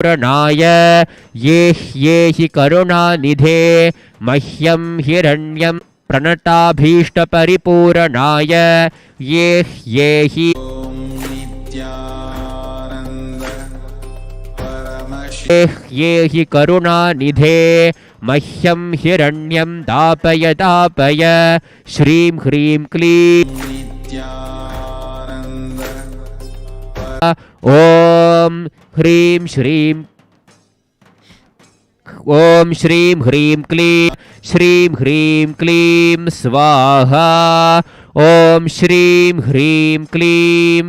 प्रणय ये हि करुणानिधे मह्यं हिरण्यं प्रणताभीष्टपरिपूरणाय ये हि ये हि करुणानिधे मह्यं हिरण्यं दापय दापय श्रीं ह्रीं क्लीं ॐ ह्रीं श्रीं ॐ श्रीं ह्रीं क्लीं श्रीं ह्रीं क्लीं स्वाहा ॐ श्रीं ह्रीं क्लीं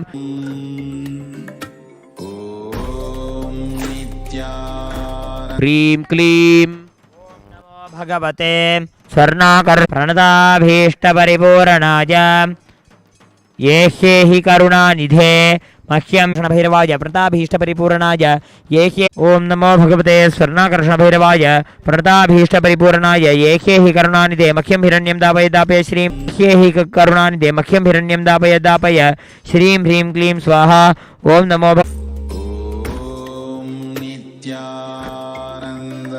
ह्रीं क्लीं नमो भगवते स्वर्णाकर प्रणताभीष्टपरिपूरणाय ये हि करुणानिधे मह्यं भैरवाय प्रणताभीष्टपरिपूरणाय ये ओं नमो भगवते स्वर्णाकर्षणभैरवाय प्रणताभीष्टपरिपूरणाय ये हि करुणानिधे मह्यं हिरण्यं दापय दापय श्रीं हि करुणानिधे मह्यं हिरण्यं दापय दापय श्रीं ह्रीं क्लीं स्वाहा ओं नमो नित्यानंद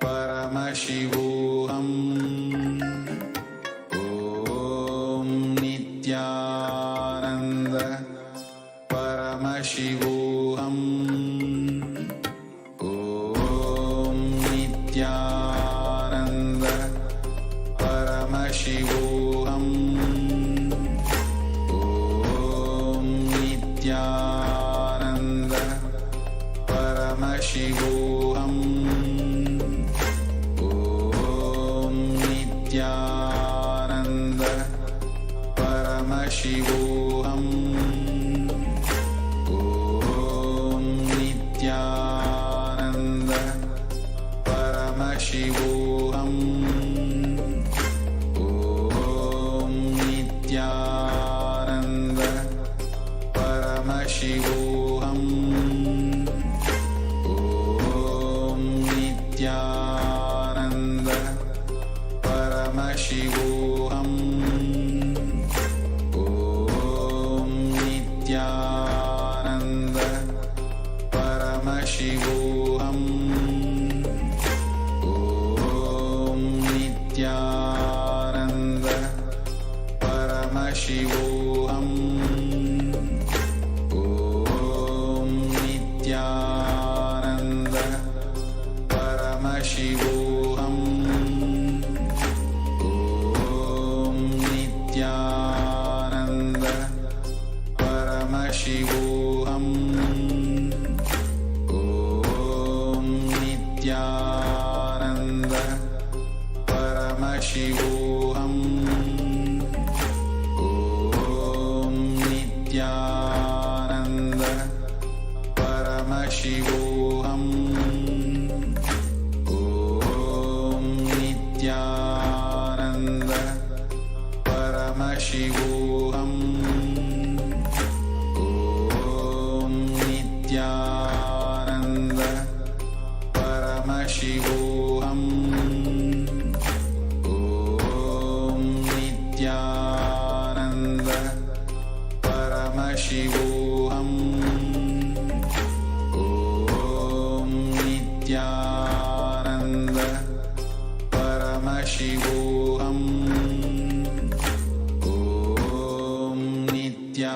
परमशिवोहम ओम नित्यानंद परमशिवोहम ओम नित्यानंद परमशिवोहम ओम नित्यानंद परमशिवोहम ओम नित्यानंद परमशिवोहम ओम नित्यानंद परमशिवोहम ओम नित्यानंद परमशिवोहम ओम नित्यानंद परमशिवोहम ओम नित्यानंद परमशिवोहम ओम नित्यानंद परमशिवोहम ओम नित्यानंद परमशिवोहम ओम नित्यानंद परमशिवोहम ओम नित्यानंद परमशिवोहम ओम नित्यानंद परमशिवोहम ओम नित्यानंद परमशिवोहम ओम नित्यानंद परमशिवोहम ओम नित्यानंद परमशिवोहम ओम नित्यानंद परमशिवोहम ओम नित्या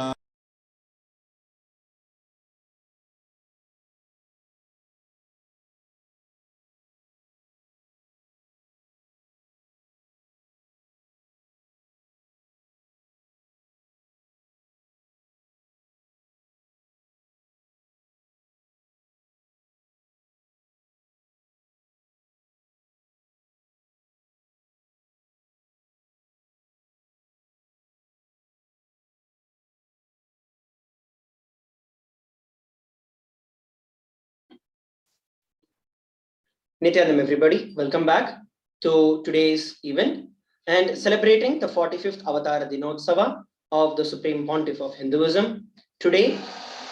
Nityanam, everybody, welcome back to today's event and celebrating the 45th Avatar Dinotsava of the Supreme Pontiff of Hinduism. Today,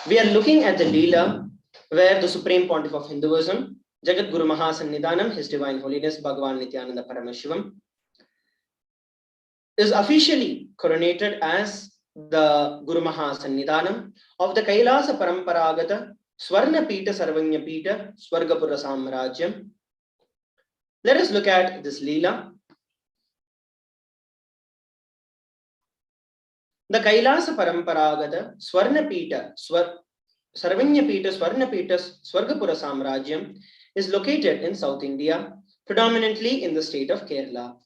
we are looking at the Leela where the Supreme Pontiff of Hinduism, Jagat Guru Mahasannidhanam, His Divine Holiness Bhagavan Nithyananda Paramashivam, is officially coronated as the Guru Mahasannidhanam of the Kailasa Paramparagata Swarnapita Sarvanyapita Swargapura Samrajyam. Let us look at this Leela. The Kailasa Paramparagata Swarnapita Sarvanyapita Swarnapita Swargapura Samrajyam is located in South India, predominantly in the state of Kerala.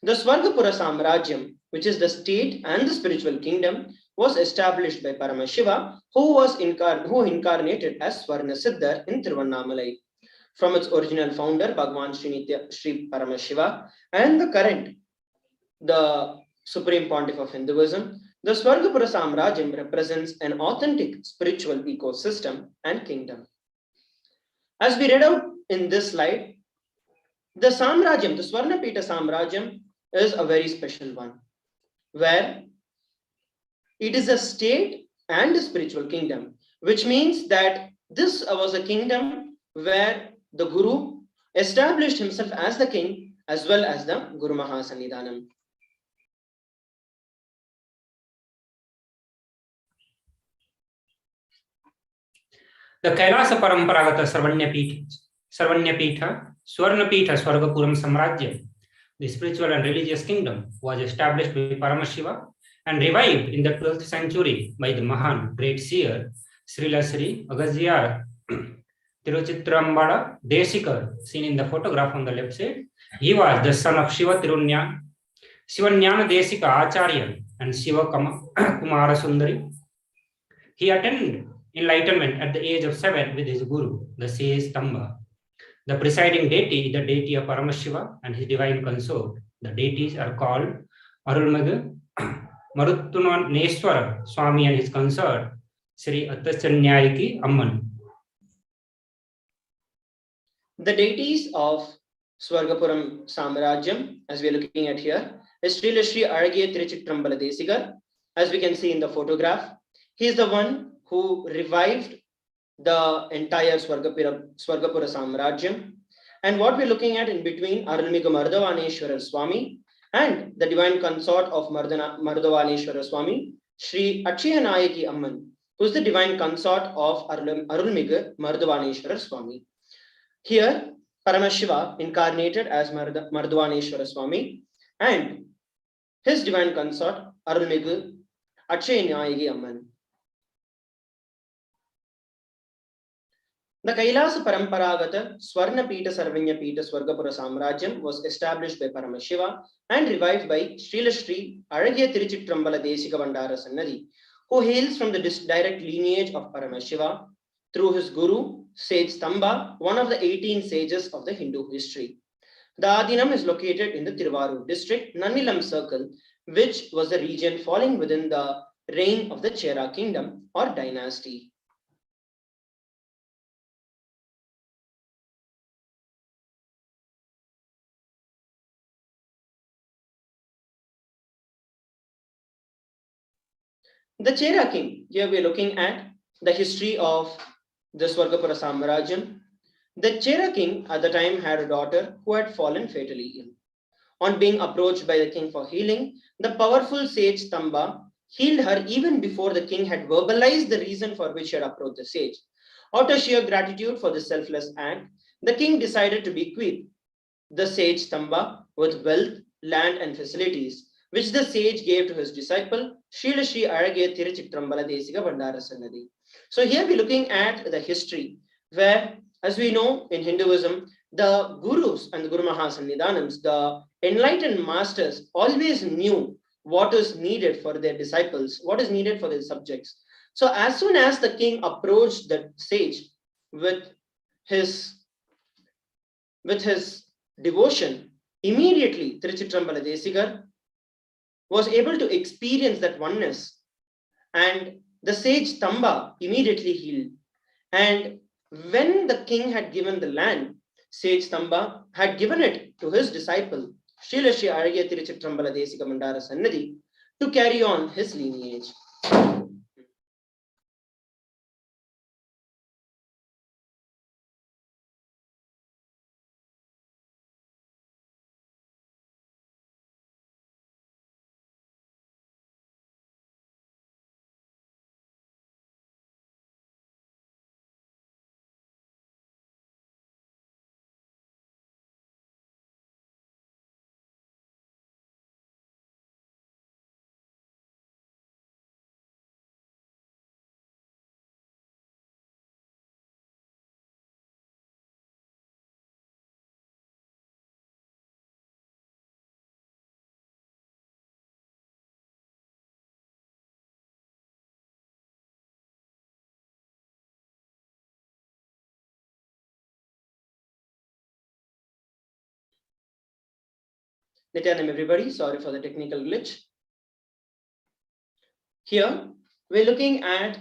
The Swargapura Samrajyam, which is the state and the spiritual kingdom, was established by Paramashiva, who incarnated as Swarnasiddhar in Tiruvannamalai. From its original founder, Bhagwan Sri Paramashiva, and the Supreme Pontiff of Hinduism, the Swargapura Samrajyam represents an authentic spiritual ecosystem and kingdom. As we read out in this slide, the Samrajyam, the Swarnapita Samrajyam, is a very special one, where it is a state and a spiritual kingdom, which means that this was a kingdom where the Guru established himself as the king as well as the Guru Mahasannidhanam. The Kailasa Paramparagata Sarvanyapita, Swarnapita Swargapuram Samrajyam, the spiritual and religious kingdom, was established by Paramashiva and revived in the 12th century by the Mahan great seer Srila Sri Agaziyar Tiruchitrambala Desikar, seen in the photograph on the left side. He was the son of Shivanyana Desika Acharya and Shiva Kumara Sundari. He attained enlightenment at the age of 7 with his guru, the sage Tamba. The presiding deity is the deity of Paramashiva and his divine consort. The deities are called Arulmigu Maruttuneswara Swami and his consort Sri Attachanyayaki Amman. The deities of Swargapuram Samrajyam, as we are looking at here, is Srila Sri Aragya Tiruchitrambala Desigar. As we can see in the photograph, he is the one who revived the entire Swargapura Samrajyam. And what we're looking at in between, Arulmigu Mardhavaneshwara Swami and the divine consort of Mardhavaneshwara Swami, Sri Akshayanayaki Amman, who is the divine consort of Arulmigu Mardhavaneshwara Swami. Here, Paramashiva incarnated as Mardhavaneshwara Swami and his divine consort Arulmigu Akshayanayaki Amman. The Kailasa Paramparagata Swarnapita Sarvanyapita Swargapura Samrajyam was established by Paramashiva and revived by Srila Sri Aragya Tiruchitrambala Desika Bandara Sannadi, who hails from the direct lineage of Paramashiva through his guru, sage Tamba, one of the 18 sages of the Hindu history. The Adinam is located in the Tiruvarur district, Nannilam circle, which was the region falling within the reign of the Chera kingdom or dynasty. The Chera king, here we are looking at the history of the Swargapura Samrajyam. The Chera king at the time had a daughter who had fallen fatally ill. On being approached by the king for healing, the powerful sage Tamba healed her even before the king had verbalized the reason for which he had approached the sage. Out of sheer gratitude for the selfless act, the king decided to bequeath the sage Tamba with wealth, land and facilities, which the sage gave to his disciple, Srila Sri Aragya Tiruchitrambala Desika Bandara Sannadi. So here we're looking at the history where, as we know in Hinduism, the gurus and the Guru Mahasannidhanams, the enlightened masters, always knew what is needed for their disciples, what is needed for their subjects. So as soon as the king approached the sage with his devotion, immediately Tiruchitrambala Desikar was able to experience that oneness, and the sage Tamba immediately healed. And when the king had given the land, sage Tamba had given it to his disciple, Srila Sri Aragya Tiruchitrambala Desika Bandara Sannadi, to carry on his lineage. Nithyanam, everybody. Sorry for the technical glitch. Here, we're looking at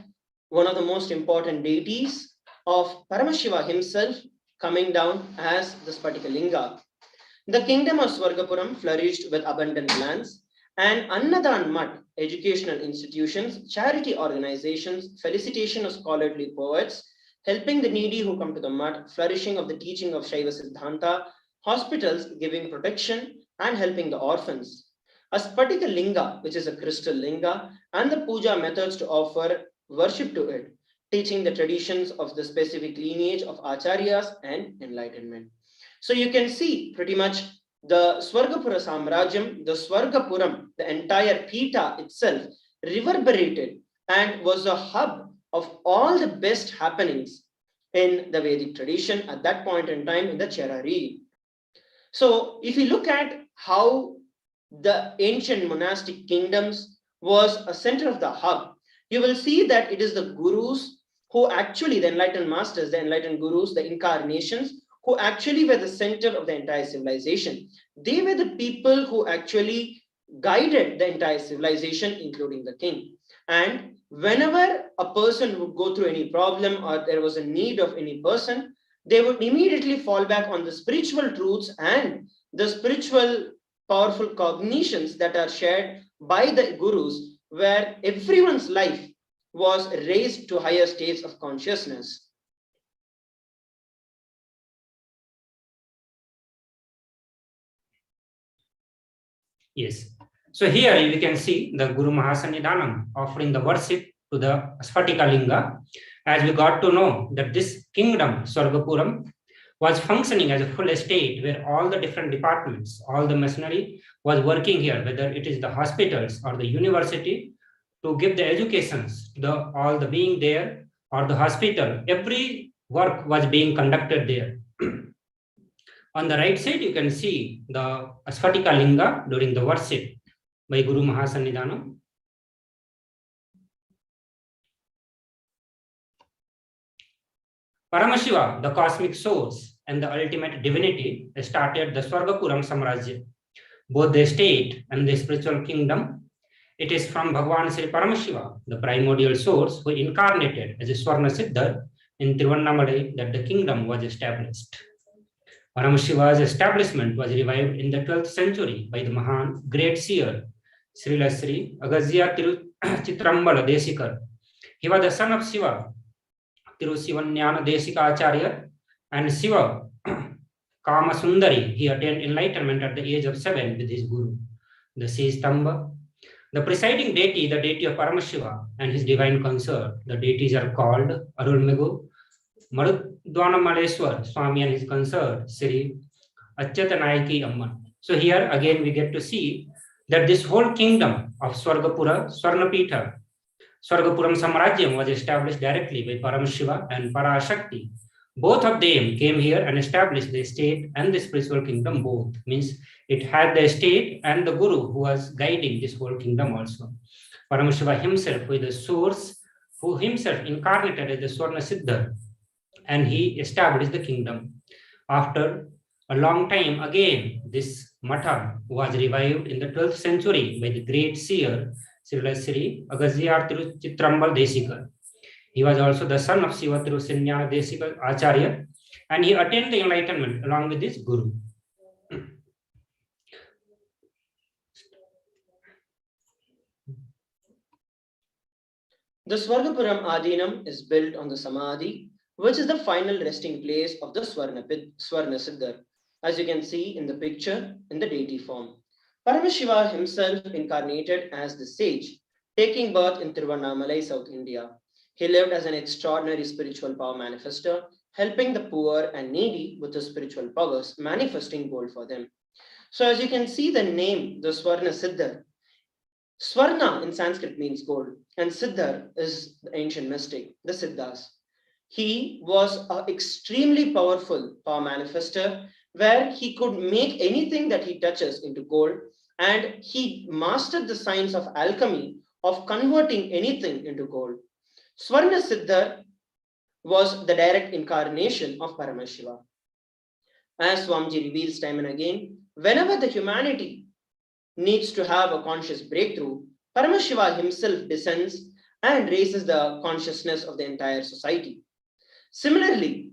one of the most important deities of Paramashiva himself coming down as the Spatika Linga. The kingdom of Swargapuram flourished with abundant lands, and Annadan Mat, educational institutions, charity organizations, felicitation of scholarly poets, helping the needy who come to the Mat, flourishing of the teaching of Shaiva Siddhanta, hospitals giving protection and helping the orphans. A Spatika Linga, which is a crystal linga, and the puja methods to offer worship to it, teaching the traditions of the specific lineage of acharyas and enlightenment. So you can see pretty much the Swargapura Samrajyam, the Swargapuram, the entire Pita itself reverberated and was a hub of all the best happenings in the Vedic tradition at that point in time in the Cherari. So if you look at how the ancient monastic kingdoms was a center of the hub, you will see that it is the gurus who actually, the enlightened masters, the enlightened gurus, the incarnations, who actually were the center of the entire civilization. They were the people who actually guided the entire civilization, including the king. And whenever a person would go through any problem or there was a need of any person, they would immediately fall back on the spiritual truths and the spiritual powerful cognitions that are shared by the gurus, where everyone's life was raised to higher states of consciousness. Yes. So here we can see the Guru Mahasannidhanam offering the worship to the Spatika Linga, as we got to know that this kingdom, Swargapuram, was functioning as a full estate where all the different departments, all the machinery was working here, whether it is the hospitals or the university to give the educations, all the being there, or the hospital, every work was being conducted there. On the right side, you can see the Spatika Linga during the worship by Guru Mahasannidhanam. Paramashiva, the cosmic source and the ultimate divinity, started the Swargapuram Samrajya, both the state and the spiritual kingdom. It is from Bhagavan Sri Paramashiva, the primordial source, who incarnated as a Swarna Siddhar in Tiruvannamalai, that the kingdom was established. Paramashiva's establishment was revived in the 12th century by the Mahan great seer Srila Sri Agazya Chitrambala Desikar. He was the son of Shiva, Sivanyana Desika Acharya, and Shiva Kama Sundari. He attained enlightenment at the age of 7 with his guru, the Sestamba. The presiding deity, the deity of Paramashiva, and his divine consort, the deities are called Arulmegu, Marudwanamaleswar Swami, and his consort Sri Achyatanaiki Amman. So here again we get to see that this whole kingdom of Swargapura, Swarnapita, Swargapuram Samrajyam was established directly by Paramashiva and Parashakti. Both of them came here and established the state and the spiritual kingdom both. Means it had the state and the guru who was guiding this whole kingdom also. Paramashiva himself, who is the source, who himself incarnated as the Swarna Siddhar, and he established the kingdom. After a long time, again, this Matha was revived in the 12th century by the great seer Srila Sri Agazya Chitrambal Desikar. He was also the son of Shiva Sanyana Desika Acharya, and he attained the enlightenment along with his guru. The Swargapuram Adinam is built on the Samadhi, which is the final resting place of the Swarna Siddhar, as you can see in the picture in the deity form. Paramashiva himself incarnated as the sage, taking birth in Tiruvannamalai, South India. He lived as an extraordinary spiritual power manifester, helping the poor and needy with his spiritual powers, manifesting gold for them. So as you can see the name, the Swarna Siddhar, Swarna in Sanskrit means gold, and Siddhar is the ancient mystic, the Siddhas. He was an extremely powerful power manifester where he could make anything that he touches into gold, and he mastered the science of alchemy of converting anything into gold. Swarna Siddhar was the direct incarnation of Paramashiva. as Swamiji reveals time and again, whenever the humanity needs to have a conscious breakthrough, Paramashiva himself descends and raises the consciousness of the entire society. Similarly,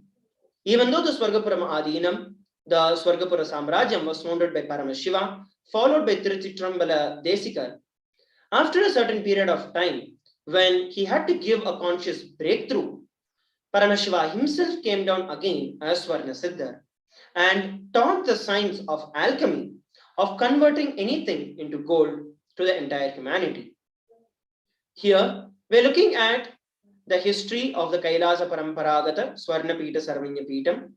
even though the Swargapuram Adinam, the Swargapura Samrajyam was founded by Paramashiva, followed by Tiruchitambala Desikar, after a certain period of time, when he had to give a conscious breakthrough, Paramashiva himself came down again as Swarna Siddhar and taught the science of alchemy, of converting anything into gold to the entire humanity. Here, we're looking at the history of the Kailasa Paramparagata Swarna Pita Sarvanya Pitam.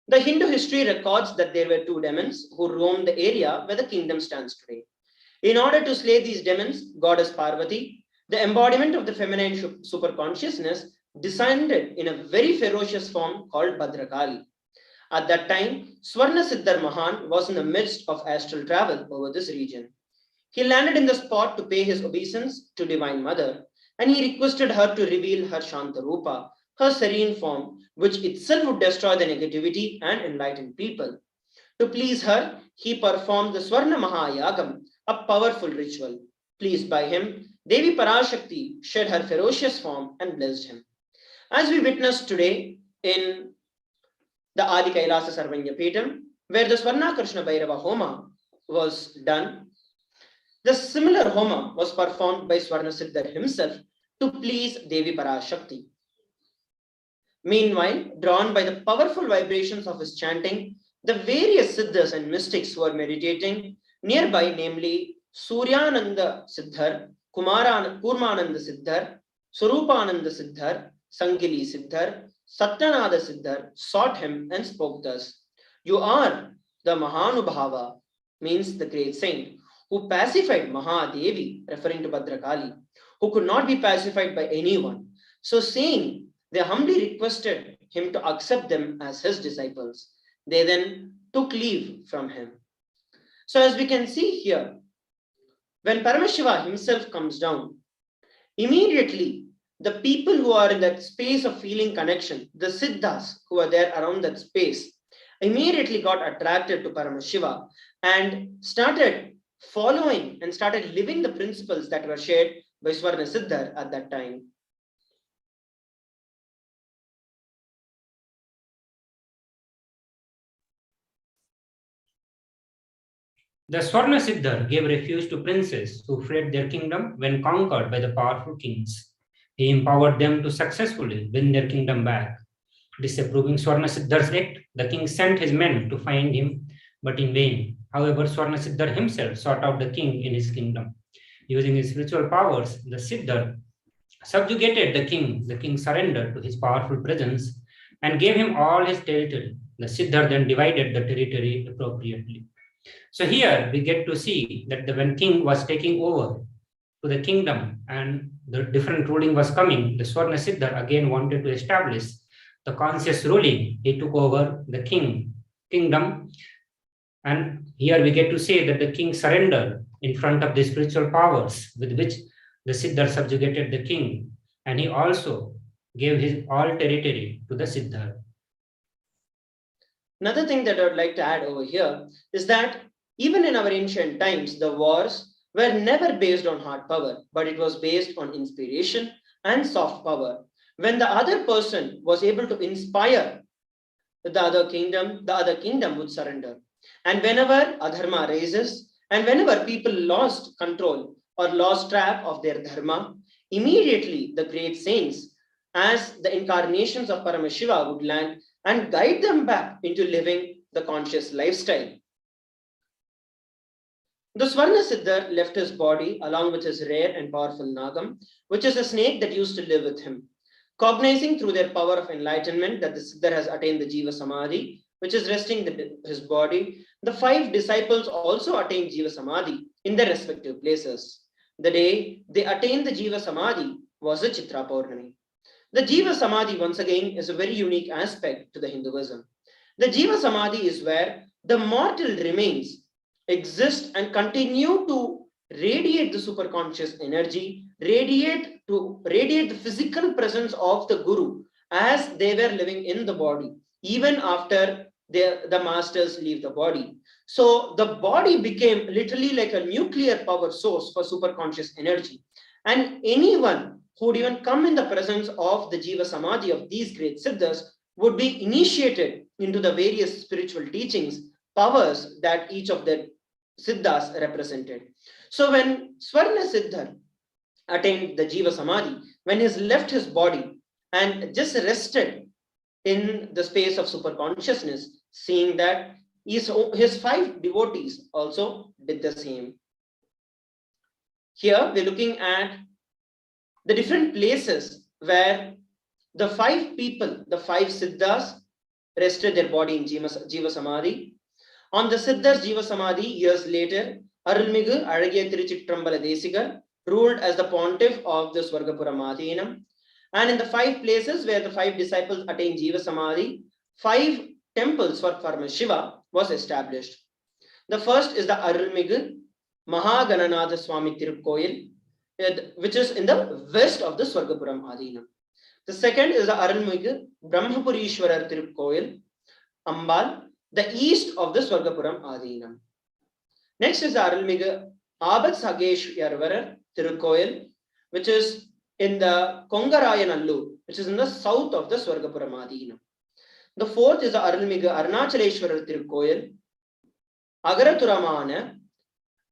The Hindu history records that there were two demons who roamed the area where the kingdom stands today. In order to slay these demons, goddess Parvati, the embodiment of the feminine superconsciousness, descended in a very ferocious form called Bhadrakali. At that time, Swarna Siddhar Mahan was in the midst of astral travel over this region. He landed in the spot to pay his obeisance to Divine Mother, and he requested her to reveal her Shantarupa, her serene form, which itself would destroy the negativity and enlighten people. To please her, he performed the Swarna Mahayagam, a powerful ritual. Pleased by him, Devi Parashakti shed her ferocious form and blessed him. As we witness today in the Adi Kailasa Sarvanya Petam, where the Swarna Krishna Bhairava Homa was done, the similar Homa was performed by Swarna Siddhar himself to please Devi Parashakti. Meanwhile, drawn by the powerful vibrations of his chanting, the various Siddhas and mystics who were meditating nearby, namely Suryananda Siddhar, Kurmananda Siddhar, Surupananda Siddhar, Sangili Siddhar, Satyanada Siddhar, sought him and spoke thus: "You are the Mahanubhava," means the great saint, who pacified Mahadevi, referring to Bhadrakali, who could not be pacified by anyone. So saying, they humbly requested him to accept them as his disciples. They then took leave from him. So as we can see here, when Paramashiva himself comes down, immediately the people who are in that space of feeling connection, the Siddhas who are there around that space, immediately got attracted to Paramashiva and started following and started living the principles that were shared by Swarna Siddhar at that time. The Swarna Siddhar gave refuge to princes who fled their kingdom when conquered by the powerful kings. He empowered them to successfully win their kingdom back. Disapproving Swarna Siddhar's act, the king sent his men to find him, but in vain. However, Swarna Siddhar himself sought out the king in his kingdom. Using his spiritual powers, the Siddhar subjugated the king. The king surrendered to his powerful presence and gave him all his territory. The Siddhar then divided the territory appropriately. So here we get to see that when king was taking over to the kingdom and the different ruling was coming, the Swarna Siddhar again wanted to establish the conscious ruling. He took over the kingdom, and here we get to say that the king surrendered in front of the spiritual powers with which the Siddhar subjugated the king, and he also gave his all territory to the Siddhar. Another thing that I would like to add over here is that even in our ancient times, the wars were never based on hard power, but it was based on inspiration and soft power. When the other person was able to inspire the other kingdom would surrender. And whenever adharma rises, and whenever people lost control or lost track of their dharma, immediately the great saints, as the incarnations of Paramashiva, would land and guide them back into living the conscious lifestyle. The Swarna Siddhar left his body along with his rare and powerful Nagam, which is a snake that used to live with him. Cognizing through their power of enlightenment that the Siddhar has attained the Jiva Samadhi, which is resting his body, the 5 disciples also attained Jiva Samadhi in their respective places. The day they attained the Jiva Samadhi was the Chitra Purnami. The Jiva Samadhi, once again, is a very unique aspect to the Hinduism. The Jiva Samadhi is where the mortal remains exist and continue to radiate the superconscious energy, radiate the physical presence of the Guru as they were living in the body. even after the masters leave the body. So the body became literally like a nuclear power source for superconscious energy. And anyone who would even come in the presence of the Jiva Samadhi of these great Siddhas would be initiated into the various spiritual teachings, powers that each of the Siddhas represented. So when Swarna Siddhar attained the Jiva Samadhi, when he left his body and just rested in the space of superconsciousness, seeing that his 5 devotees also did the same. Here we're looking at the different places where the 5 people, the 5 Siddhas, rested their body in Jiva Samadhi. On the Siddhas Jiva Samadhi, years later, Arulmigu Alagiya Tiruchittrambala Desigar ruled as the pontiff of the Swargapuram Adhinam. And in the 5 places where the 5 disciples attained Jiva Samadhi, 5 temples for Paramashiva was established. The first is the Arulmigu Mahagananatha Swami Tirukkoil, which is in the west of the Swargapuram Adhinam. The second is the Arulmigu Brahmapurishwarar Tirukkoil, Ambal, the east of the Swargapuram Adhinam. Next is the Arulmigu Abad Sageshwarar Tirukkoil, which is in the Kongarayanallur, which is in the south of the Swargapuram Adhinam. The fourth is the Arulmigu Arunachaleshwarar Tirukkoil, Agaraturamana,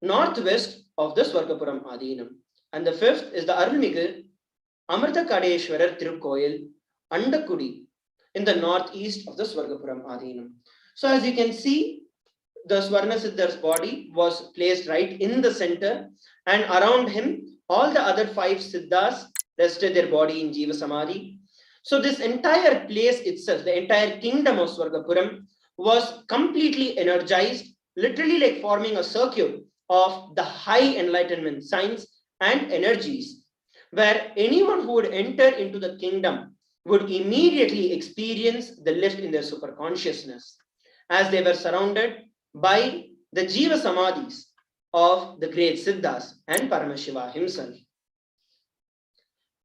northwest of the Swargapuram Adhinam. And the fifth is the Arulmigu Amrtakadeshwarar Tirukkoil, Andakudi, in the northeast of the Swargapuram Adhinam. So as you can see, the Swarna Siddhar's body was placed right in the center, and around him, all the other 5 Siddhas rested their body in Jiva Samadhi. So this entire place itself, the entire kingdom of Swargapuram, was completely energized, literally like forming a circuit of the high enlightenment signs and energies, where anyone who would enter into the kingdom would immediately experience the lift in their superconsciousness, as they were surrounded by the Jiva Samadhis of the great Siddhas and Paramashiva himself.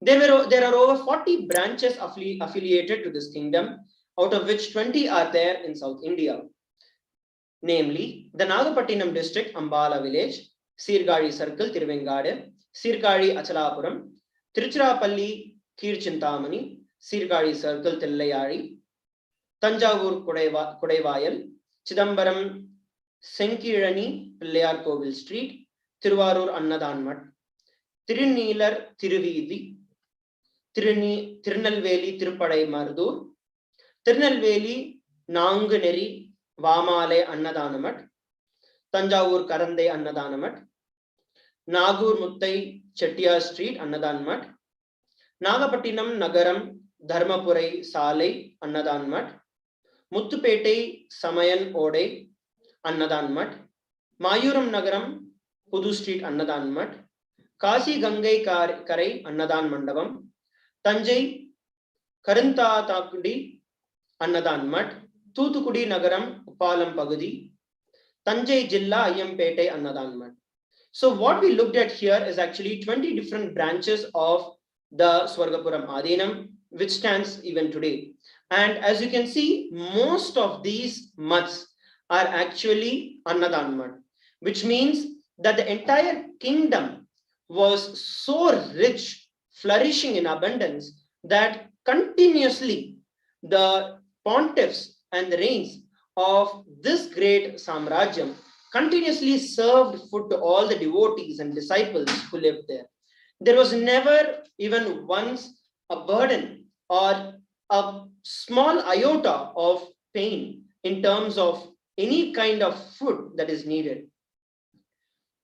There are over 40 branches affiliated to this kingdom, out of which 20 are there in South India, namely the Nagapattinam district, Ambala village, Sirgadi circle, Tiruvengadu, Sirgadi Achalapuram, Tiruchirappalli, Kirchintamani, Sirgadi circle, Tillayari, Tanjavur Kodevayal, Chidambaram, Senkirani, Pillayar Kovil Street, Tiruvarur Annadanmat, Tiruneelar Tiruvidi, Tirunelveli Tirupadai Mardur, Tirunelveli Nanganeri Vamale Annadanamat, Tanjavur Karande Annadanamat, Nagur Muttai Chettiar Street Annadanmat, Nagapattinam Nagaram Dharmapurai Salai Annadanmat, Muttupettai Samayan Ode Annadanmat, Mayuram Nagaram Pudu Street Annadanmat, Kasi Gangai Karai Annadan Mandabam, Tanjai Karanta Takudi Annadanmat, Thuthukudi Nagaram Uppalam Pagudi, Tanjai Jilla Ayampete Annadanmat. So what we looked at here is actually 20 different branches of the Swargapuram Adhinam, which stands even today. And as you can see, most of these mats are actually Annadan mat, which means that the entire kingdom was so rich, flourishing in abundance, that continuously the pontiffs and the reigns of this great Samrajyam continuously served food to all the devotees and disciples who lived there. There was never even once a burden or a small iota of pain in terms of any kind of food that is needed.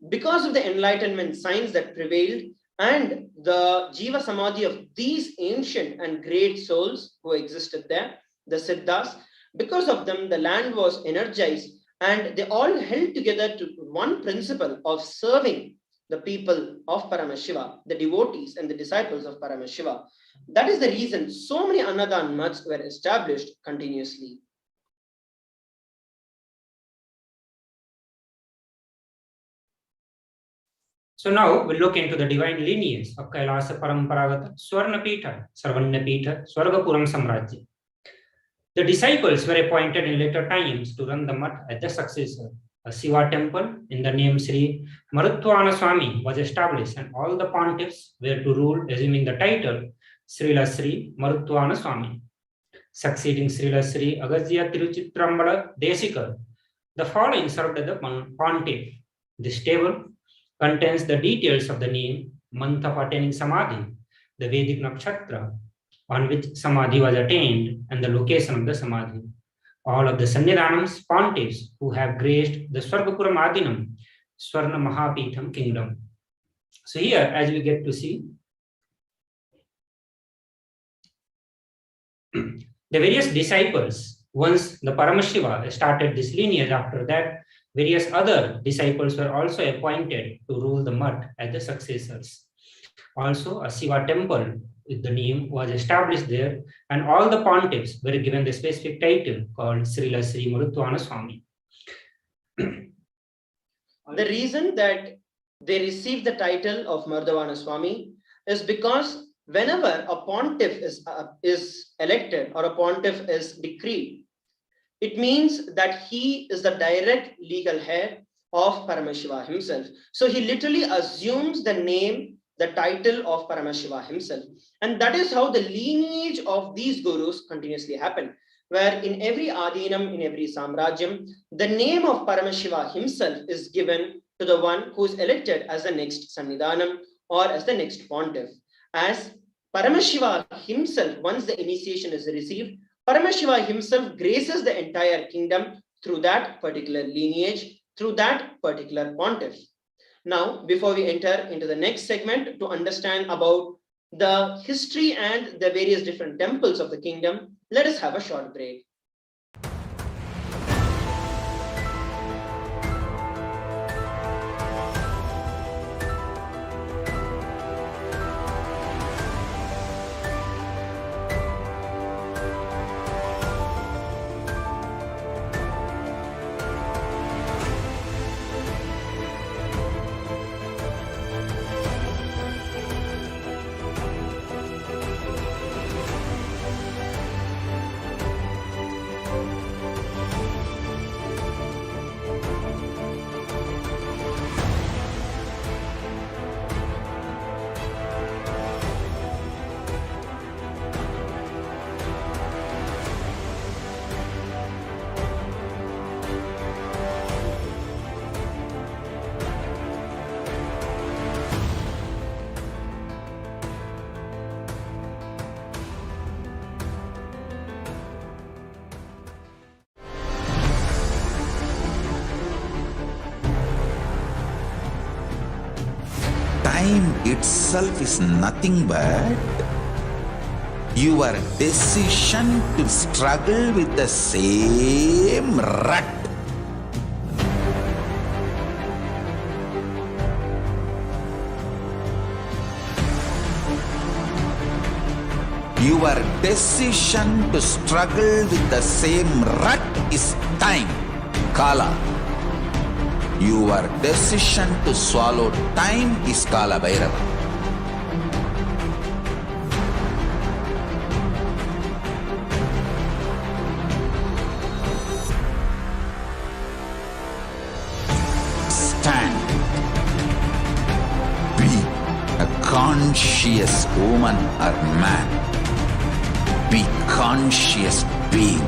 Because of the enlightenment signs that prevailed and the Jiva Samadhi of these ancient and great souls who existed there, the Siddhas, because of them, the land was energized and they all held together to one principle of serving the people of Paramashiva, the devotees and the disciples of Paramashiva. That is the reason so many Annadan mats were established continuously. So now we'll look into the divine lineage of Kailasa Paramparagata, Swarnapita, Sarvanyapita, Swargapuram Samrajya. The disciples were appointed in later times to run the mutt as the successor. A Shiva temple in the name Sri Marutwana Swami was established, and all the pontiffs were to rule assuming the title Srila Sri Marutwana Swami. Succeeding Srila Sri Agastya Tiruchitrambala Desikar, the following served as the pontiff. This table contains the details of the name, month of attaining Samadhi, the Vedic nakshatra on which Samadhi was attained, and the location of the Samadhi. All of the Sannidhanams, pontiffs who have graced the Swargapuram Adinam, Swarna Mahapitham kingdom. So here, as we get to see, the various disciples, once the Paramashiva started this lineage, after that, various other disciples were also appointed to rule the mutt as the successors. Also, a Shiva temple with the name was established there, and all the pontiffs were given the specific title called Srila Sri Marutwana Swami. The reason that they received the title of Marutwana Swami is because whenever a pontiff is elected or a pontiff is decreed, it means that he is the direct legal head of Paramashiva himself. So he literally assumes the name, the title of Paramashiva himself. And that is how the lineage of these gurus continuously happen, where in every Adinam, in every Samrajyam, the name of Paramashiva himself is given to the one who is elected as the next Sannidhanam or as the next pontiff. As Paramashiva himself, once the initiation is received, Paramashiva himself graces the entire kingdom through that particular lineage, through that particular pontiff. Now, before we enter into the next segment to understand about the history and the various different temples of the kingdom, let us have a short break. Time itself is nothing but your decision to struggle with the same rut. Your decision to struggle with the same rut is time, Kala. Your decision to swallow time is Kala Bhairava. Stand. Be a conscious woman or man. Be conscious being.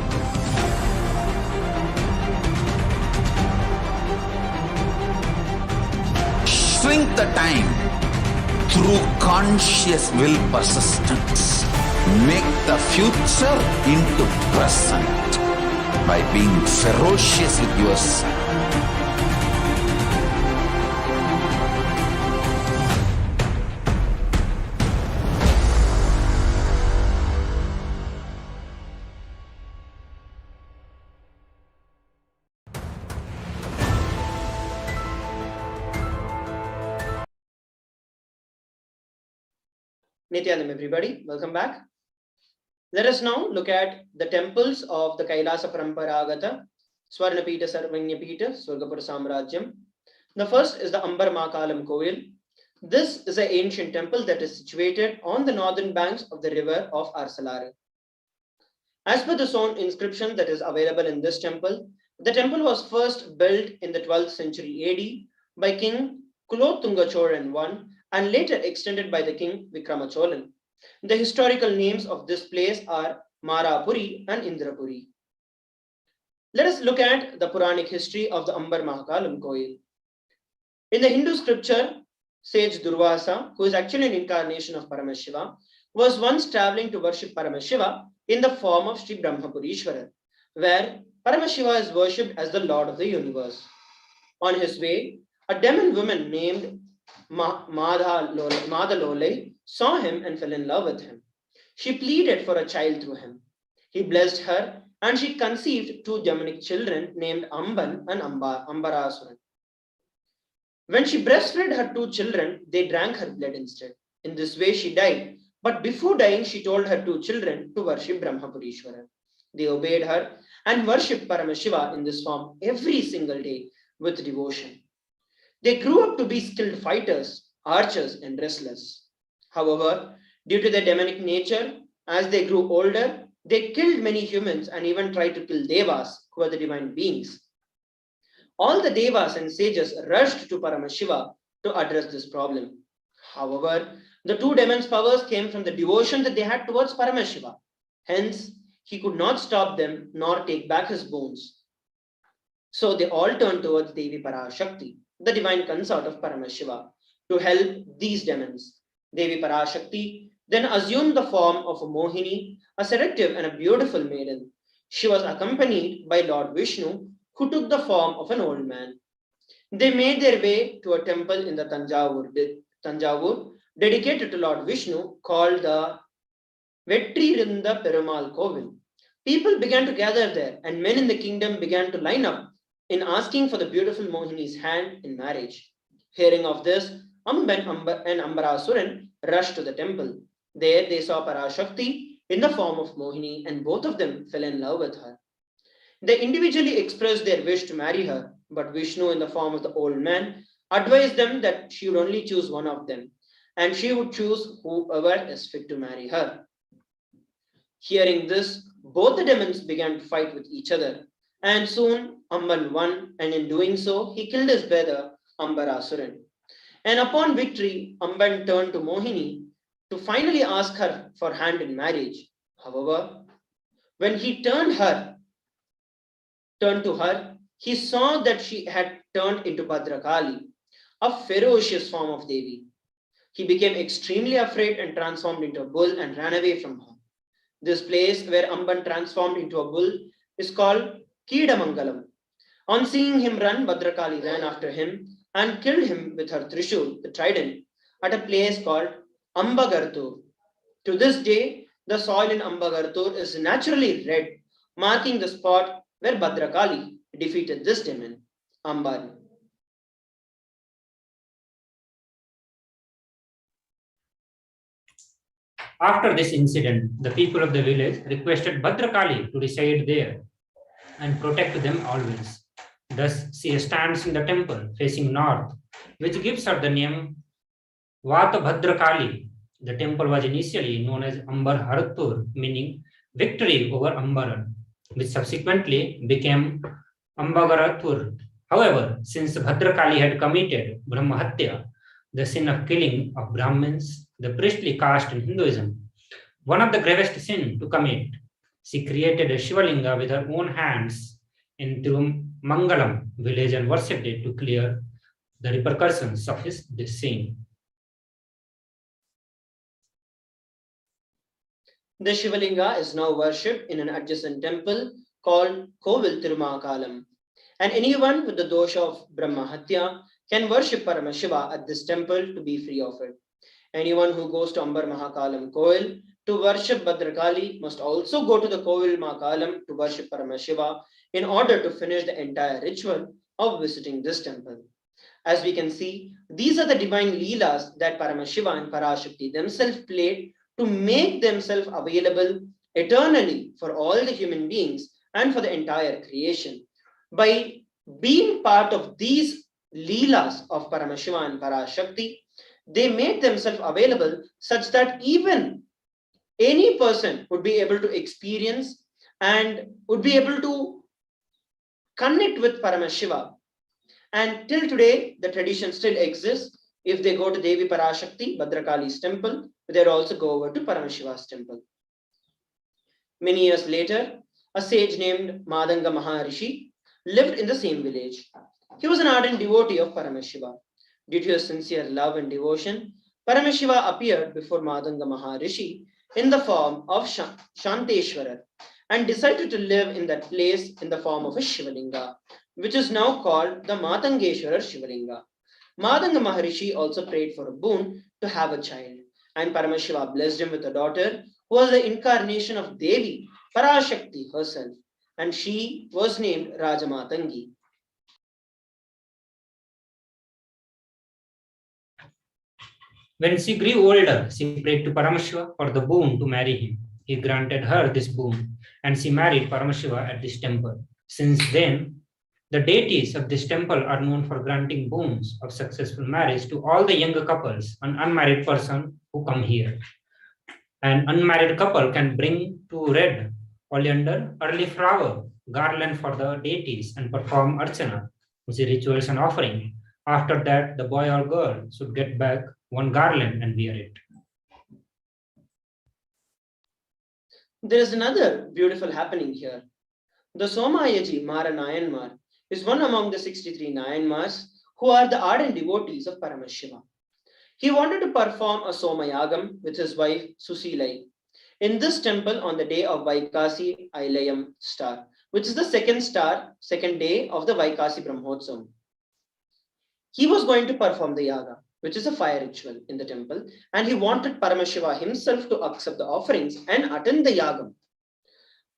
Shrink the time through conscious will persistence. Make the future into present by being ferocious with yourself. Nithyanam, everybody, welcome back. Let us now look at the temples of the Kailasa Paramparagata, Swarnapita Sarvanyapita, Swargapura Samrajyam. The first is the Ambar Makalam Koil. This is an ancient temple that is situated on the northern banks of the river of Arsalare. As per the stone inscription that is available in this temple, the temple was first built in the 12th century AD by King Kulothunga Cholan I and later extended by the King Vikrama Cholan. The historical names of this place are Marapuri and Indrapuri. Let us look at the Puranic history of the Ambar Mahakalam Koil. In the Hindu scripture, sage Durvasa, who is actually an incarnation of Paramashiva, was once traveling to worship Paramashiva in the form of Sri Brahmapurishwara, where Paramashiva is worshipped as the Lord of the universe. On his way, a demon woman named Madalole saw him and fell in love with him. She pleaded for a child through him. He blessed her and she conceived two demonic children named Amban and Ambarasuran. When she breastfed her two children, they drank her blood instead. In this way, she died. But before dying, she told her two children to worship Brahmapurishwara. They obeyed her and worshipped Paramashiva in this form every single day with devotion. They grew up to be skilled fighters, archers, and wrestlers. However, due to their demonic nature, as they grew older, they killed many humans and even tried to kill devas, who are the divine beings. All the devas and sages rushed to Paramashiva to address this problem. However, the two demons' powers came from the devotion that they had towards Paramashiva. Hence, he could not stop them nor take back his bones. So they all turned towards Devi Parashakti, the divine consort of Paramashiva, to help these demons. Devi Parashakti then assumed the form of a Mohini, a seductive and a beautiful maiden. She was accompanied by Lord Vishnu, who took the form of an old man. They made their way to a temple in the Tanjavur dedicated to Lord Vishnu called the Vetririnda Perumal Kovil. People began to gather there and men in the kingdom began to line up in asking for the beautiful Mohini's hand in marriage. Hearing of this, Amban and Ambarasuran rushed to the temple. There they saw Parashakti in the form of Mohini and both of them fell in love with her. They individually expressed their wish to marry her, but Vishnu in the form of the old man advised them that she would only choose one of them and she would choose whoever is fit to marry her. Hearing this, both the demons began to fight with each other and soon Amban won, and in doing so, he killed his brother Ambarasuran. And upon victory, Amban turned to Mohini to finally ask her for hand in marriage. However, when he turned to her, he saw that she had turned into Bhadrakali, a ferocious form of Devi. He became extremely afraid and transformed into a bull and ran away from her. This place where Amban transformed into a bull is called Kidamangalam. On seeing him run, Bhadrakali ran after him and killed him with her Trishul, the trident, at a place called Ambagartur. To this day, the soil in Ambagartur is naturally red, marking the spot where Bhadrakali defeated this demon, Amban. After this incident, the people of the village requested Bhadrakali to reside there and protect them always. Thus, she stands in the temple facing north, which gives her the name Vata Bhadrakali. The temple was initially known as Ambar Haratur, meaning victory over Ambaran, which subsequently became Ambagaratur. However, since Bhadrakali had committed Brahmahatya, the sin of killing of Brahmins, the priestly caste in Hinduism, one of the gravest sins to commit, she created a Shivalinga with her own hands in Tirumangalam village and worshipped it to clear the repercussions of this sin. The Shivalinga is now worshipped in an adjacent temple called Kovil Tirumakalam. And anyone with the dosha of Brahmahatya can worship Paramashiva at this temple to be free of it. Anyone who goes to Ambar Mahakalam Koil to worship Bhadrakali must also go to the Kovil Mahakalam to worship Paramashiva in order to finish the entire ritual of visiting this temple. As we can see, these are the divine leelas that Paramashiva and Parashakti themselves played to make themselves available eternally for all the human beings and for the entire creation. By being part of these leelas of Paramashiva and Parashakti, they made themselves available such that even any person would be able to experience and would be able to connect with Paramashiva. And till today, the tradition still exists. If they go to Devi Parashakti, Bhadrakali's temple, they'd also go over to Paramashiva's temple. Many years later, a sage named Madanga Maharishi lived in the same village. He was an ardent devotee of Paramashiva. Due to his sincere love and devotion, Paramashiva appeared before Madanga Maharishi in the form of Shanteshwarar and decided to live in that place in the form of a Shivalinga, which is now called the Matangeshwarar Shivalinga. Madanga Maharishi also prayed for a boon to have a child, and Paramashiva blessed him with a daughter who was the incarnation of Devi, Parashakti herself, and she was named Rajamatangi. When she grew older, she prayed to Paramashiva for the boon to marry him. He granted her this boon, and she married Paramashiva at this temple. Since then, the deities of this temple are known for granting boons of successful marriage to all the younger couples, an unmarried person who come here. An unmarried couple can bring 2 red oleander early flower garland for the deities and perform archana, which is rituals and offering. After that, the boy or girl should get back 1 garland and wear it. There is another beautiful happening here. The Somayaji Mara Nayanmar is one among the 63 Nayanmars who are the ardent devotees of Paramashiva. He wanted to perform a Somayagam with his wife Susilai in this temple on the day of Vaikasi Ailayam star, which is the second day of the Vaikasi Brahmotsavam. He was going to perform the yaga, which is a fire ritual in the temple, and he wanted Paramashiva himself to accept the offerings and attend the yagam.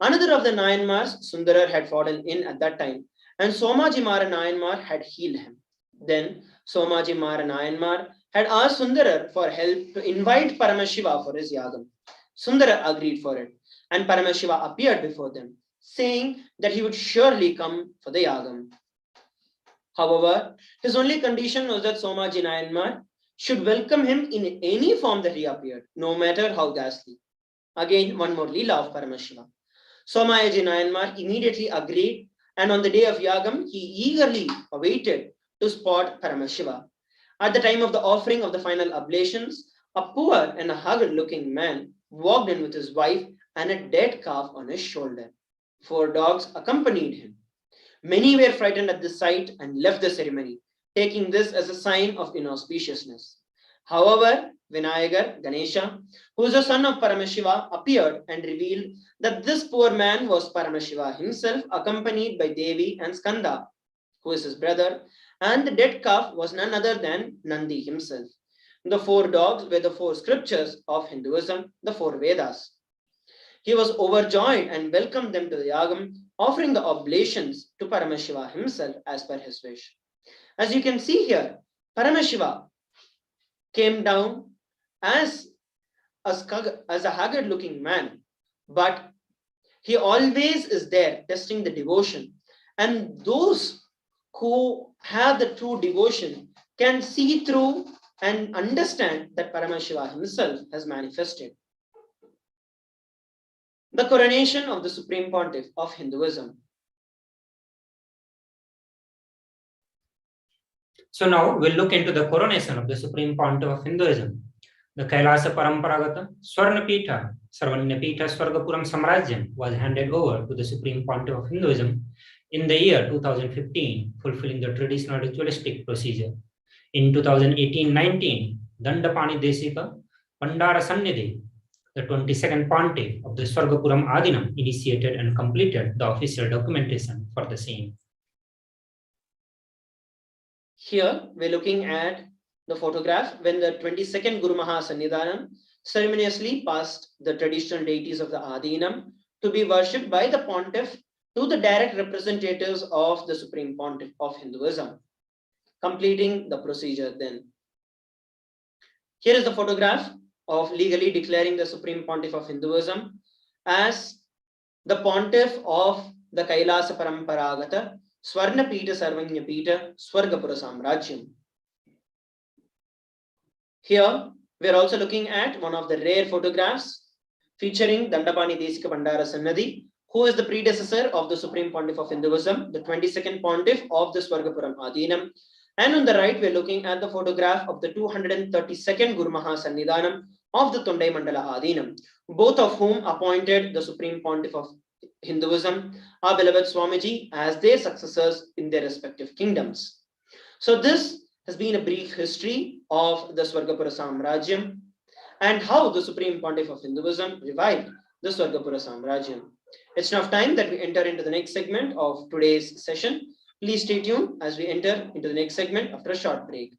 Another of the Nayanmars, Sundarar, had fallen in at that time, and Somaji Mara Nayanmar had healed him. Then Somaji Mara Nayanmar had asked Sundarar for help to invite Paramashiva for his yagam. Sundarar agreed for it, and Paramashiva appeared before them, saying that he would surely come for the yagam. However, his only condition was that Somaji Nayanmar should welcome him in any form that he appeared, no matter how ghastly. Again, one more Leela of Paramashiva. Somayaji Nayanmar immediately agreed, and on the day of Yagam, he eagerly awaited to spot Paramashiva. At the time of the offering of the final oblations, a poor and a haggard-looking man walked in with his wife and a dead calf on his shoulder. 4 dogs accompanied him. Many were frightened at this sight and left the ceremony, taking this as a sign of inauspiciousness. However, Vinayagar, Ganesha, who is the son of Paramashiva, appeared and revealed that this poor man was Paramashiva himself, accompanied by Devi and Skanda, who is his brother, and the dead calf was none other than Nandi himself. The 4 dogs were the 4 scriptures of Hinduism, the 4 Vedas. He was overjoyed and welcomed them to the yagam, offering the oblations to Paramashiva himself as per his wish. As you can see here, Paramashiva came down as a haggard-looking man, but he always is there testing the devotion. And those who have the true devotion can see through and understand that Paramashiva himself has manifested. The coronation of the Supreme Pontiff of Hinduism. So now we'll look into the coronation of the Supreme Pontiff of Hinduism. The KAILASA Paramparagata Swarnapita Sarvanyapita Swargapuram Samrajyam was handed over to the Supreme Pontiff of Hinduism in the year 2015, fulfilling the traditional ritualistic procedure. In 2018-19, Dandapani Desika Pandara Sannidhi, the 22nd Pontiff of the Swargapuram Adinam, initiated and completed the official documentation for the same. Here we're looking at the photograph when the 22nd Guru Maha Sannidhanam ceremoniously passed the traditional deities of the Adinam to be worshipped by the Pontiff to the direct representatives of the Supreme Pontiff of Hinduism, completing the procedure then. Here is the photograph of legally declaring the Supreme Pontiff of Hinduism as the Pontiff of the Kailasa Paramparagata Swarnapita Sarvanyapita Swargapura Samrajyam. Here we are also looking at one of the rare photographs featuring Dandapani Desika Pandara Sannadhi who is the predecessor of the Supreme Pontiff of Hinduism, the 22nd Pontiff of the Swargapuram Adinam. And on the right, we're looking at the photograph of the 232nd Guru Maha Sannidhanam of the Tondai Mandala Adinam, both of whom appointed the Supreme Pontiff of Hinduism, our beloved Swamiji, as their successors in their respective kingdoms. So this has been a brief history of the Swargapura Samrajyam and how the Supreme Pontiff of Hinduism revived the Swargapura Samrajyam. It's now time that we enter into the next segment of today's session. Please stay tuned as we enter into the next segment after a short break.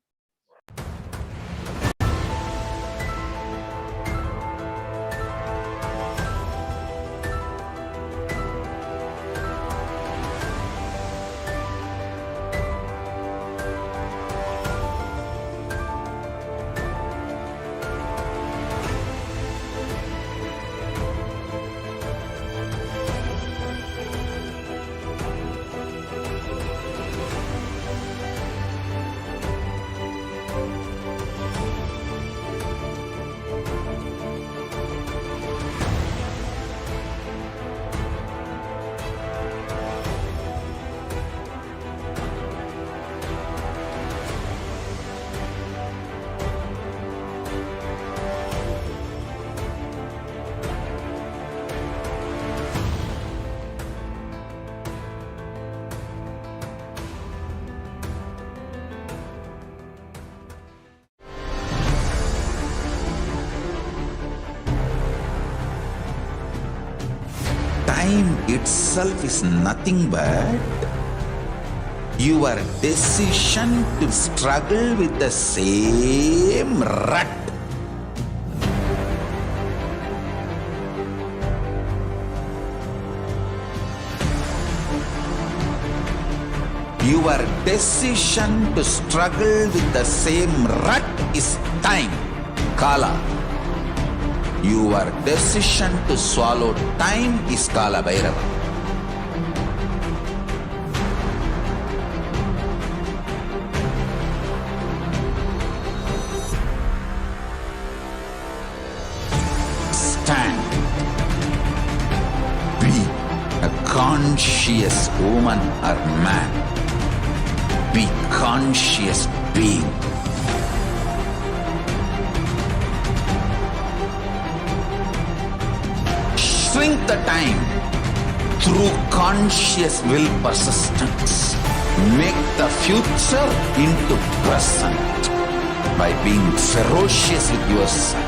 Time itself is nothing but your decision to struggle with the same rut. Your decision to struggle with the same rut is time, Kala. Your decision to swallow time is Kala Bhairava. Stand. Be a conscious woman or man. Be conscious being. Shrink the time through conscious will persistence. Make the future into present by being ferocious with yourself.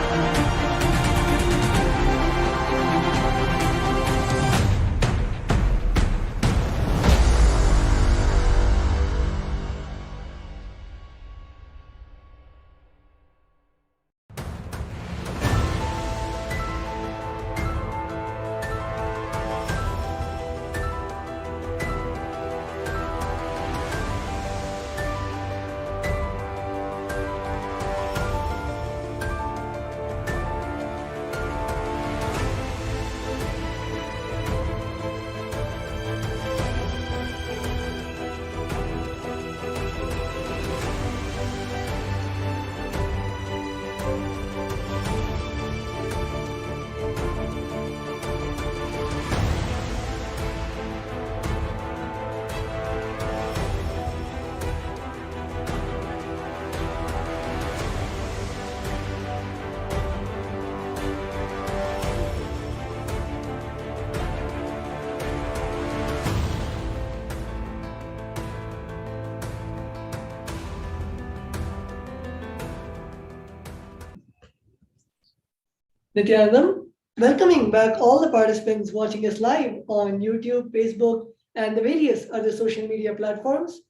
Nithyanandam, welcoming back all the participants watching us live on YouTube, Facebook, and the various other social media platforms.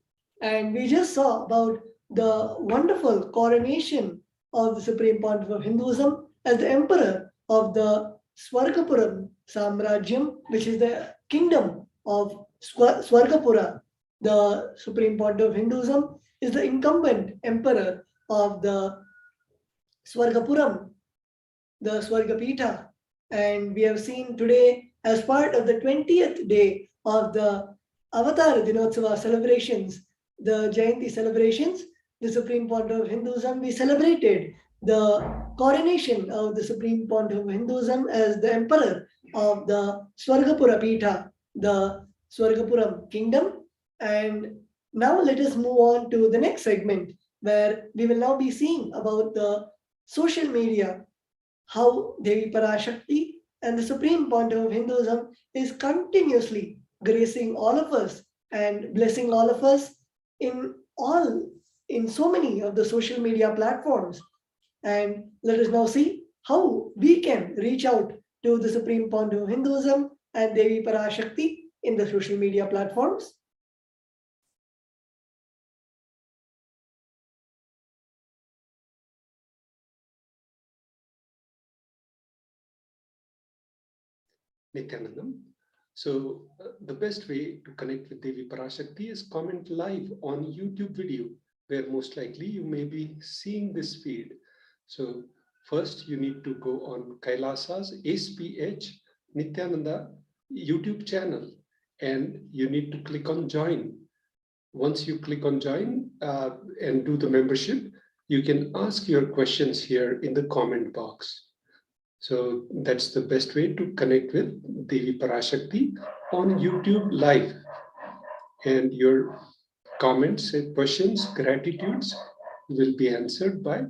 And we just saw about the wonderful coronation of the Supreme Pontiff of Hinduism as the Emperor of the Swargapuram Samrajyam, which is the kingdom of Swargapura. The Supreme Pontiff of Hinduism is the incumbent Emperor of the Swargapuram, the Swargapita. And we have seen today, as part of the 20th day of the Avatar Dinotsava celebrations, the Jayanti celebrations, the Supreme Pontiff of Hinduism, we celebrated the coronation of the Supreme Pontiff of Hinduism as the Emperor of the Swargapura Pitha, the Swargapuram kingdom. And now let us move on to the next segment, where we will now be seeing about the social media, how Devi Parashakti and the Supreme Pontiff of Hinduism is continuously gracing all of us and blessing all of us in so many of the social media platforms. And let us now see how we can reach out to the Supreme Pontiff of Hinduism and Devi Parashakti in the social media platforms. Nithyanandam. So the best way to connect with Devi Parashakti is comment live on YouTube video, where most likely you may be seeing this feed. So first you need to go on KAILASA's HDH Nithyananda YouTube channel, and you need to click on join. Once you click on join and do the membership, you can ask your questions here in the comment box. So that's the best way to connect with Devi Parashakti on YouTube live. And your comments, questions, gratitudes will be answered by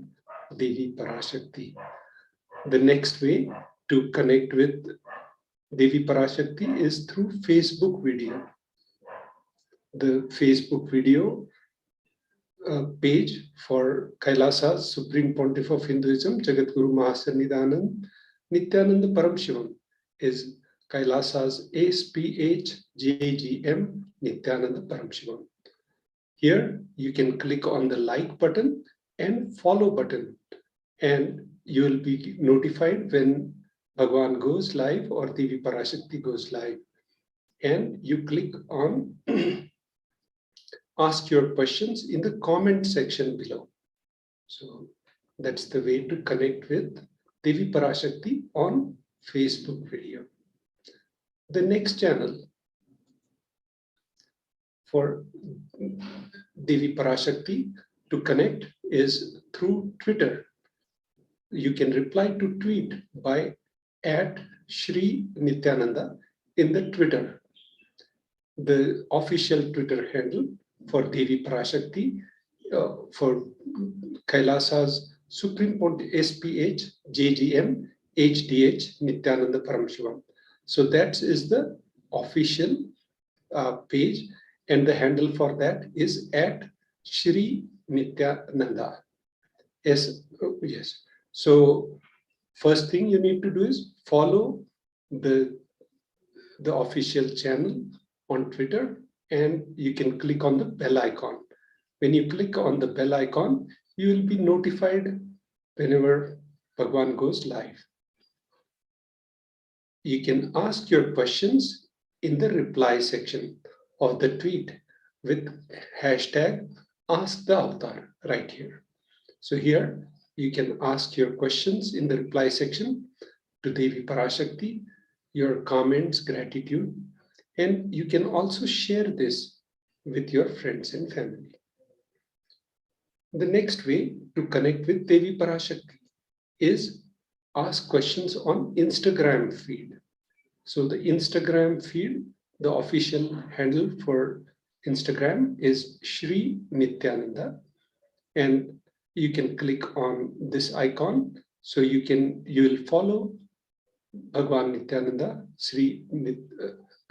Devi Parashakti. The next way to connect with Devi Parashakti is through Facebook video. The Facebook video page for Kailasa's Supreme Pontiff of Hinduism, Jagadguru Mahasannidhanand Nithyananda Paramashivam, is Kailasa's HDH Nithyananda Paramashivam. Here you can click on the like button and follow button, and you will be notified when Bhagwan goes live or Devi Parashakti goes live. And you click on ask your questions in the comment section below. So that's the way to connect with Devi Parashakti on Facebook video. The next channel for Devi Parashakti to connect is through Twitter. You can reply to tweet by @Shri Nithyananda in the Twitter. The official Twitter handle for Devi Parashakti for Kailasa's Supreme Pontiff SPH JGM HDH Nithyananda Paramashivam. So that is the official page, and the handle for that is @Shri Nithyananda. Yes. So first thing you need to do is follow the official channel on Twitter, and you can click on the bell icon. When you click on the bell icon, you will be notified whenever Bhagwan goes live. You can ask your questions in the reply section of the tweet with #AskTheAvatar right here. So here you can ask your questions in the reply section to Devi Parashakti, your comments, gratitude, and you can also share this with your friends and family. The next way to connect with Devi Parashakti is ask questions on Instagram feed. So the Instagram feed, the official handle for Instagram is Shri Nithyananda, and you can click on this icon. So you will follow Bhagwan Nithyananda, Sri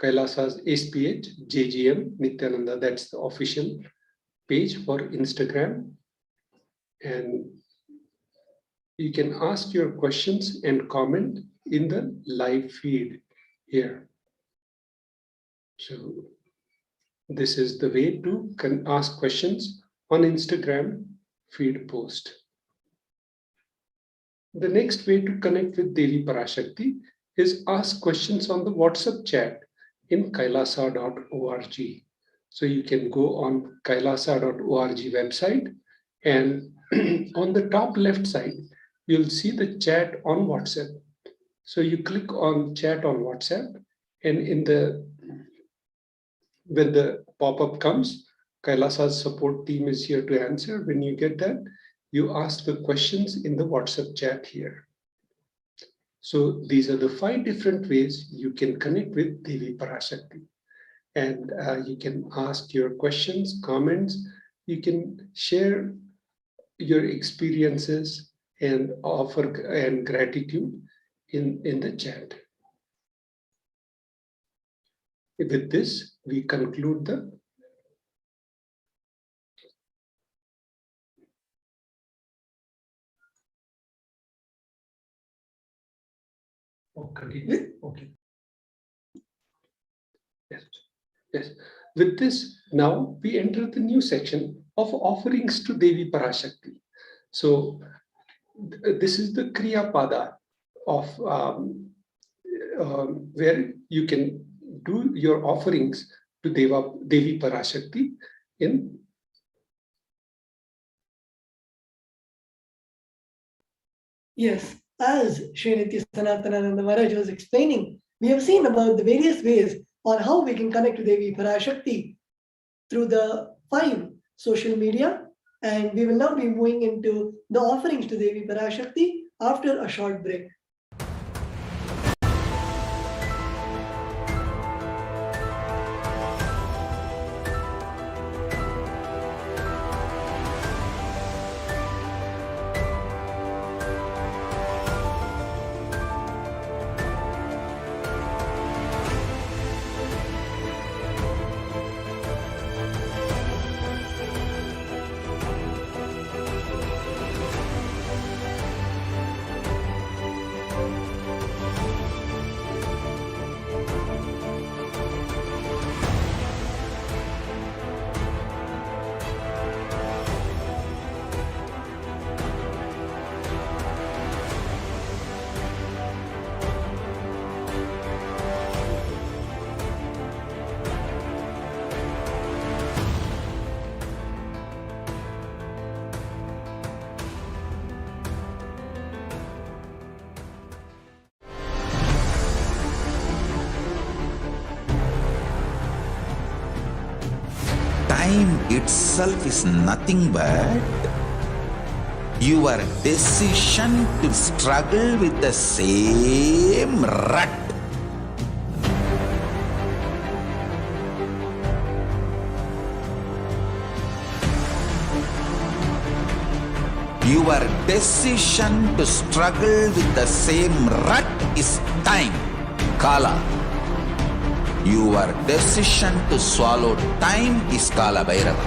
Kailasa's SPH JGM Nithyananda. That's the official page for Instagram. And you can ask your questions and comment in the live feed here. So this is the way to ask questions on Instagram feed post. The next way to connect with Devi Parashakti is ask questions on the WhatsApp chat in kailasa.org. So you can go on kailasa.org website, and on the top left side, you'll see the chat on WhatsApp. So you click on chat on WhatsApp, and when the pop-up comes, Kailasa's support team is here to answer. When you get that, you ask the questions in the WhatsApp chat here. So these are the 5 different ways you can connect with Devi Parashakti. And you can ask your questions, comments, you can share your experiences and offer and gratitude in the chat. With this, we conclude the okay. Yes. With this, now we enter the new section of offerings to Devi Parashakti. So this is the Kriya Pada of where you can do your offerings to Devi Parashakti in. Yes, as Sri Nithyananda Maharaj was explaining, we have seen about the various ways on how we can connect to Devi Parashakti through the 5 social media, and we will now be moving into the offerings to Devi Parashakti after a short break. Time itself is nothing but your decision to struggle with the same rut. Your decision to struggle with the same rut is time, Kala. Your decision to swallow time is Kala Bhairava.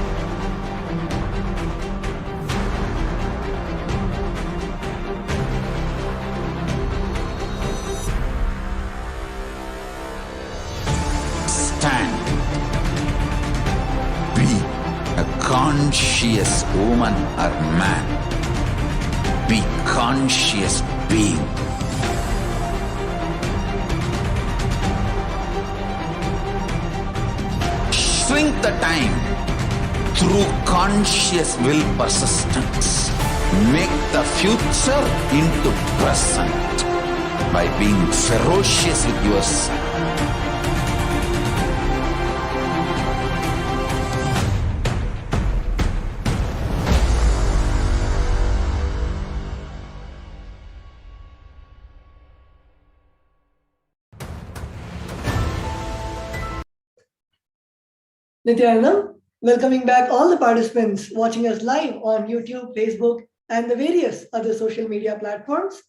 Stand. Be a conscious woman or man. Be conscious being. Shrink the time through conscious will persistence. Make the future into present by being ferocious with yourself. Nithyananda, welcoming back all the participants watching us live on YouTube, Facebook, and the various other social media platforms.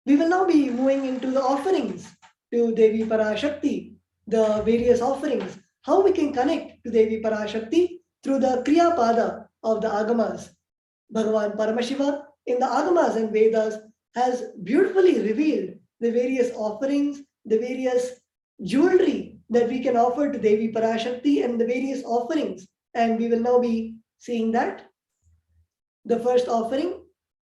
We will now be moving into the offerings to Devi Parashakti, the various offerings, how we can connect to Devi Parashakti through the Kriya Pada of the Agamas. Bhagavan Paramashiva in the Agamas and Vedas has beautifully revealed the various offerings, the various jewelry that we can offer to Devi Parashakti and the various offerings. And we will now be seeing that. The first offering,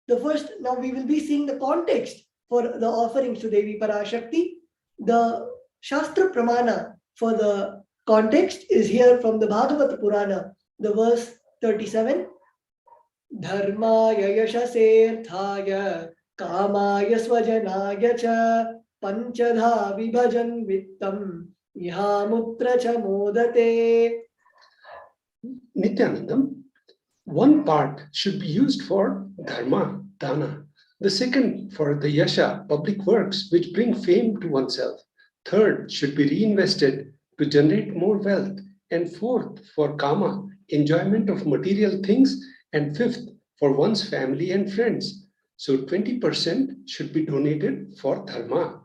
now we will be seeing the context for the offerings to Devi Parashakti. The Shastra Pramana for the context is here from the Bhagavata Purana, the verse 37. Dharmaya yashaserthaya kamaya swajanaya cha panchadha vibhajan vittam ihamutra cha modate. Nithyanandam, one part should be used for dharma, dana, The second for the yasha, public works, which bring fame to oneself. Third should be reinvested to generate more wealth. And fourth, for kama, enjoyment of material things. And fifth, for one's family and friends. So 20% should be donated for dharma.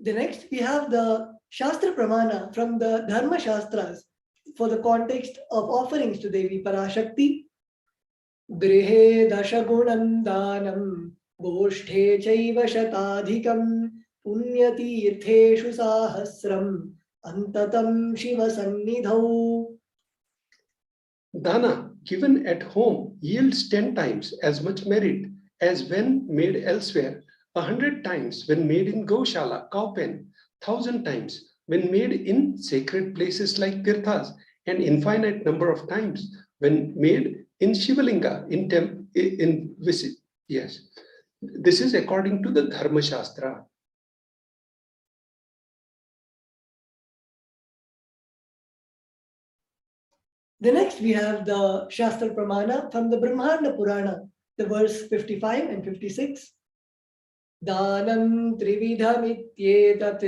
The next, we have the Shastra Pramana from the Dharma Shastras for the context of offerings to Devi Parashakti. Grihe dashagunam danam goshthe chaiva shatadhikam punyatirtheshu sahasram antatam shiva sannidhau. Dana given at home yields 10 times as much merit as when made elsewhere, 100 times when made in Goshala, cowpen, 1000 times when made in sacred places like tirthas, and infinite number of times when made in Shivalinga, in visit. Yes, this is according to the Dharma Shastra. The next we have the Shastra Pramana from the Brahmanda Purana, the verse 55 and 56. Danam trividhamityetat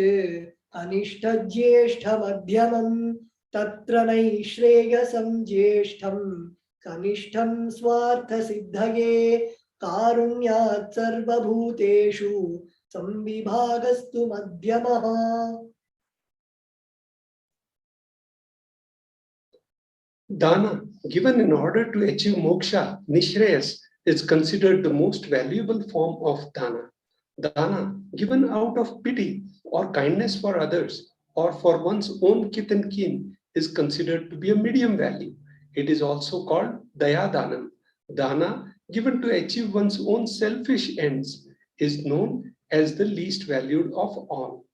anishtajyeshtham madhyamam tatra naishreyasam jyeshtham kanishtham swartha siddhage karunyat sarvabhuteshu samvibhagastu madhyamaha. Dana given in order to achieve moksha, nishreyas, is considered the most valuable form of dana. Dana given out of pity or kindness for others or for one's own kith and kin is considered to be a medium value. It is also called daya danam. Dana given to achieve one's own selfish ends is known as the least valued of all.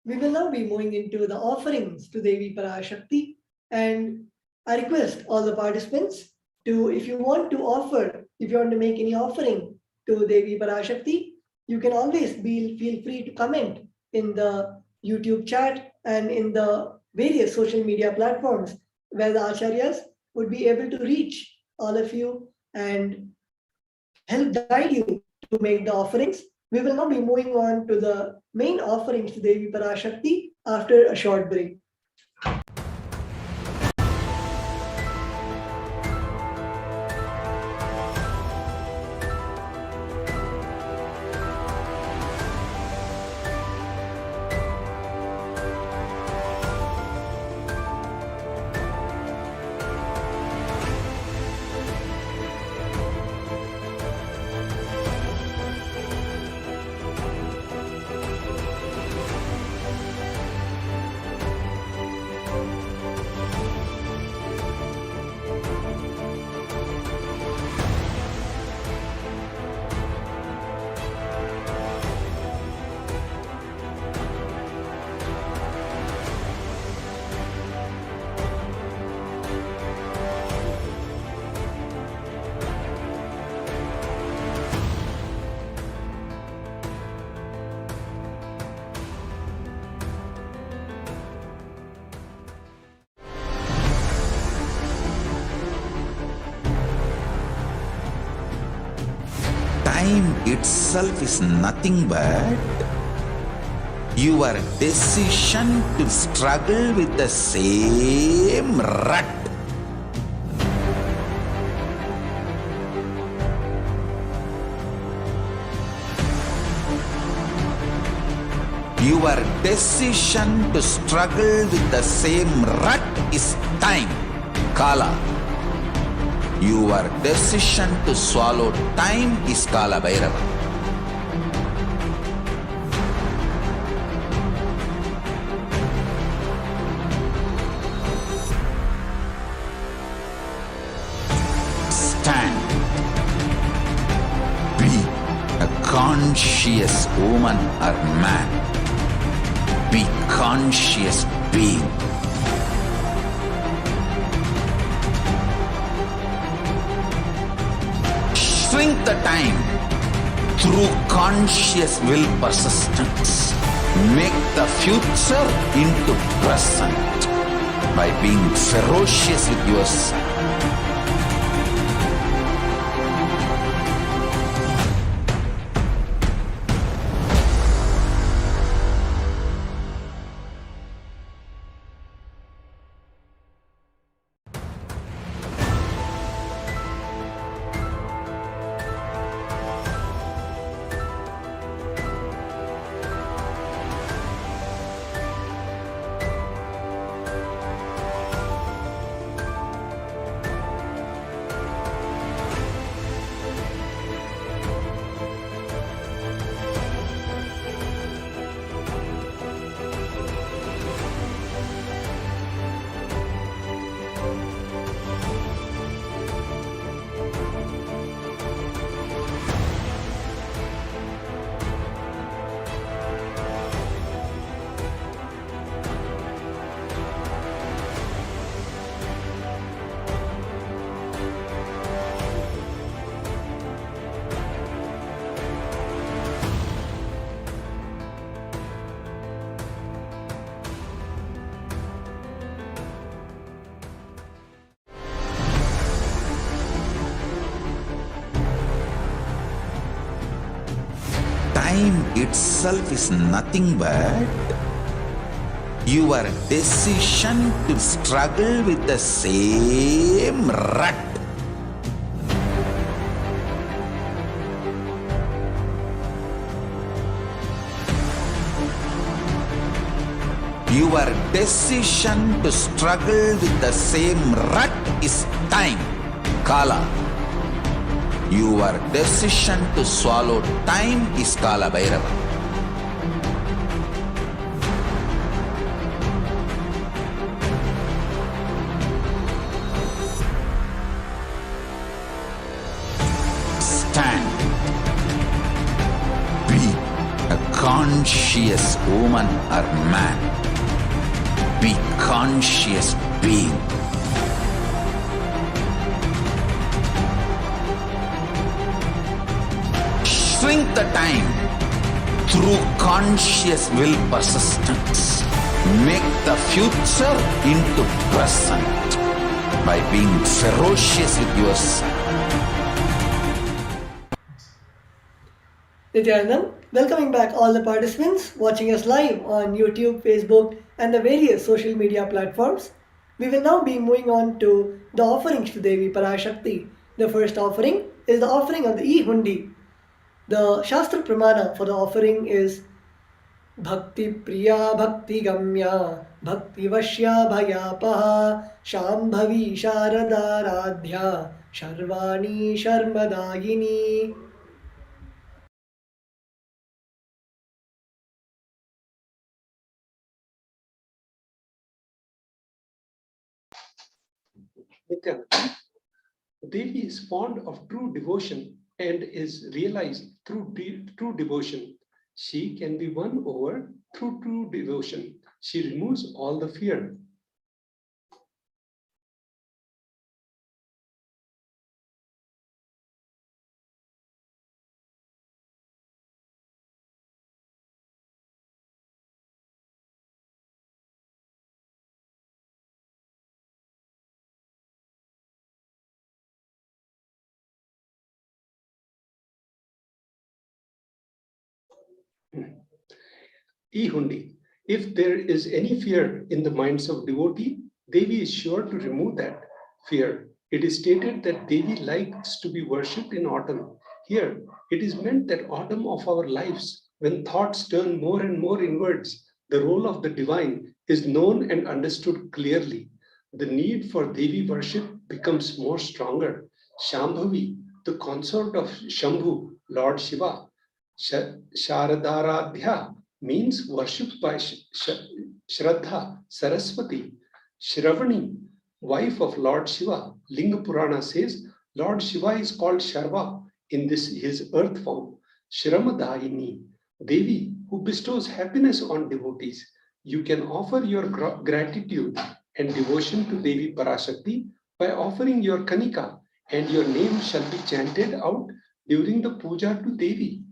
We will now be moving into the offerings to Devi Parashakti, and I request all the participants to, if you want to make any offering to Devi Parashakti, you can always feel free to comment in the YouTube chat and in the various social media platforms where the Acharyas would be able to reach all of you and help guide you to make the offerings. We will now be moving on to the main offerings to Devi Parashakti after a short break. Time itself is nothing but your decision to struggle with the same rut. Your decision to struggle with the same rut is time, Kala. Your decision to swallow time is Kala Bhairava. Stand. Be a conscious woman or man. Be conscious being. Shrink the time through conscious will persistence. Make the future into present by being ferocious with yourself. Time itself is nothing but your decision to struggle with the same rut. Your decision to struggle with the same rut is time, Kala. Your decision to swallow time is Kala Bhairava. Stand. Be a conscious woman or man. Be conscious being. Shrink the time through conscious will persistence. Make the future into present by being ferocious with yourself. Nithyanandam, welcoming back all the participants watching us live on YouTube, Facebook, and the various social media platforms. We will now be moving on to the offerings to Devi Parashakti. The first offering is the offering of the E-Hundi. The Shastra Pramana for the offering is Bhakti Priya Bhakti Gamya Bhakti Vashya Bhayapaha Shambhavi Sharada Radhya Sharvani Sharmadayini. Nithyananda, Devi is fond of true devotion and is realized through true devotion. She can be won over through true devotion. She removes all the fear. E-Hundi. If there is any fear in the minds of devotee, Devi is sure to remove that fear. It is stated that Devi likes to be worshipped in autumn. Here, it is meant that autumn of our lives, when thoughts turn more and more inwards, the role of the divine is known and understood clearly. The need for Devi worship becomes more stronger. Shambhavi, the consort of Shambhu, Lord Shiva, Sharadaradhya means worshipped by Shraddha, Saraswati. Shravani, wife of Lord Shiva. Linga Purana says Lord Shiva is called Sharva in this his earth form. Shramadayini, Devi, who bestows happiness on devotees. You can offer your gratitude and devotion to Devi Parashakti by offering your Kanika, and your name shall be chanted out during the puja to Devi.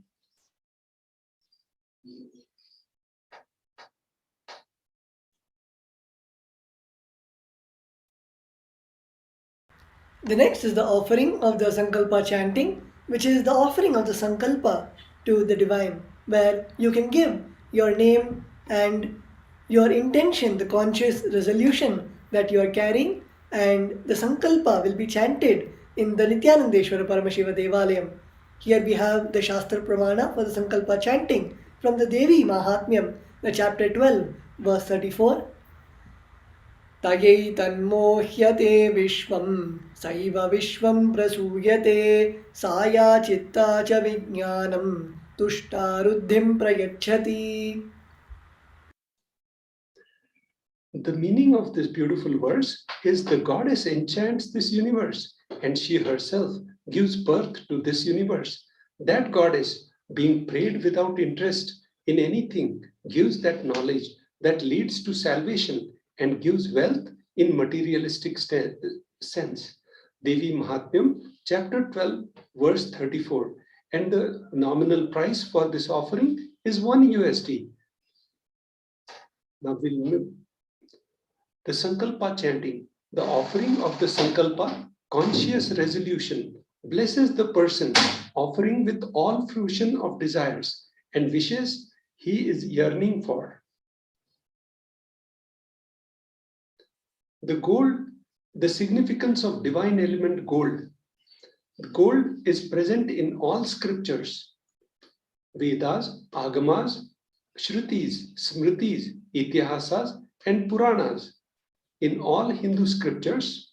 The next is the offering of the Sankalpa chanting, which is the offering of the Sankalpa to the divine, where you can give your name and your intention, the conscious resolution that you are carrying, and the Sankalpa will be chanted in the Nithyanandeshwara Paramashiva Devalayam. Here we have the Shastra Pramana for the Sankalpa chanting from the Devi Mahatmyam, the chapter 12, verse 34. तयै तन्मोह्यते विश्वं सैव विश्वं प्रसूयते साया चित्ता च विज्ञानं तुष्टारुद्धिं प्रयच्छति. The meaning of this beautiful verse is the goddess enchants this universe and she herself gives birth to this universe. That goddess, being prayed without interest in anything, gives that knowledge that leads to salvation and gives wealth in materialistic sense. Devi Mahatmyam, chapter 12, verse 34. And the nominal price for this offering is $1. Now we'll move. The Sankalpa chanting, the offering of the Sankalpa, conscious resolution, blesses the person offering with all fruition of desires and wishes he is yearning for. The gold, the significance of divine element gold. Gold is present in all scriptures, Vedas, Agamas, Shrutis, Smritis, Itihasas, and Puranas. In all Hindu scriptures,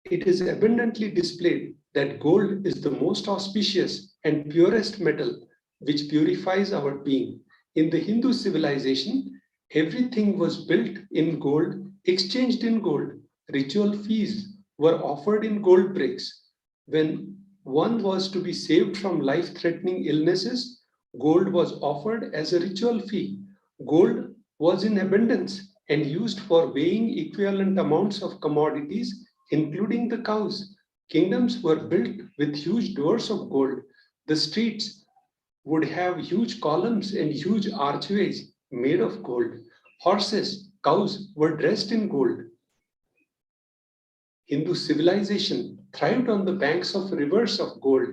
it is abundantly displayed that gold is the most auspicious and purest metal which purifies our being. In the Hindu civilization, everything was built in gold, exchanged in gold. Ritual feasts were offered in gold bricks. When one was to be saved from life-threatening illnesses, gold was offered as a ritual fee. Gold was in abundance and used for weighing equivalent amounts of commodities, including the cows. Kingdoms were built with huge doors of gold. The streets would have huge columns and huge archways made of gold. Horses, cows were dressed in gold. Hindu civilization thrived on the banks of rivers of gold.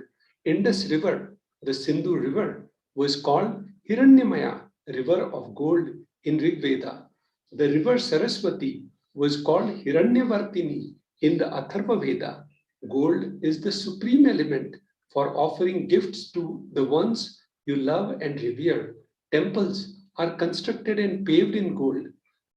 Indus River, the Sindhu River, was called Hiranyamaya, river of gold in Rig Veda. The river Saraswati was called Hiranyavartini in the Atharva Veda. Gold is the supreme element for offering gifts to the ones you love and revere. Temples are constructed and paved in gold.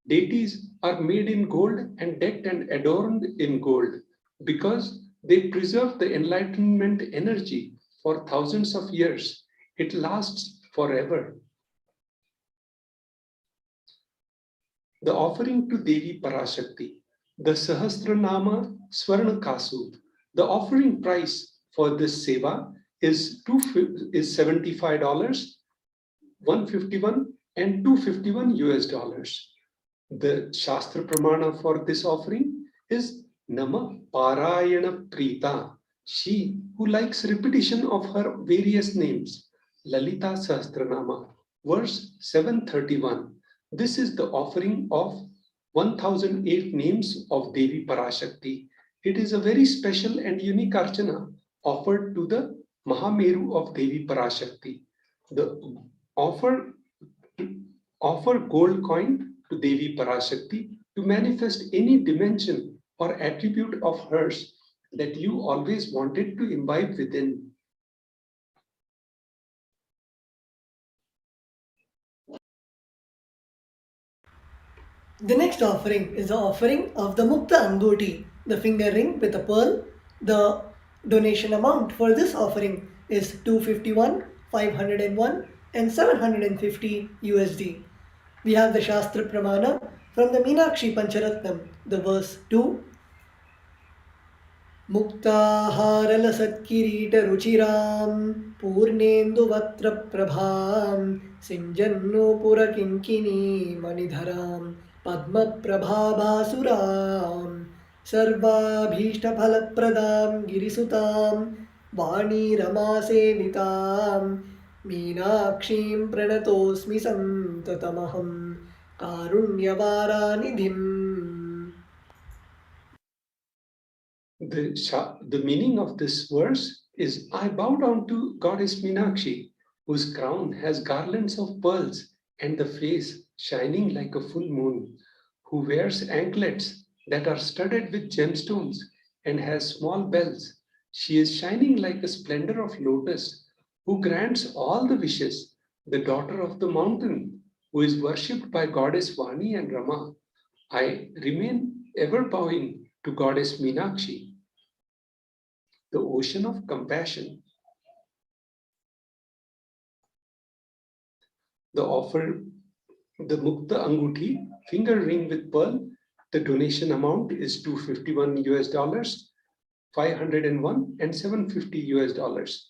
Deities are made in gold and decked and adorned in gold because they preserve the enlightenment energy for thousands of years. It lasts forever. The offering to Devi Parashakti, the Sahasranama Swarna Kasu. The offering price for this seva is $75, $151, and $251. The Shastra Pramana for this offering is Nama Parayana Prita, she who likes repetition of her various names. Lalita Sahasranama, verse 731. This is the offering of 1008 names of Devi Parashakti. It is a very special and unique archana offered to the Mahameru of Devi Parashakti. The offer gold coin to Devi Parashakti to manifest any dimension or attribute of hers that you always wanted to imbibe within. The next offering is the offering of the Mukta Angoti, the finger ring with a pearl. The donation amount for this offering is $251, $501, and $750 USD. We have the Shastra Pramana from the Meenakshi Pancharatnam, the verse 2. मुक्ताहारलसत्किरीटरुचिरां पूर्णेन्दुवक्त्रप्रभां सिञ्जन्नूपुरकिङ्किनीमणिधरां पद्मप्रभाभासुरां सर्वाभीष्टफलप्रदां गिरिसुतां वाणीरमासेवितां मीनाक्षीं प्रणतोऽस्मि सन्ततमहं Karunyavaranidim. The meaning of this verse is I bow down to Goddess Meenakshi, whose crown has garlands of pearls and the face shining like a full moon, who wears anklets that are studded with gemstones and has small bells. She is shining like a splendor of lotus, who grants all the wishes, the daughter of the mountain, who is worshipped by Goddess Vani and Rama. I remain ever bowing to Goddess Meenakshi, the ocean of compassion. The offer, the Mukta Anguti, finger ring with pearl, the donation amount is $251 US, 501 and 750 US.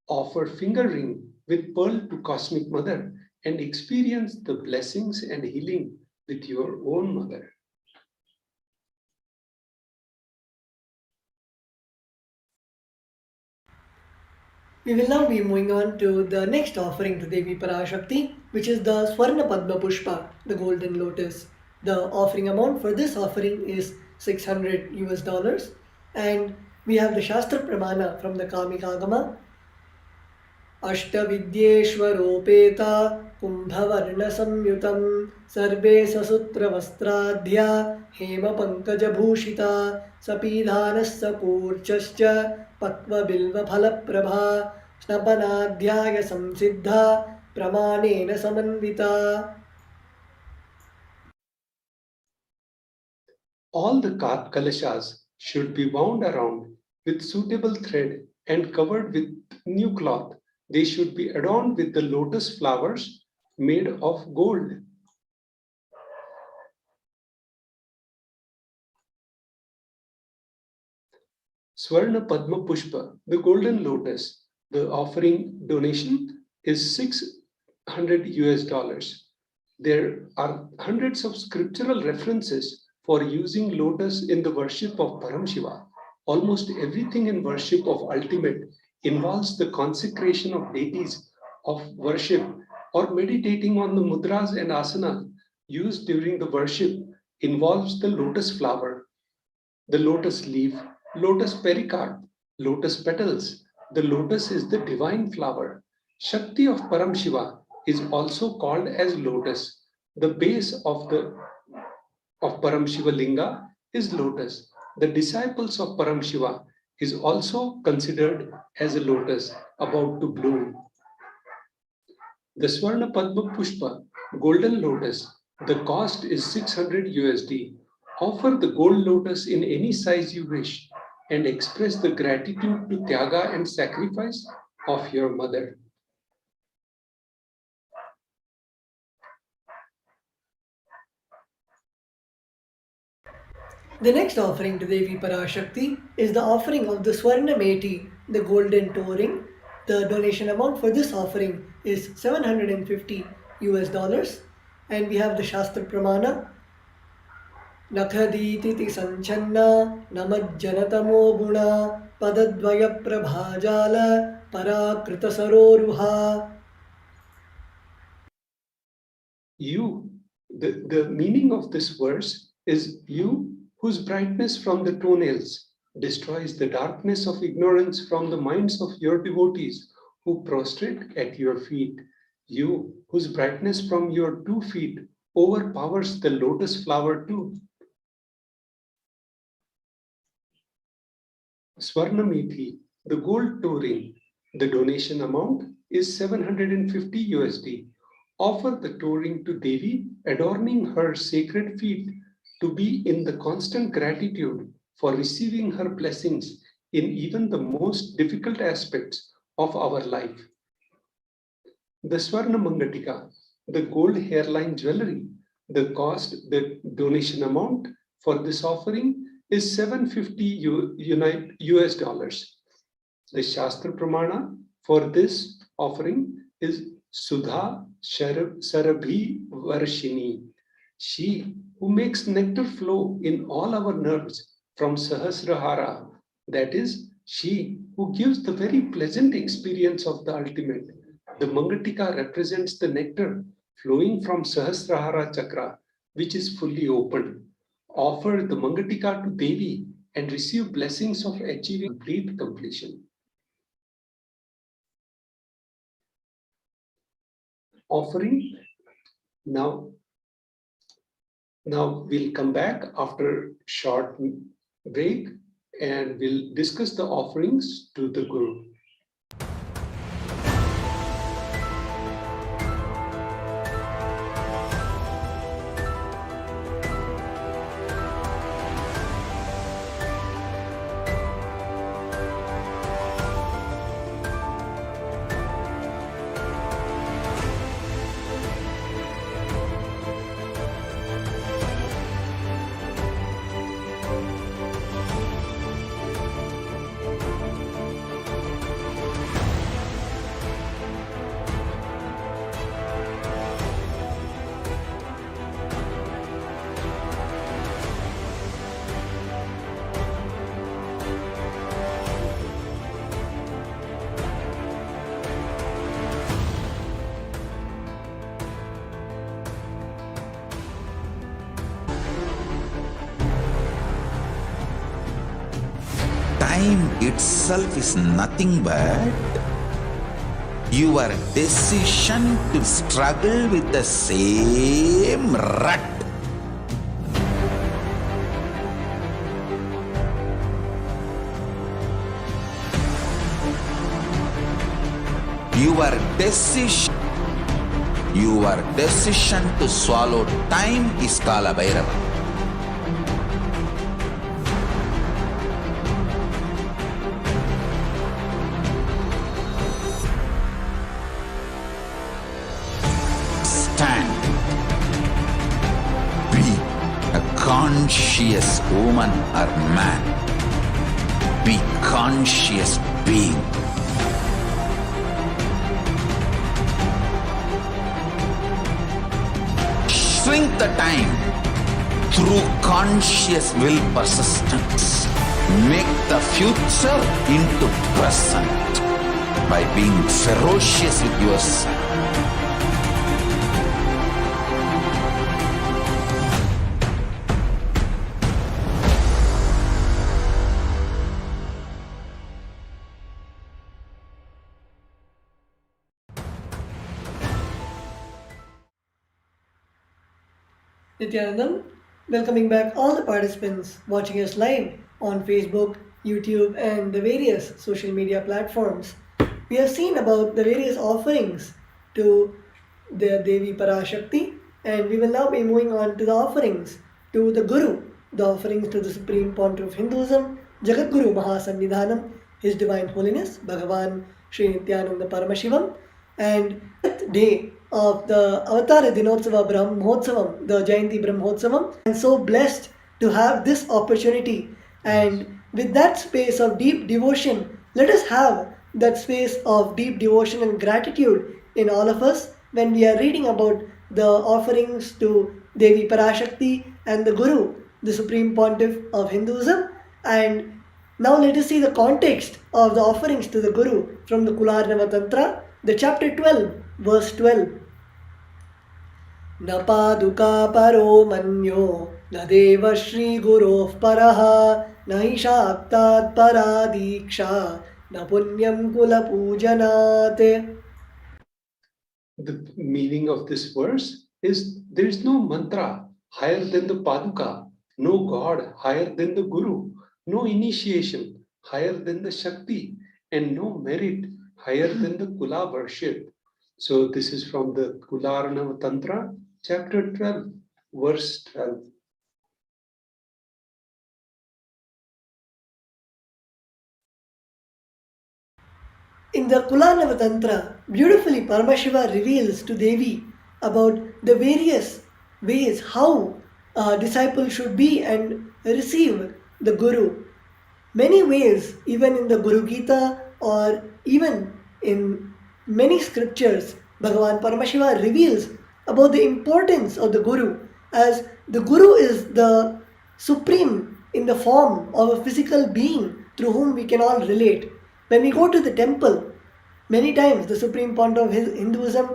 Offer finger ring with pearl to Cosmic Mother and experience the blessings and healing with your own mother. We will now be moving on to the next offering to Devi Parashakti, which is the Swarna Padma Pushpa, the golden lotus. The offering amount for this offering is $600 US, and we have the Shastra Pramana from the Kamikagama. अष्टविद्येष्वरोपेता कुम्भवर्णसंयुतं सर्वे ससूत्रवस्त्राढ्या हेमपङ्कजभूषिता सपीधानः सपूर्चश्च पक्वबिल्वफलप्रभा स्नपनाध्याय संसिद्धा प्रमाणेन समन्विता. All the kalashas should be wound around with suitable thread and covered with new cloth. They should be adorned with the lotus flowers made of gold. Swarna Padma Pushpa, the golden lotus, the offering donation is $600 US. There are hundreds of scriptural references for using lotus in the worship of Paramashiva. Almost everything in worship of ultimate involves the consecration of deities of worship or meditating on the mudras and asanas used during the worship involves the lotus flower, the lotus leaf, lotus pericarp, lotus petals. The lotus is the divine flower. Shakti of Paramashiva is also called as lotus. The base of Paramashiva Linga is lotus. The disciples of Paramashiva is also considered as a lotus about to bloom. The Swarna Padma Pushpa, golden lotus, the cost is $600 USD. Offer the gold lotus in any size you wish and express the gratitude to Tyaga and sacrifice of your mother. The next offering to Devi Parashakti is the offering of the Swarna Meti, the golden toe ring. The donation amount for this offering is $750 US, and we have the Shastra Pramana. Nakhaditi sanchanna namajjanatamo guna padadvaya prabhajala parakrita saroruha. You, the meaning of this verse is you whose brightness from the toenails destroys the darkness of ignorance from the minds of your devotees who prostrate at your feet. You whose brightness from your 2 feet overpowers the lotus flower too. Swarnamethi, the gold toe ring. The donation amount is $750 USD. Offer the toe ring to Devi, adorning her sacred feet, to be in the constant gratitude for receiving her blessings in even the most difficult aspects of our life. The Swarna Mangatika, the gold hairline jewelry. The donation amount for this offering is $750 US. The Shastra Pramana for this offering is Sudha Sarabhi Varshini. She who makes nectar flow in all our nerves from Sahasrahara, that is, she who gives the very pleasant experience of the ultimate. The Mangatika represents the nectar flowing from Sahasrahara Chakra, which is fully open. Offer the Mangatika to Devi and receive blessings of achieving complete completion. Offering. Now we'll come back after short break and we'll discuss the offerings to the Guru. Time itself is nothing but your decision to struggle with the same rut. Your decision to swallow time is Kala Bhairava. Stand. Be a conscious woman or man. Be conscious being. Shrink the time through conscious will persistence. Make the future into present by being ferocious with yourself. Nithyanandam, welcoming back all the participants watching us live on Facebook, YouTube, and the various social media platforms. We have seen about the various offerings to the Devi Parashakti, and we will now be moving on to the offerings to the Guru, the offerings to the Supreme Pontiff of Hinduism, Jagat Guru Mahasannidhanam, His Divine Holiness, Bhagavan Sri Nithyananda Paramashivam, and the day of the Avatar Dinotsava Brahmotsavam, the Jayanti Brahmotsavam. I'm so blessed to have this opportunity, and with that space of deep devotion, let us have that space of deep devotion and gratitude in all of us when we are reading about the offerings to Devi Parashakti and the Guru, the Supreme Pontiff of Hinduism. And now let us see the context of the offerings to the Guru from the Kularnava Tantra, the chapter 12, verse 12. न पादुका परो मन्यो न देव श्री गुरोः परः न हि शाक्तात् परा दीक्षा न पुण्यं कुलपूजनात्. The meaning of this verse is there is no mantra higher than the Paduka, no God higher than the Guru, no initiation higher than the Shakti, and no merit higher than the Kula worship. So this is from the Kularnava Tantra, chapter 12, verse 12. In the Kularnava Tantra, beautifully Paramashiva reveals to Devi about the various ways how a disciple should be and receive the Guru. Many ways, even in the Guru Gita or even in many scriptures, Bhagavan Paramashiva reveals about the importance of the Guru, as the Guru is the supreme in the form of a physical being through whom we can all relate. When we go to the temple, many times the Supreme Pontiff of Hinduism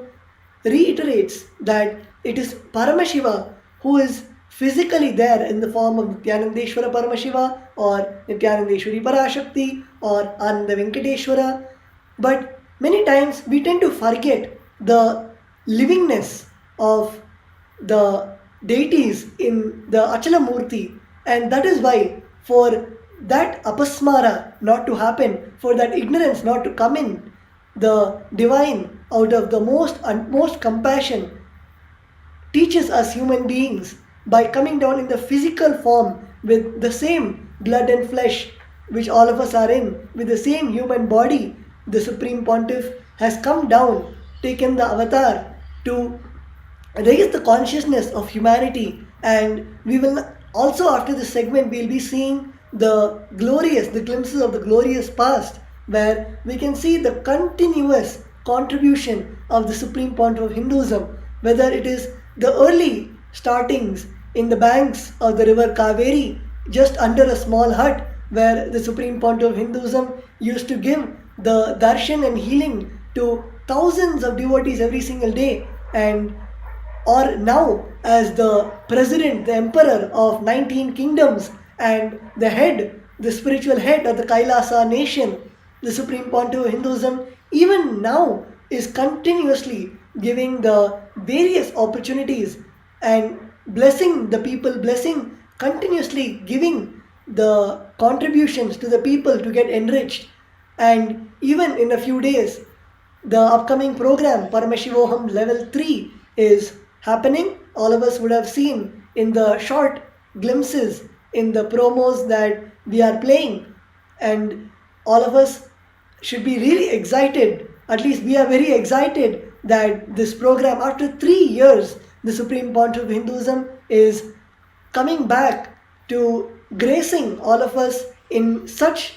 reiterates that it is Paramashiva who is physically there in the form of Nithyanandeshwara Paramashiva or Nithyanandeshwari Parashakti or Ananda Venkateshwara. But many times we tend to forget the livingness of the deities in the Achala Murti, and that is why for that apasmara not to happen, for that ignorance not to come in, the divine out of the most compassion teaches us human beings by coming down in the physical form with the same blood and flesh which all of us are in, with the same human body. The Supreme Pontiff has come down, taken the avatar to raise the consciousness of humanity. And we will also, after this segment, we'll be seeing the glimpses of the glorious past, where we can see the continuous contribution of the Supreme Pontiff of Hinduism, whether it is the early startings in the banks of the river Kaveri, just under a small hut, where the Supreme Pontiff of Hinduism used to give the darshan and healing to thousands of devotees every single day, and or now as the president, the emperor of 19 kingdoms and the spiritual head of the Kailasa nation, the Supreme Pontiff of Hinduism, even now is continuously giving the various opportunities and blessing the people, continuously giving the contributions to the people to get enriched. And even in a few days, the upcoming program, Paramashivoham Level 3, is happening. All of us would have seen in the short glimpses in the promos that we are playing, and all of us should be really excited. At least we are very excited that this program, after 3 years, the Supreme Pontiff of Hinduism is coming back to gracing all of us in such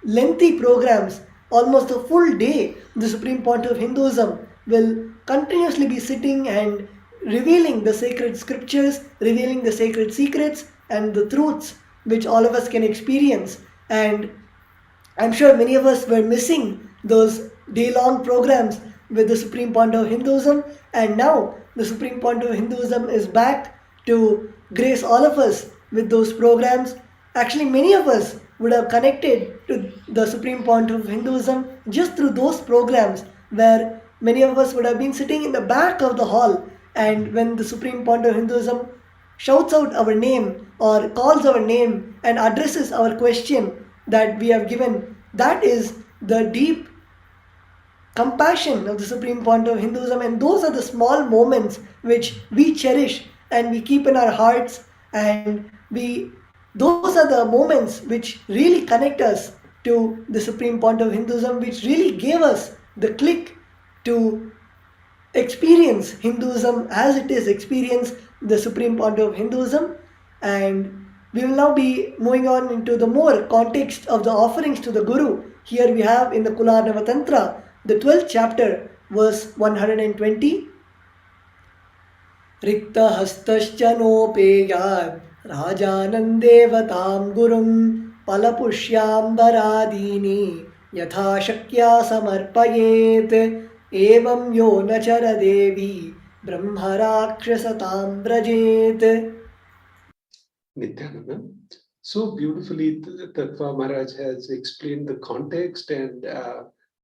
lengthy programs. Almost a full day, the Supreme Pontiff of Hinduism will continuously be sitting and revealing the sacred scriptures, revealing the sacred secrets and the truths which all of us can experience. And I'm sure many of us were missing those day-long programs with the Supreme Pontiff of Hinduism, and now the Supreme Pontiff of Hinduism is back to grace all of us with those programs. Actually, many of us would have connected to the Supreme Pontiff of Hinduism just through those programs, where many of us would have been sitting in the back of the hall, and when the Supreme Pontiff of Hinduism shouts out our name or calls our name and addresses our question that we have given, that is the deep compassion of the Supreme Pontiff of Hinduism. And those are the small moments which we cherish and we keep in our hearts, and those are the moments which really connect us to the Supreme Pontiff of Hinduism, which really gave us the click to experience Hinduism as it is, experience the Supreme Pontiff of Hinduism. And we will now be moving on into the more context of the offerings to the Guru. Here we have in the Kularnava Tantra, the 12th chapter, verse 120. Rikta hastascha nopeyad rajanandevatam gurum palapushyam baradini yatha shakya samarpayet evam yo nachara devi brahmarakshasatam brajet. Nithyananda. So beautifully, Tattva Maharaj has explained the context and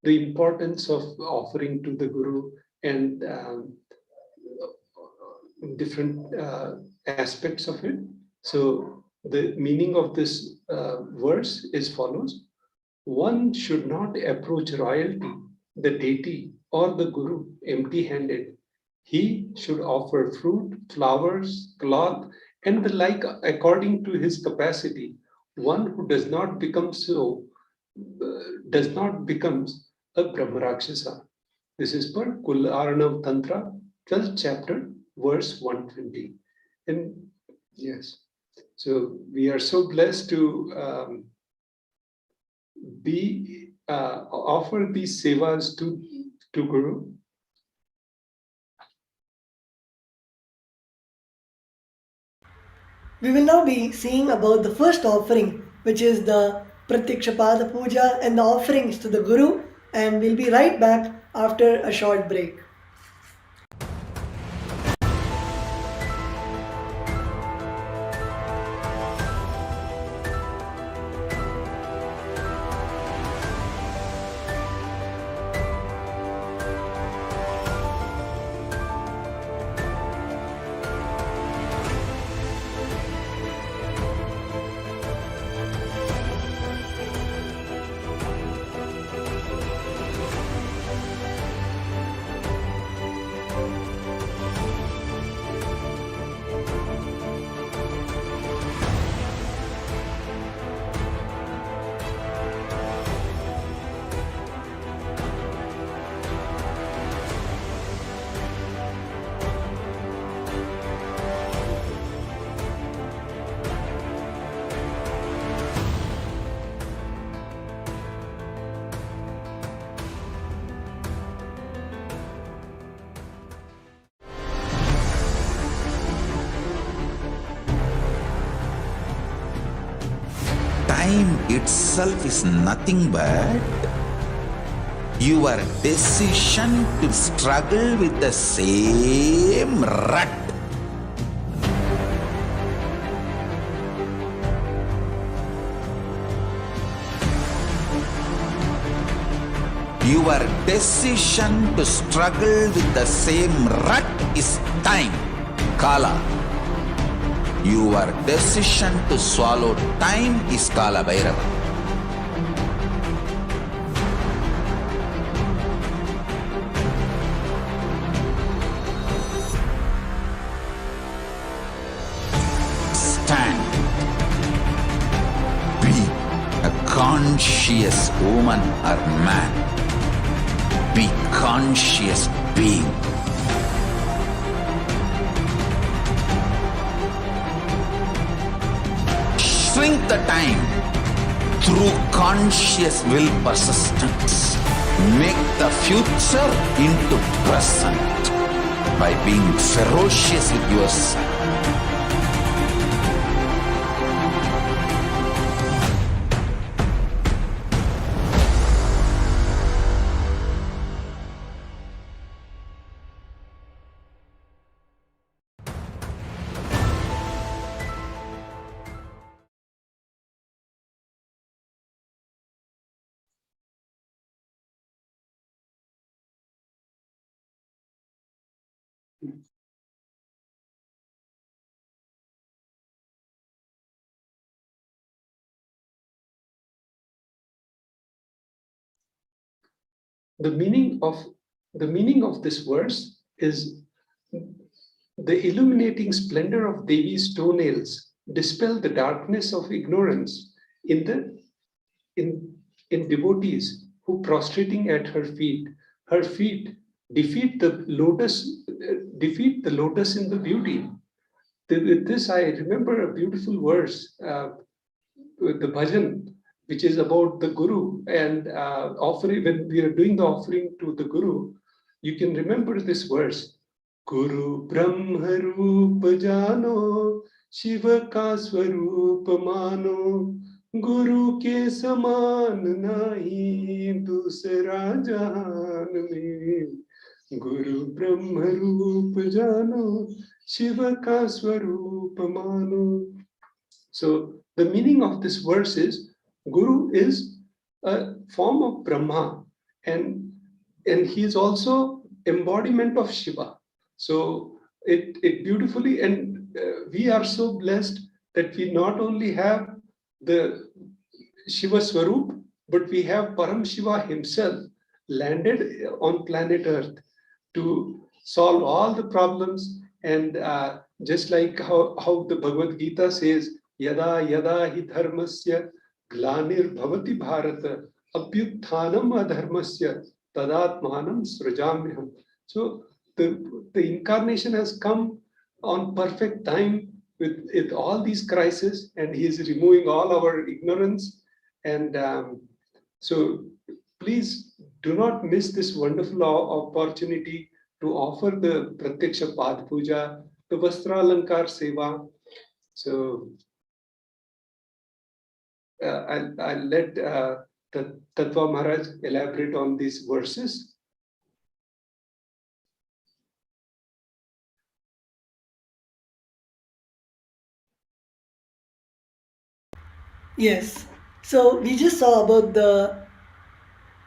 the importance of offering to the Guru and different aspects of it. So the meaning of this verse is follows. One should not approach royalty, the deity or the Guru empty-handed. He should offer fruit, flowers, cloth, and the like according to his capacity. One who does not become becomes a Brahmarakshasa. This is per Kularnav Tantra, 12th chapter, verse 120. And yes, so we are so blessed to offer these sevas to Guru. We will now be seeing about the first offering, which is the Pratyakshapada Puja and the offerings to the Guru, and we'll be right back after a short break. time itself is nothing but your decision to struggle with the same rut. Your decision to struggle with the same rut is time, Kala. Your decision to swallow time is Kala Bhairava. Stand. Be a conscious woman or man. Be conscious being. Shrink the time through conscious will persistence. Make the future into present by being ferocious with yourself. The meaning of this verse is the illuminating splendor of Devi's toenails dispel the darkness of ignorance in devotees who prostrating at her feet defeat the lotus in the beauty. With this, I remember a beautiful verse, the bhajan, which is about the Guru and offering. When we are doing the offering to the Guru, you can remember this verse: Guru Brahma Rupa Jano, Shiva ka Swarupa Mano, Guru ke saman nahi dusra jahan mein. Guru Brahma Rupa Jano, Shiva ka Swarupa Mano. So the meaning of this verse is Guru is a form of Brahma, and he is also embodiment of Shiva. So it beautifully, and we are so blessed that we not only have the Shiva Swarup, but we have Paramashiva himself landed on planet Earth to solve all the problems. And just like how the Bhagavad Gita says, Yada yada hi dharmasya glanir bhavati bharata abhyutthanam adharmasya tadatmanam srajamyaham. So the incarnation has come on perfect time with all these crises, and he is removing all our ignorance. And so please do not miss this wonderful opportunity to offer the Pratyaksha Pad Puja, the Vastra Alankar Seva. So I'll let Tattva Maharaj elaborate on these verses. Yes. So we just saw about the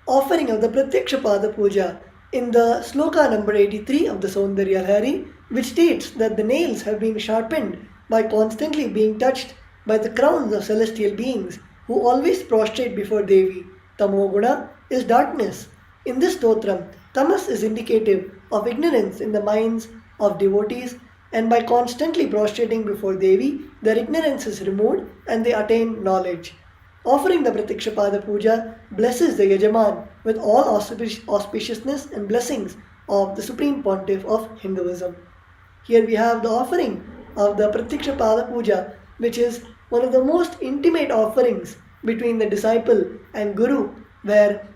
offering of the Pratyaksha Pada Puja in the sloka number 83 of the Saundarya Hari, which states that the nails have been sharpened by constantly being touched by the crowns of celestial beings who always prostrate before Devi. Tamoguna is darkness. In this stotram, tamas is indicative of ignorance in the minds of devotees, and by constantly prostrating before Devi, their ignorance is removed and they attain knowledge. Offering the Pratyaksha Pada Puja blesses the Yajaman with all auspiciousness and blessings of the Supreme Pontiff of Hinduism. Here we have the offering of the Pratyaksha Pada Puja, which is one of the most intimate offerings between the disciple and Guru, where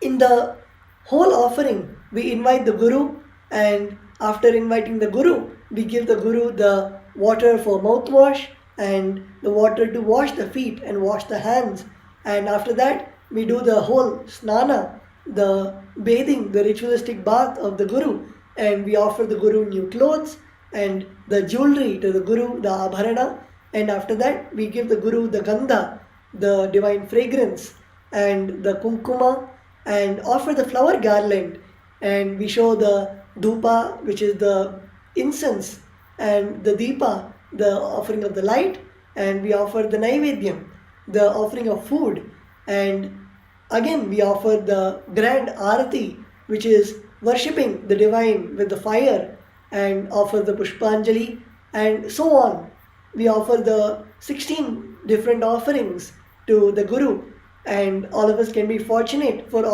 in the whole offering we invite the Guru, and after inviting the Guru, we give the Guru the water for mouthwash, and the water to wash the feet and wash the hands. And after that, we do the whole snana, the bathing, the ritualistic bath of the Guru, and we offer the Guru new clothes and the jewelry to the Guru, the abharana. And after that, we give the Guru the gandha, the divine fragrance, and the kumkuma, and offer the flower garland. And we show the dhupa, which is the incense, and the deepa, the offering of the light, and we offer the naivedyam, the offering of food. And again, we offer the grand arati, which is worshipping the divine with the fire, and offer the pushpanjali, and so on. We offer the 16 different offerings to the Guru, and all of us can be fortunate for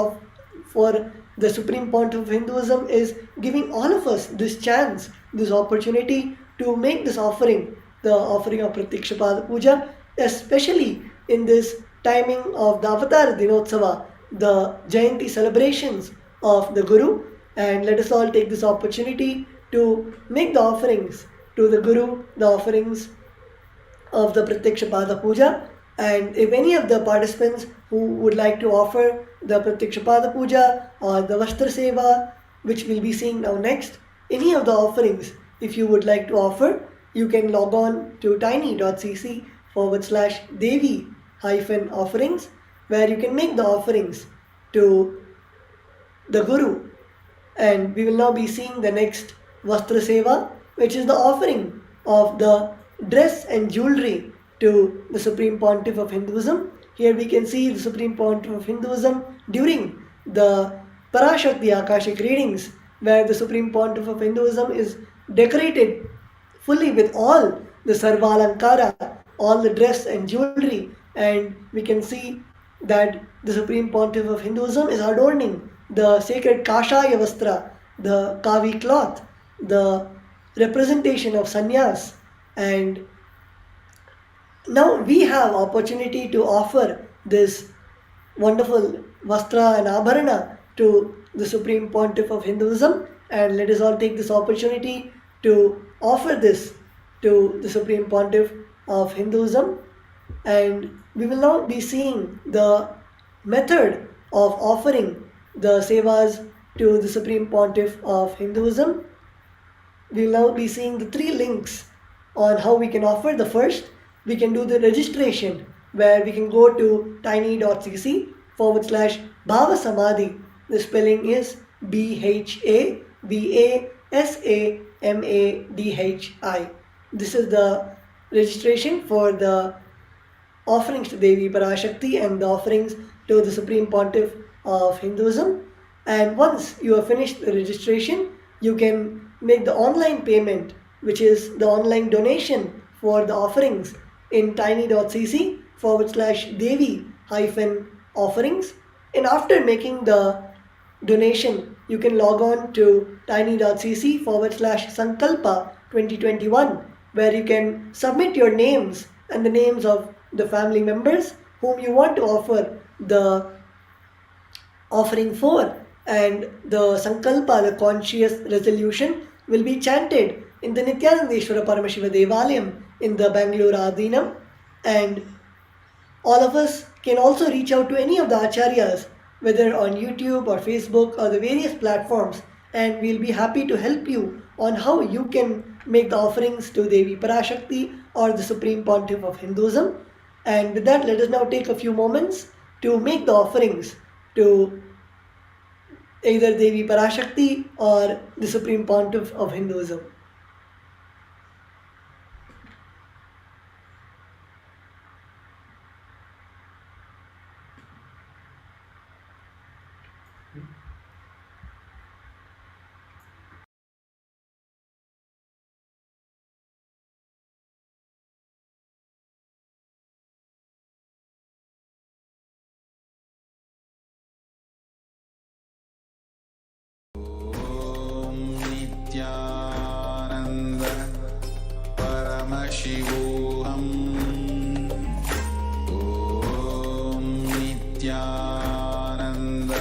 the Supreme Pontiff of Hinduism is giving all of us this chance, this opportunity to make this offering, the offering of Pratyakshapada Puja, especially in this timing of the Avatar Dinotsava, the Jayanti celebrations of the Guru. And let us all take this opportunity to make the offerings to the Guru, the offerings of the Pratyakshapada Puja. And if any of the participants who would like to offer the Pratyakshapada Puja or the Vastra Seva, which we'll be seeing now next, any of the offerings, if you would like to offer, you can log on to tiny.cc/Devi-offerings, where you can make the offerings to the Guru. And we will now be seeing the next Vastra Seva, which is the offering of the dress and jewelry to the Supreme Pontiff of Hinduism. Here we can see the Supreme Pontiff of Hinduism during the Parashakti Akashic readings, where the Supreme Pontiff of Hinduism is decorated fully with all the Sarvalankara, all the dress and jewelry. And we can see that the Supreme Pontiff of Hinduism is adorning the sacred Kashaya Vastra, the Kavi cloth, the representation of sannyas. And now we have opportunity to offer this wonderful Vastra and Abharana to the Supreme Pontiff of Hinduism, and let us all take this opportunity to offer this to the Supreme Pontiff of Hinduism. And we will now be seeing the method of offering the sevas to the Supreme Pontiff of Hinduism. We will now be seeing the 3 links on how we can offer. The first, we can do the registration, where we can go to tiny.cc/Bhavasamadhi. The spelling is BHAVASAMADHI. This is the registration for the offerings to Devi Parashakti and the offerings to the Supreme Pontiff of Hinduism. And once you have finished the registration, you can make the online payment, which is the online donation for the offerings, in tiny.cc/Devi-offerings. And after making the donation, you can log on to tiny.cc/Sankalpa 2021, where you can submit your names and the names of the family members whom you want to offer the offering for. And the Sankalpa, the conscious resolution, will be chanted in the Nithyanandeshwara Paramashiva Devalayam in the Bangalore Adinam. And all of us can also reach out to any of the Acharyas, whether on YouTube or Facebook or the various platforms, and we'll be happy to help you on how you can make the offerings to Devi Parashakti or the Supreme Pontiff of Hinduism. And with that, let us now take a few moments to make the offerings to either Devi Parashakti or the Supreme Pontiff of Hinduism. Nithyananda Paramashivoham. Om Nithyananda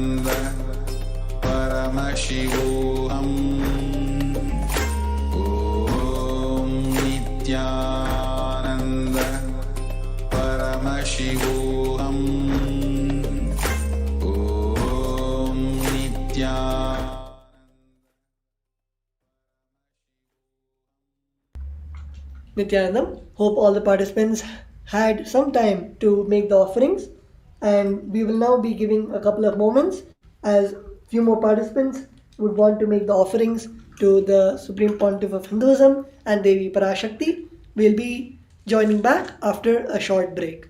Paramashivoham. Om Nithyananda Paramashivoham. Om Nithyananda. Nithyanandam, hope all the participants had some time to make the offerings, and we will now be giving a couple of moments as few more participants would want to make the offerings to the Supreme Pontiff of Hinduism and Devi Parashakti. We'll be joining back after a short break.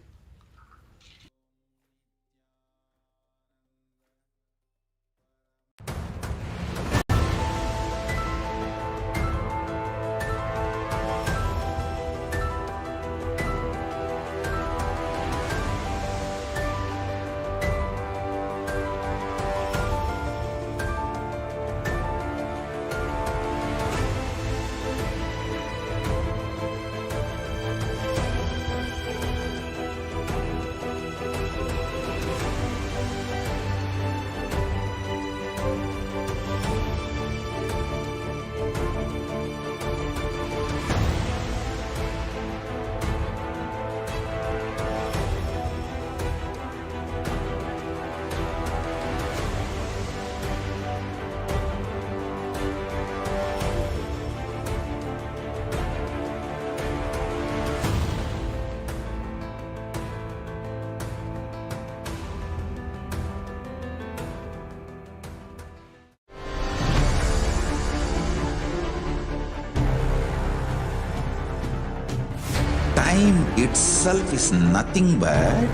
Time itself is nothing but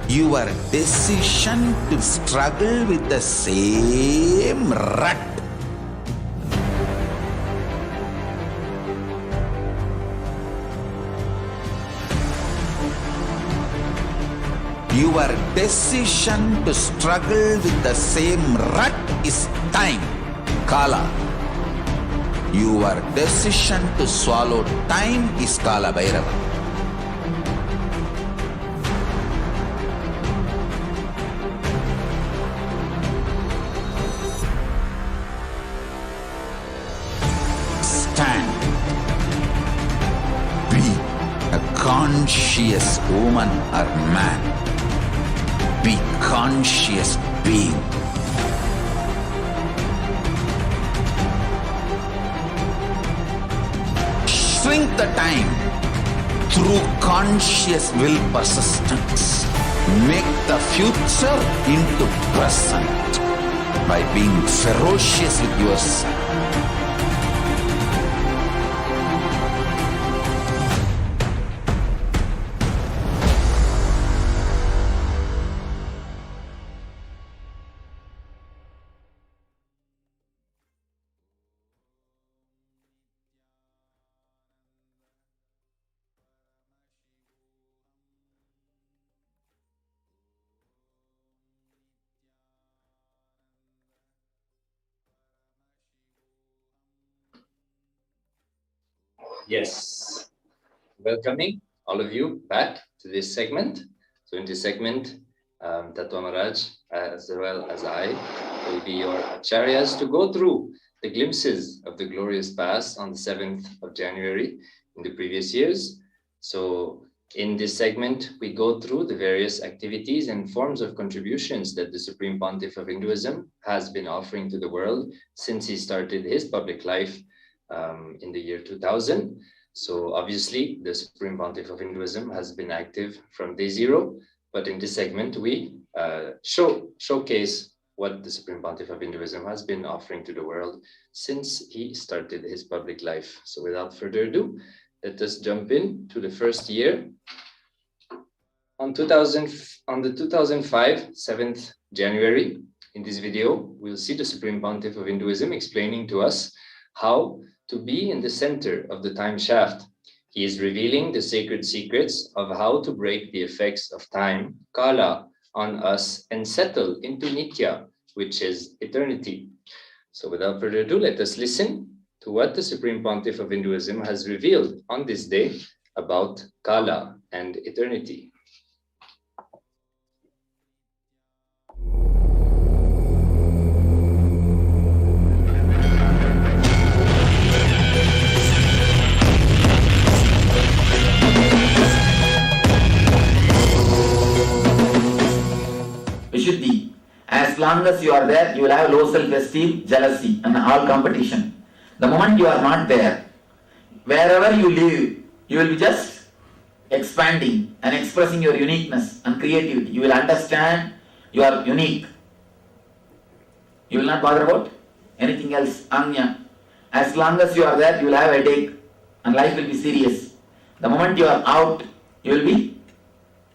your decision to struggle with the same rut. Your decision to struggle with the same rut is time, Kala. Your decision to swallow time is Kala Bhairava. Stand. Be a conscious woman or man. Be conscious being. Shrink the time through conscious will persistence. Make the future into present by being ferocious with yourself. Yes, welcoming all of you back to this segment. So in this segment, Tattva Maharaj, as well as I, will be your acharyas to go through the glimpses of the glorious past on the 7th of January in the previous years. So in this segment, we go through the various activities and forms of contributions that the Supreme Pontiff of Hinduism has been offering to the world since he started his public life in the year 2000. So obviously the Supreme Pontiff of Hinduism has been active from day zero, but in this segment we showcase what the Supreme Pontiff of Hinduism has been offering to the world since he started his public life. So without further ado, let us jump in to the first year. On the 2005, 7th January, in this video, we'll see the Supreme Pontiff of Hinduism explaining to us how to be in the center of the time shaft. He is revealing the sacred secrets of how to break the effects of time, Kala, on us and settle into Nitya, which is eternity. So without further ado, let us listen to what the Supreme Pontiff of Hinduism has revealed on this day about Kala and eternity. Vishuddhi. As long as you are there, you will have low self-esteem, jealousy, and all competition. The moment you are not there, wherever you live, you will be just expanding and expressing your uniqueness and creativity. You will understand you are unique. You will not bother about anything else. Anya. As long as you are there, you will have a headache and life will be serious. The moment you are out, you will be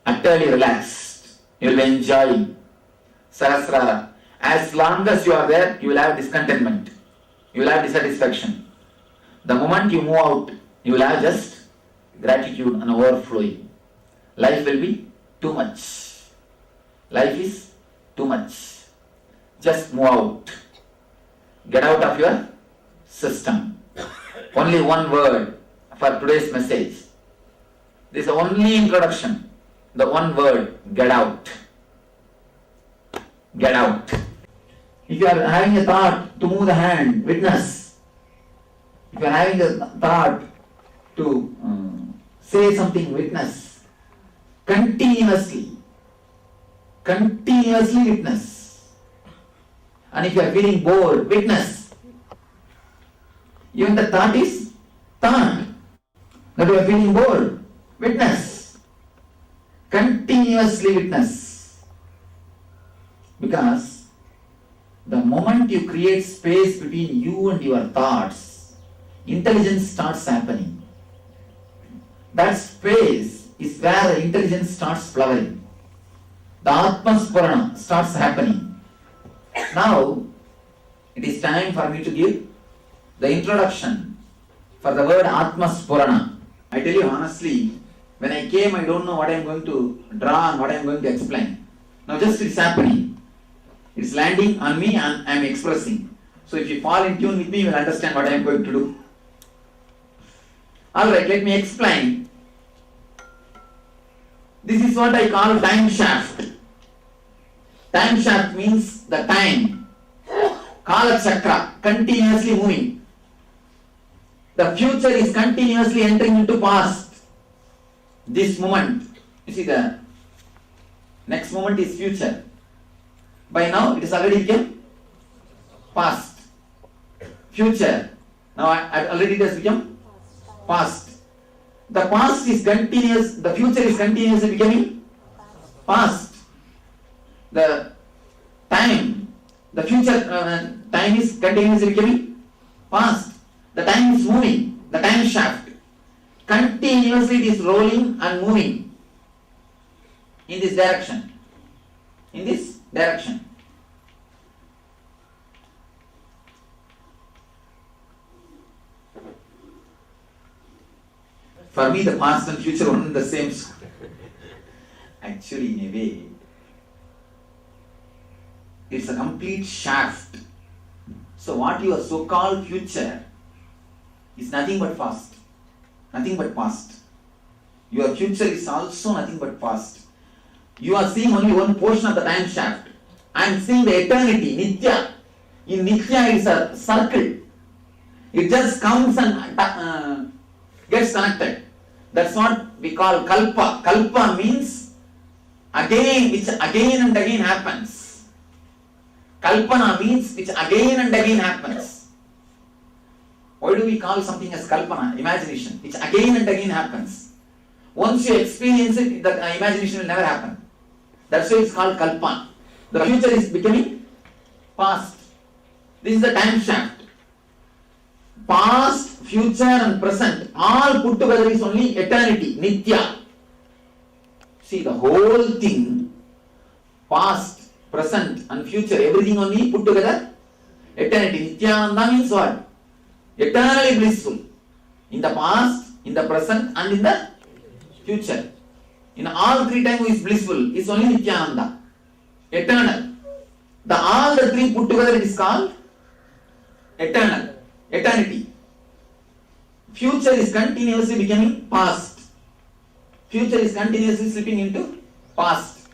utterly relaxed. You will be enjoying. Sahasrara. As long as you are there, you will have discontentment. You will have dissatisfaction. The moment you move out, you will have just gratitude and overflowing. Life will be too much. Life is too much. Just move out. Get out of your system. Only one word for today's message. This is the only introduction. The one word, get out. Get out. If you are having a thought to move the hand, witness. If you are having a thought to say something, witness. Continuously witness. And if you are feeling bored, witness. Even the thought is thought. That you are feeling bored, witness. Continuously witness. Because the moment you create space between you and your thoughts, intelligence starts happening. That space is where the intelligence starts flowering. The Atmaspurana starts happening. Now, it is time for me to give the introduction for the word Atmaspurana. I tell you honestly, when I came, I don't know what I am going to draw and what I am going to explain. Now just it's happening. It's landing on me and I am expressing. So if you fall in tune with me, you will understand what I am going to do. Alright, let me explain. This is what I call time shaft. Time shaft means the time. Kala chakra, continuously moving. The future is continuously entering into past. This moment, you see the next moment is future. By now it is already become past. Future. Now already it has become past. The past is continuous, the future is continuously becoming past. The time, the future time is continuously becoming past. The time is moving, the time shaft. Continuously it is rolling and moving in this direction. In this direction. For me, the past and future are one and the same. Actually, in a way, it's a complete shaft. So what your so-called future is nothing but past. Nothing but past. Your future is also nothing but past. You are seeing only one portion of the time shaft. I am seeing the eternity, Nithya. In Nithya it is a circle. It just comes and gets connected. That's what we call Kalpa. Kalpa means again, which again and again happens. Kalpana means which again and again happens. Why do we call something as Kalpana? Imagination, which again and again happens. Once you experience it, the imagination will never happen. That's why it's called Kalpa. The future is becoming past. This is the time shaft. Past, future and present, all put together is only eternity, Nithya. See, the whole thing, past, present and future, everything only put together, eternity. Nithyananda means what? Eternally blissful. In the past, in the present and in the future. In all three times who is blissful is only Nithyananda. Eternal. All the three put together it is called eternal. Eternity. Future is continuously becoming past. Future is continuously slipping into past.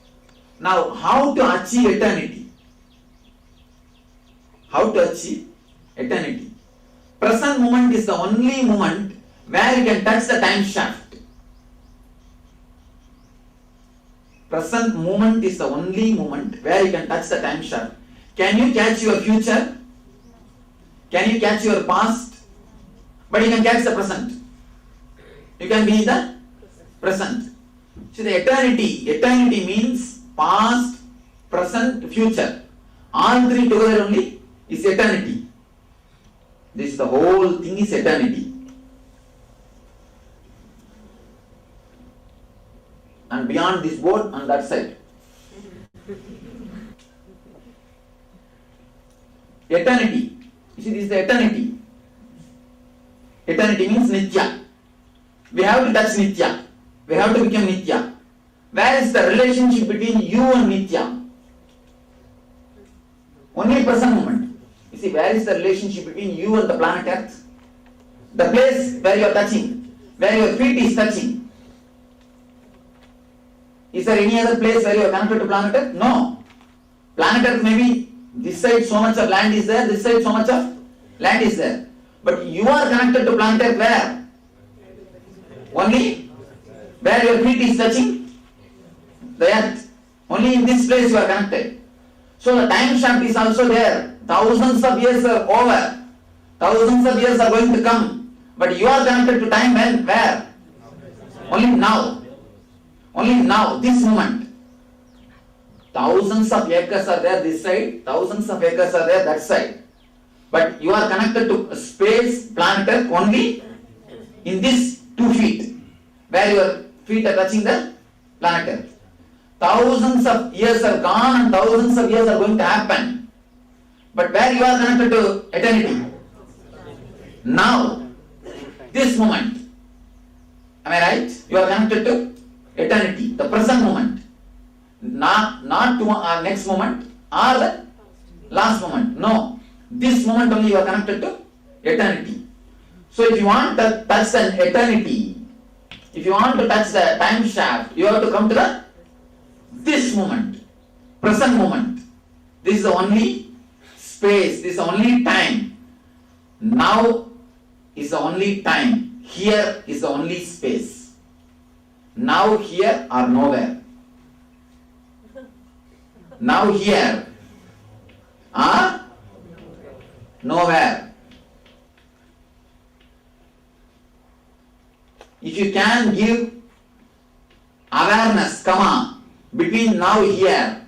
Now, how to achieve eternity? How to achieve eternity? Present moment is the only moment where you can touch the time shaft. present moment is the only moment where you can touch the time shaft. Can you catch your future? Can you catch your past? But you can catch the present. You can be in the present. So the eternity means past, present, future. All three together only is eternity. This the whole thing is eternity. And beyond this board on that side. Eternity. You see, this is the eternity. Eternity means Nitya. We have to touch Nitya. We have to become Nitya. Where is the relationship between you and Nitya? Only present moment. You see, where is the relationship between you and the planet Earth? The place where you are touching, where your feet is touching. Is there any other place where you are connected to planet Earth? No. Planet Earth may be this side so much of land is there, this side so much of land is there. But you are connected to planet Earth where? Only where your feet is touching the earth. Only in this place you are connected. So the time shaft is also there. Thousands of years are over. Thousands of years are going to come. But you are connected to time when? Where? Only now. Only now, this moment. Thousands of acres are there this side, thousands of acres are there that side. But you are connected to space, planet Earth only in this 2 feet, where your feet are touching the planet Earth. Thousands of years are gone and thousands of years are going to happen. But where you are connected to eternity? Now, this moment. Am I right? You are connected to eternity, the present moment. Not to next moment or the last moment. No. This moment only you are connected to eternity. So if you want to touch the eternity, if you want to touch the time shaft, you have to come to this moment, present moment. This is the only space, this is the only time. Now is the only time. Here is the only space. Now, here, or nowhere. Now, here, or nowhere. If you can give awareness, between now here,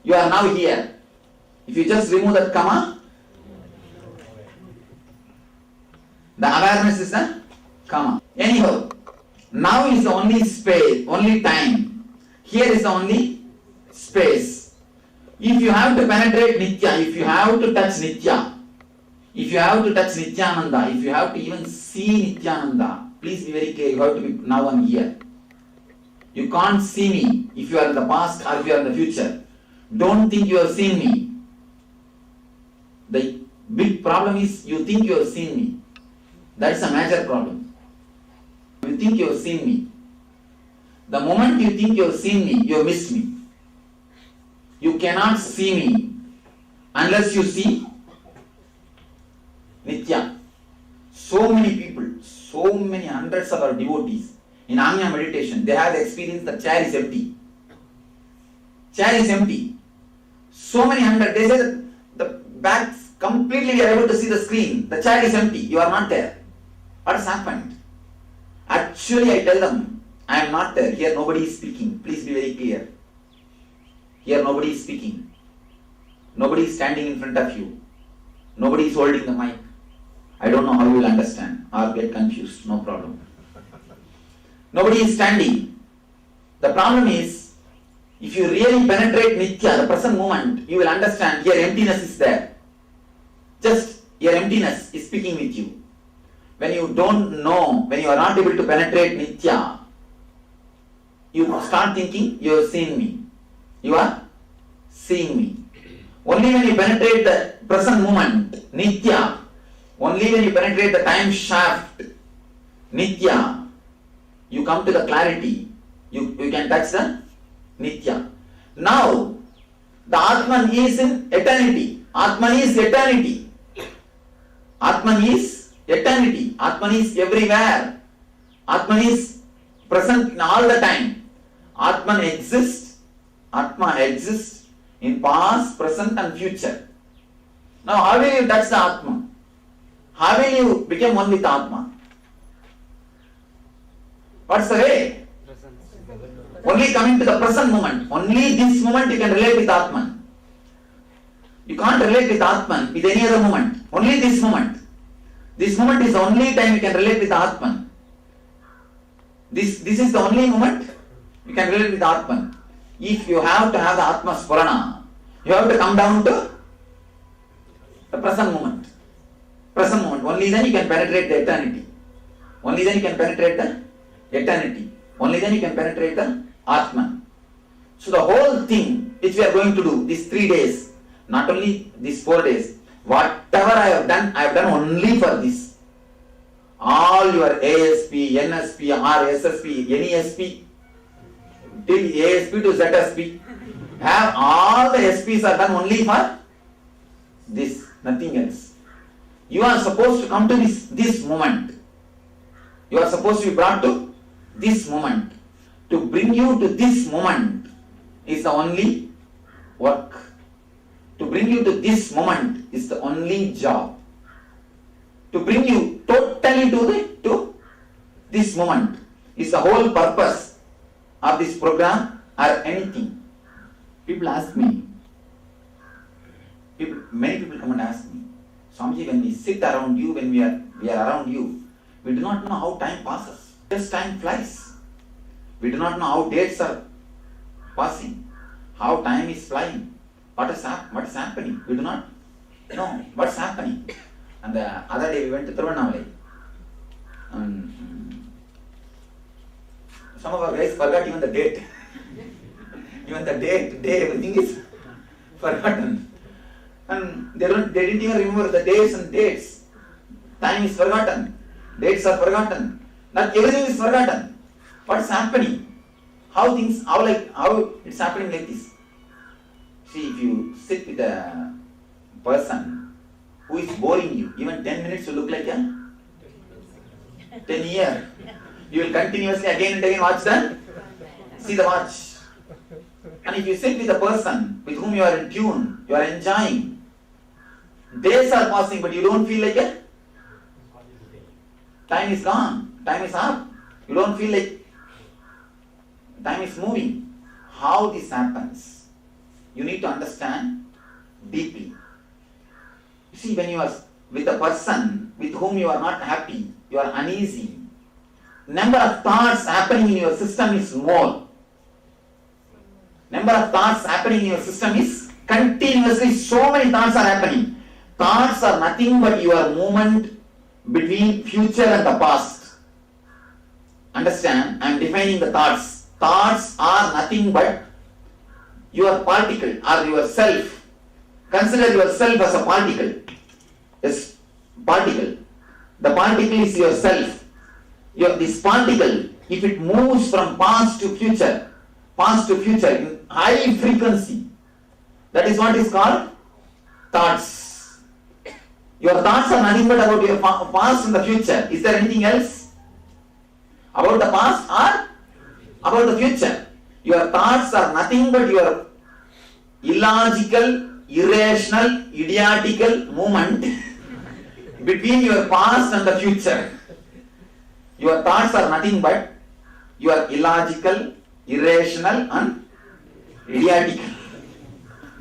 you are now here. If you just remove that comma, the awareness is the comma. Anyhow, now is the only space, only time. Here is the only space. If you have to penetrate Nitya, if you have to touch Nitya, if you have to touch Nityananda, if you have to even see Nityananda, please be very clear, you have to be now and here. You can't see me if you are in the past or if you are in the future. Don't think you have seen me. The big problem is you think you have seen me. That's a major problem. You think you have seen me. The moment you think you have seen me, you have missed me. You cannot see me unless you see Nitya. So many people, so many hundreds of our devotees in Anya meditation, they have the experience that chair is empty. Chair is empty. So many hundreds, they say that the back completely we are able to see the screen. The chair is empty, you are not there. What has happened? Actually, I tell them, I am not there. Here nobody is speaking. Please be very clear. Here nobody is speaking. Nobody is standing in front of you. Nobody is holding the mic. I don't know how you will understand or get confused. No problem. Nobody is standing. The problem is, if you really penetrate Nitya, the present moment, you will understand your emptiness is there. Just your emptiness is speaking with you. When you don't know, when you are not able to penetrate Nitya, you start thinking you have seen me. You are seeing me. Only when you penetrate the present moment, Nitya, only when you penetrate the time shaft, Nitya, you come to the clarity. You can touch the Nitya. Now, the Atman is in eternity. Atman is eternity. Atman is eternity. Atman is everywhere. Atman is present in all the time. Atman exists Atma exists in past, present and future. Now how will you touch the Atma? How will you become one with Atma? What's the way? Only coming to the present moment. Only this moment you can relate with Atman. You can't relate with Atman with any other moment. Only this moment. This moment is the only time you can relate with Atman. This is the only moment you can relate with Atman. If you have to have the Atma Spurana, you have to come down to the present moment. Present moment. Only then you can penetrate the eternity. Only then you can penetrate the eternity. Only then you can penetrate the Atman. So the whole thing which we are going to do, these 3 days, not only these 4 days, whatever I have done only for this. All your ASP, NSP, RSSP, NESP, till ASP to ZSP, have all the SPs are done only for this, nothing else. You are supposed to come to this moment. You are supposed to be brought to this moment. To bring you to this moment is the only work. To bring you to this moment is the only job. To bring you totally to this moment is the whole purpose of this program or anything. People ask me, many people come and ask me, Swamiji, when we sit around you, when we are around you, we do not know how time passes. Just time flies. We do not know how dates are passing, how time is flying, what is happening. We do not know what's happening. And the other day we went to Tiruvannamala. Some of our guys forgot even the date. Even the day, everything is forgotten. And they didn't even remember the days and dates. Time is forgotten. Dates are forgotten. Not everything is forgotten. What's happening? How it's happening like this? See, if you sit with a person who is boring you, even 10 minutes will look like a 10 years. You will continuously again and again see the watch. And if you sit with a person with whom you are in tune, you are enjoying, days are passing but you don't feel like a time is gone, time is up. You don't feel like time is moving. How this happens? You need to understand deeply. You see, when you are with a person with whom you are not happy, you are uneasy, number of thoughts happening in your system is more. Number of thoughts happening in your system is continuously, so many thoughts are happening. Thoughts are nothing but your movement between future and the past. Understand? I am defining the thoughts. Thoughts are nothing but your particle or yourself. Consider yourself as a particle. Yes, particle. The particle is yourself. This particle, if it moves from past to future in high frequency, that is what is called thoughts. Your thoughts are nothing but about your past and the future. Is there anything else? About the past or about the future? Your thoughts are nothing but your illogical, irrational, idiotical movement between your past and the future. Your thoughts are nothing but your illogical, irrational and idiotical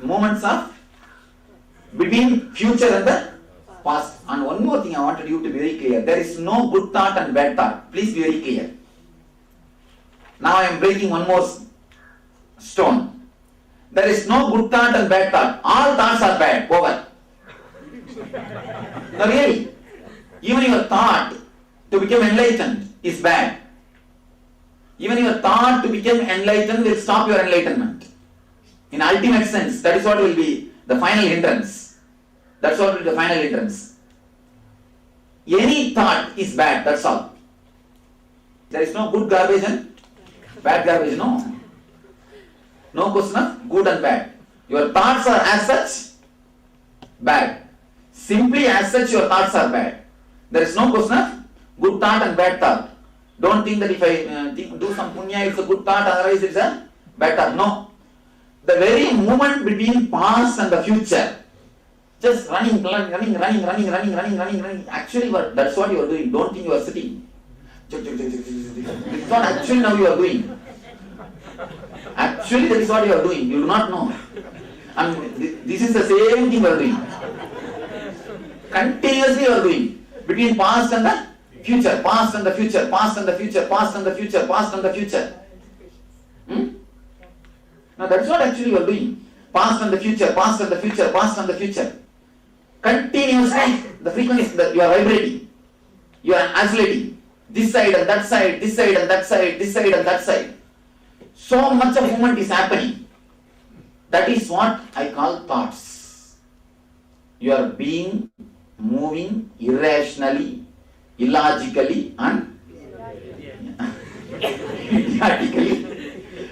movements of between future and the past. And one more thing I wanted you to be very clear. There is no good thought and bad thought. Please be very clear. Now I am breaking one more stone. There is no good thought and bad thought. All thoughts are bad. Over. No, really. Even your thought to become enlightened is bad. Even your thought to become enlightened will stop your enlightenment. In ultimate sense, that is what will be the final hindrance. That's what will be the final hindrance. Any thought is bad, that's all. There is no good garbage and bad garbage, no. No question of good and bad. Your thoughts are as such bad. Simply as such your thoughts are bad. There is no question of good thought and bad thought. Don't think that if I do some punya it's a good thought, otherwise it's a bad thought. No. The very moment between past and the future, just running. Actually, that's what you are doing. Don't think you are sitting. It's not actually now you are doing. Actually, that is what you are doing. You do not know. And this is the same thing you are doing. Continuously you are doing. Between past and the future, past and the future, past and the future, past and the future, past and the future. Now that's what actually you are doing. Past and the future, past and the future, past and the future. Continuously, the frequency that you are vibrating. You are oscillating. This side and that side, this side and that side, this side and that side. So much of movement is happening. That is what I call thoughts. You are moving irrationally, illogically and idiotically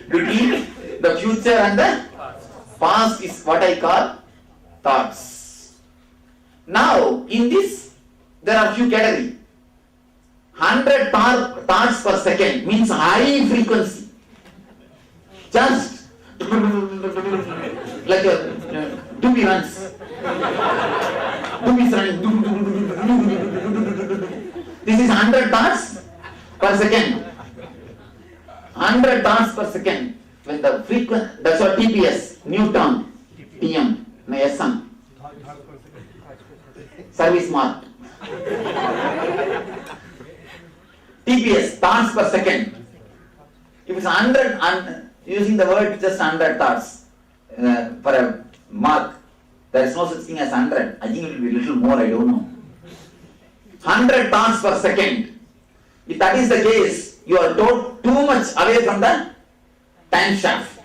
between the future and the past is what I call thoughts. Now, in this, there are few categories. 100 thoughts per second means high frequency. Just like a doobie runs. Doobie is running. This is 100 thoughts per second. 100 thoughts per second. When the frequency, that's what TPS, Newton, TM, SM. Service mark. TPS, thoughts per second. If it's 100, using the word just 100 thoughts for a mark, there is no such thing as 100. I think it will be a little more, I don't know. 100 thoughts per second. If that is the case, you are too much away from the time shaft.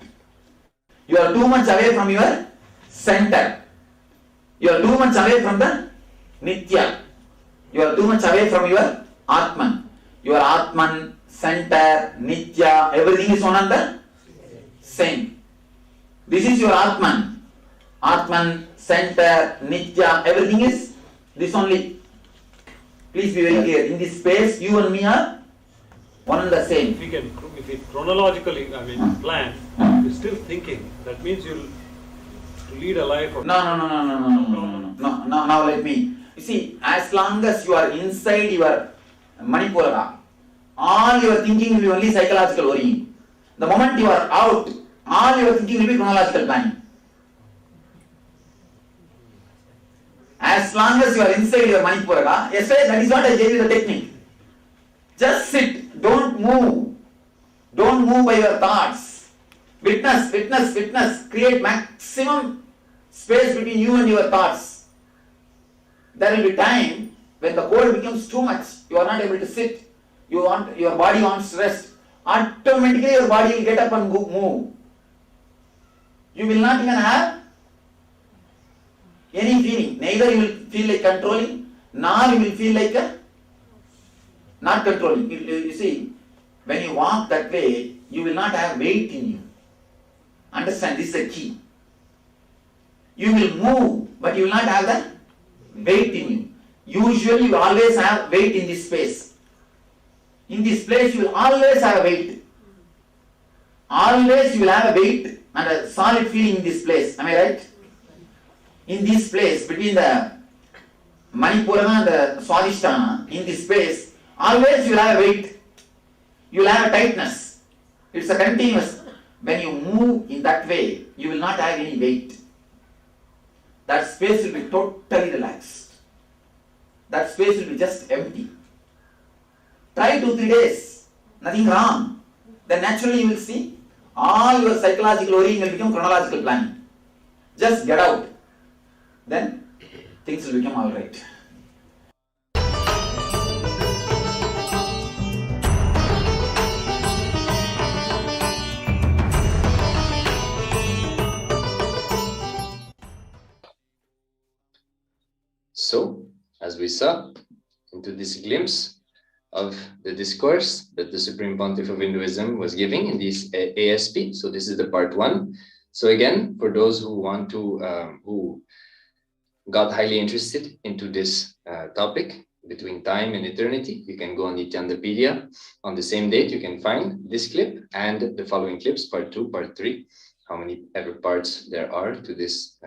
You are too much away from your center. You are too much away from the Nitya. You are too much away from your Atman. Your Atman, center, Nitya, everything is one and the same. This is your Atman. Atman, center, Nitya, everything is this only. Please be very clear. In this space, you and me are one and the same. If we chronologically, plan, you're still thinking. That means you'll lead a life of... No. Now let me. You see, as long as you are inside your Manipura, all your thinking will be only psychological worrying. The moment you are out, all your thinking will be chronological planning. As long as you are inside your Manipura, yesterday that is what I gave you the technique. Just sit, don't move. Don't move by your thoughts. Witness. Create maximum space between you and your thoughts. There will be time when the cold becomes too much. You are not able to sit. Your body wants to rest. Automatically your body will get up and move. You will not even have any feeling. Neither you will feel like controlling, nor you will feel like not controlling. You see, when you walk that way, you will not have weight in you. Understand, this is the key. You will move, but you will not have the weight in you. Usually you always have weight in this space. In this place you will always have a weight. Always you will have a weight and a solid feeling in this place. Am I right? In this place, between the Manipura and the Swadhisthana, in this space, always you will have a weight. You will have a tightness. It's a continuous. When you move in that way, you will not have any weight. That space will be totally relaxed. That space will be just empty. Try 2-3 days. Nothing wrong. Then naturally you will see all your psychological worrying will become chronological planning. Just get out. Then things will become alright. So, as we saw into this glimpse of the discourse that the Supreme Pontiff of Hinduism was giving in this ASP, so this is the part 1. So again, for those who want to, who got highly interested into this topic between time and eternity, you can go on Nithyandapedia. On the same date, you can find this clip and the following clips, part 2, part 3, how many ever parts there are to this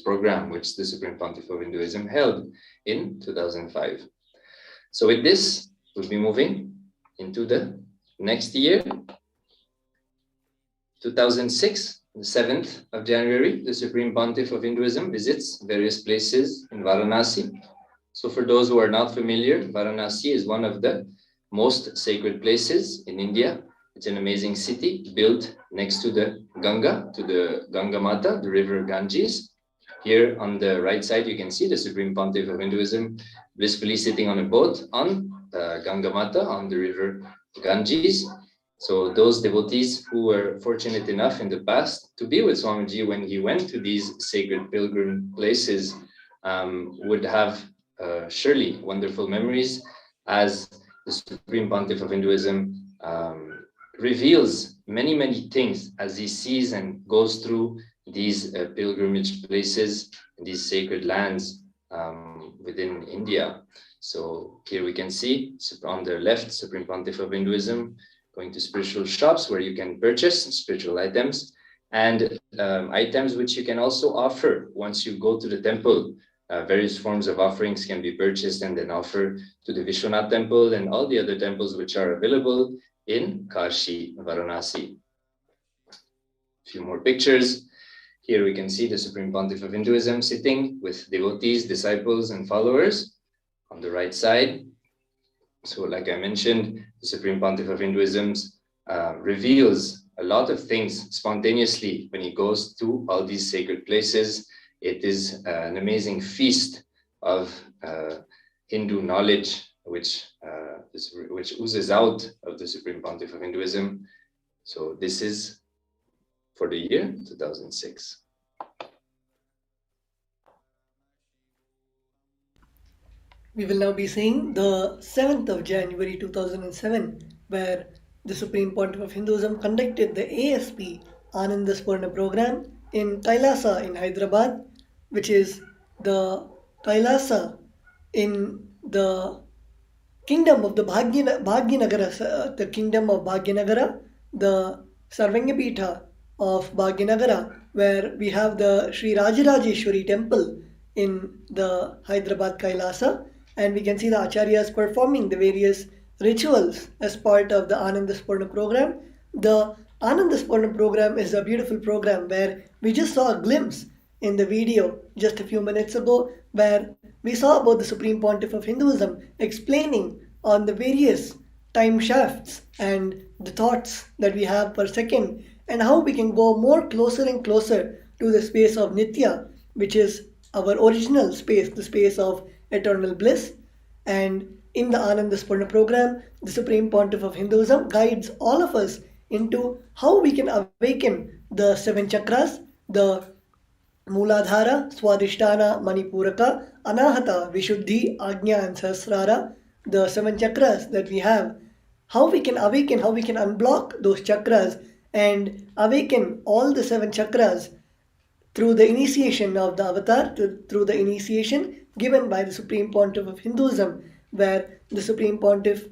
program, which the Supreme Pontiff of Hinduism held in 2005. So with this, we'll be moving into the next year, 2006, the 7th of January, the Supreme Pontiff of Hinduism visits various places in Varanasi. So for those who are not familiar, Varanasi is one of the most sacred places in India. It's an amazing city built next to the Ganga, to the Ganga Mata, the river Ganges. Here on the right side, you can see the Supreme Pontiff of Hinduism blissfully sitting on a boat on Ganga Mata, on the river Ganges. So those devotees who were fortunate enough in the past to be with Swamiji when he went to these sacred pilgrim places would have surely wonderful memories, as the Supreme Pontiff of Hinduism reveals many, many things as he sees and goes through these pilgrimage places, these sacred lands within India. So here we can see on the left, Supreme Pontiff of Hinduism going to spiritual shops where you can purchase spiritual items and items which you can also offer once you go to the temple. Various forms of offerings can be purchased and then offered to the Vishwanath temple and all the other temples which are available in Kashi, Varanasi. A few more pictures. Here we can see the Supreme Pontiff of Hinduism sitting with devotees, disciples, and followers on the right side. So like I mentioned, the Supreme Pontiff of Hinduism reveals a lot of things spontaneously when he goes to all these sacred places. It is an amazing feast of Hindu knowledge, which oozes out of the Supreme Pontiff of Hinduism. So this is for the year 2006. We will now be seeing the 7th of January 2007, where the Supreme Pontiff of Hinduism conducted the ASP Anandaspurna program in KAILASA in Hyderabad, which is the KAILASA in the kingdom of the Bhagyanagara, the kingdom of Bhagyanagara, the Sarvangapita of Bhagyanagara, where we have the Sri Rajarajeshwari temple in the Hyderabad Kailasa, and we can see the Acharyas performing the various rituals as part of the Anandaspurna program. The Anandaspurna program is a beautiful program where we just saw a glimpse in the video just a few minutes ago, where we saw about the Supreme Pontiff of Hinduism explaining on the various time shafts and the thoughts that we have per second, and how we can go more closer and closer to the space of Nitya, which is our original space, the space of eternal bliss. And in the Anandaspurna program, the Supreme Pontiff of Hinduism guides all of us into how we can awaken the 7 chakras, the Mooladhara, Swadhisthana, Manipuraka, Anahata, Vishuddhi, Ajna and Sahasrara, the 7 chakras that we have, how we can awaken, how we can unblock those chakras and awaken all the 7 chakras through the initiation of the avatar, through the initiation given by the Supreme Pontiff of Hinduism, where the Supreme Pontiff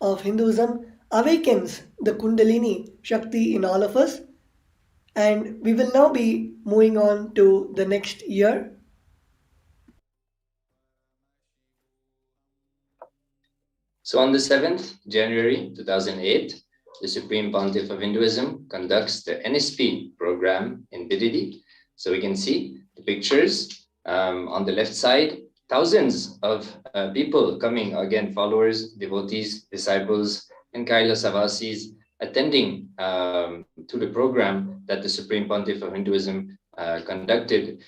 of Hinduism awakens the Kundalini Shakti in all of us. And we will now be moving on to the next year. So on the 7th January 2008, the Supreme Pontiff of Hinduism conducts the NSP program in Bididi. So we can see the pictures on the left side, thousands of people coming, again, followers, devotees, disciples, and Kailasavasis attending to the program that the Supreme Pontiff of Hinduism conducted.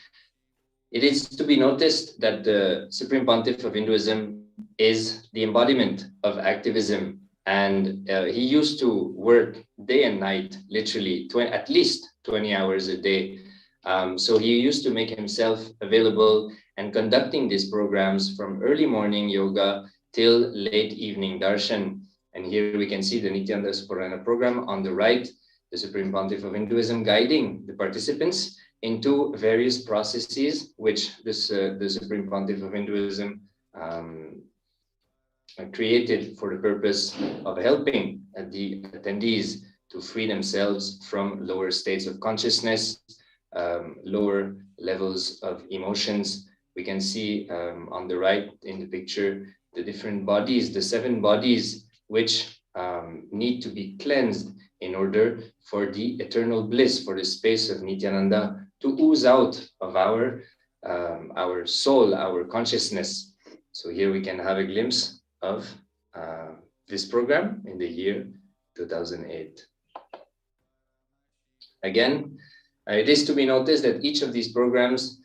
It is to be noticed that the Supreme Pontiff of Hinduism is the embodiment of activism, and he used to work day and night, literally at least 20 hours a day. So he used to make himself available and conducting these programs from early morning yoga till late evening darshan. And here we can see the Nithyananda Paramashivam program on the right, the Supreme Pontiff of Hinduism guiding the participants into various processes which the Supreme Pontiff of Hinduism created for the purpose of helping the attendees to free themselves from lower states of consciousness, lower levels of emotions. We can see on the right in the picture the different bodies, the 7 bodies which need to be cleansed in order for the eternal bliss, for the space of Nithyananda to ooze out of our soul, our consciousness. So here we can have a glimpse of this program in the year 2008. Again, it is to be noticed that each of these programs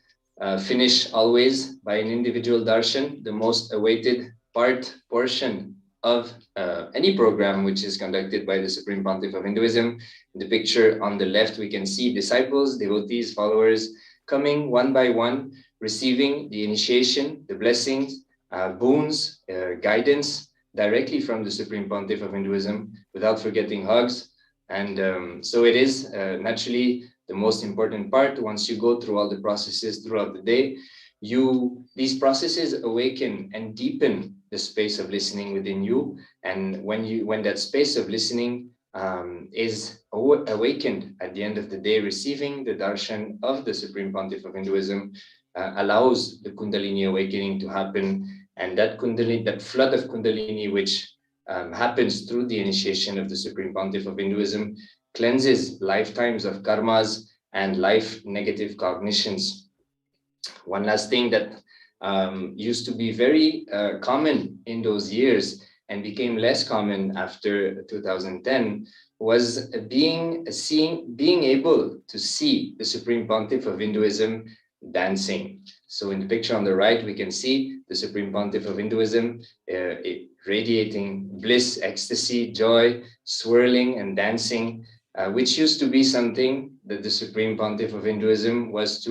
finish always by an individual darshan, the most awaited portion of any program which is conducted by the Supreme Pontiff of Hinduism. In the picture on the left, we can see disciples, devotees, followers coming one by one, receiving the initiation, the blessings, boons, guidance directly from the Supreme Pontiff of Hinduism, without forgetting hugs. And so it is naturally the most important part. Once you go through all the processes throughout the day, these processes awaken and deepen the space of listening within you. And when that space of listening is awakened at the end of the day, receiving the darshan of the Supreme Pontiff of Hinduism allows the Kundalini awakening to happen. And that Kundalini, that flood of Kundalini, which happens through the initiation of the Supreme Pontiff of Hinduism, cleanses lifetimes of karmas and life negative cognitions. One last thing that used to be very common in those years and became less common after 2010 was being able to see the Supreme Pontiff of Hinduism dancing. So in the picture on the right, we can see the Supreme Pontiff of Hinduism radiating bliss, ecstasy, joy, swirling and dancing, which used to be something that the Supreme Pontiff of Hinduism was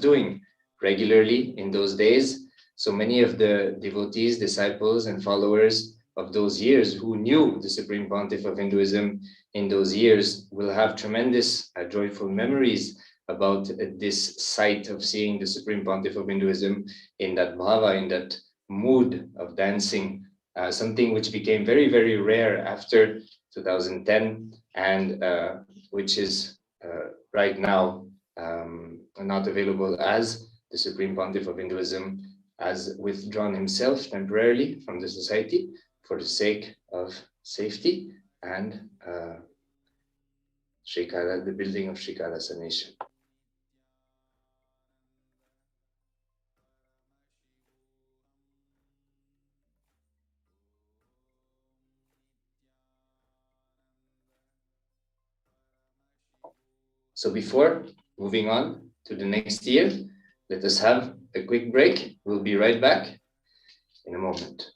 doing regularly in those days. So many of the devotees, disciples, and followers of those years who knew the Supreme Pontiff of Hinduism in those years will have tremendous joyful memories about this sight of seeing the Supreme Pontiff of Hinduism in that bhava, in that mood of dancing, something which became very, very rare after 2010 and which is right now not available, as the Supreme Pontiff of Hinduism has withdrawn himself temporarily from the society for the sake of safety and the building of Sri KAILASA nation. So before moving on to the next year, let us have a quick break. We'll be right back in a moment.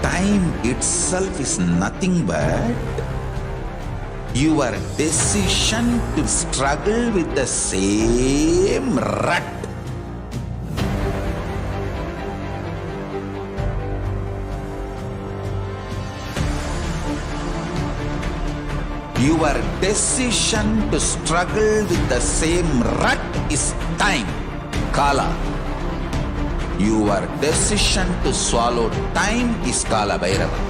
Time itself is nothing but your decision to struggle with the same rut. Your decision to struggle with the same rut is time, Kala. Your decision to swallow time is Kala Bhairava.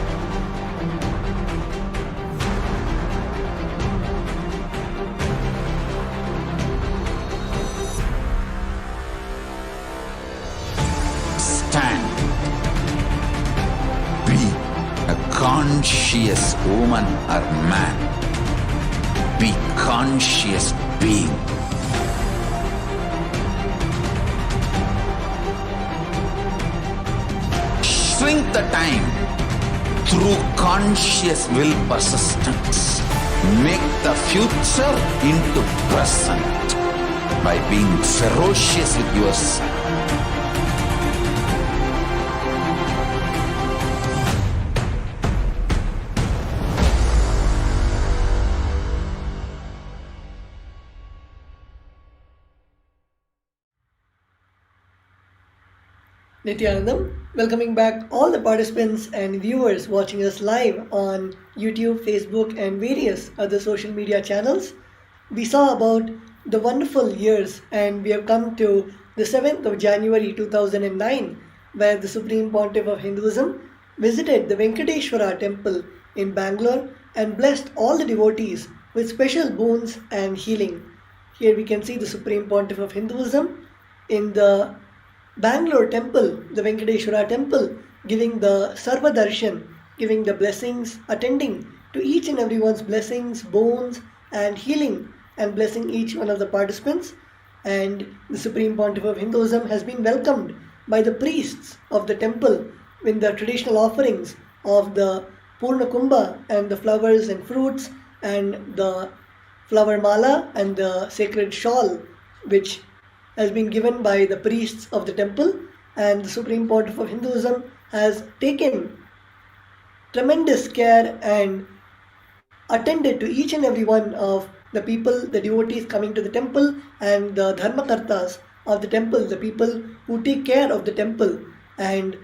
conscious woman or man. Be conscious being. Shrink the time through conscious will persistence. Make the future into present by being ferocious with yourself. Nithyanandam, welcoming back all the participants and viewers watching us live on YouTube, Facebook, and various other social media channels. We saw about the wonderful years, and we have come to the 7th of January 2009, where the Supreme Pontiff of Hinduism visited the Venkateshwara temple in Bangalore and blessed all the devotees with special boons and healing. Here we can see the Supreme Pontiff of Hinduism in the Bangalore temple, the Venkateshwara temple, giving the Sarva Darshan, giving the blessings, attending to each and everyone's blessings, boons, and healing, and blessing each one of the participants. And the Supreme Pontiff of Hinduism has been welcomed by the priests of the temple in the traditional offerings of the Purna Kumbha and the flowers and fruits and the flower mala and the sacred shawl, which has been given by the priests of the temple. And the Supreme Pontiff of Hinduism has taken tremendous care and attended to each and every one of the people, the devotees coming to the temple, and the dharmakartas of the temple, the people who take care of the temple. And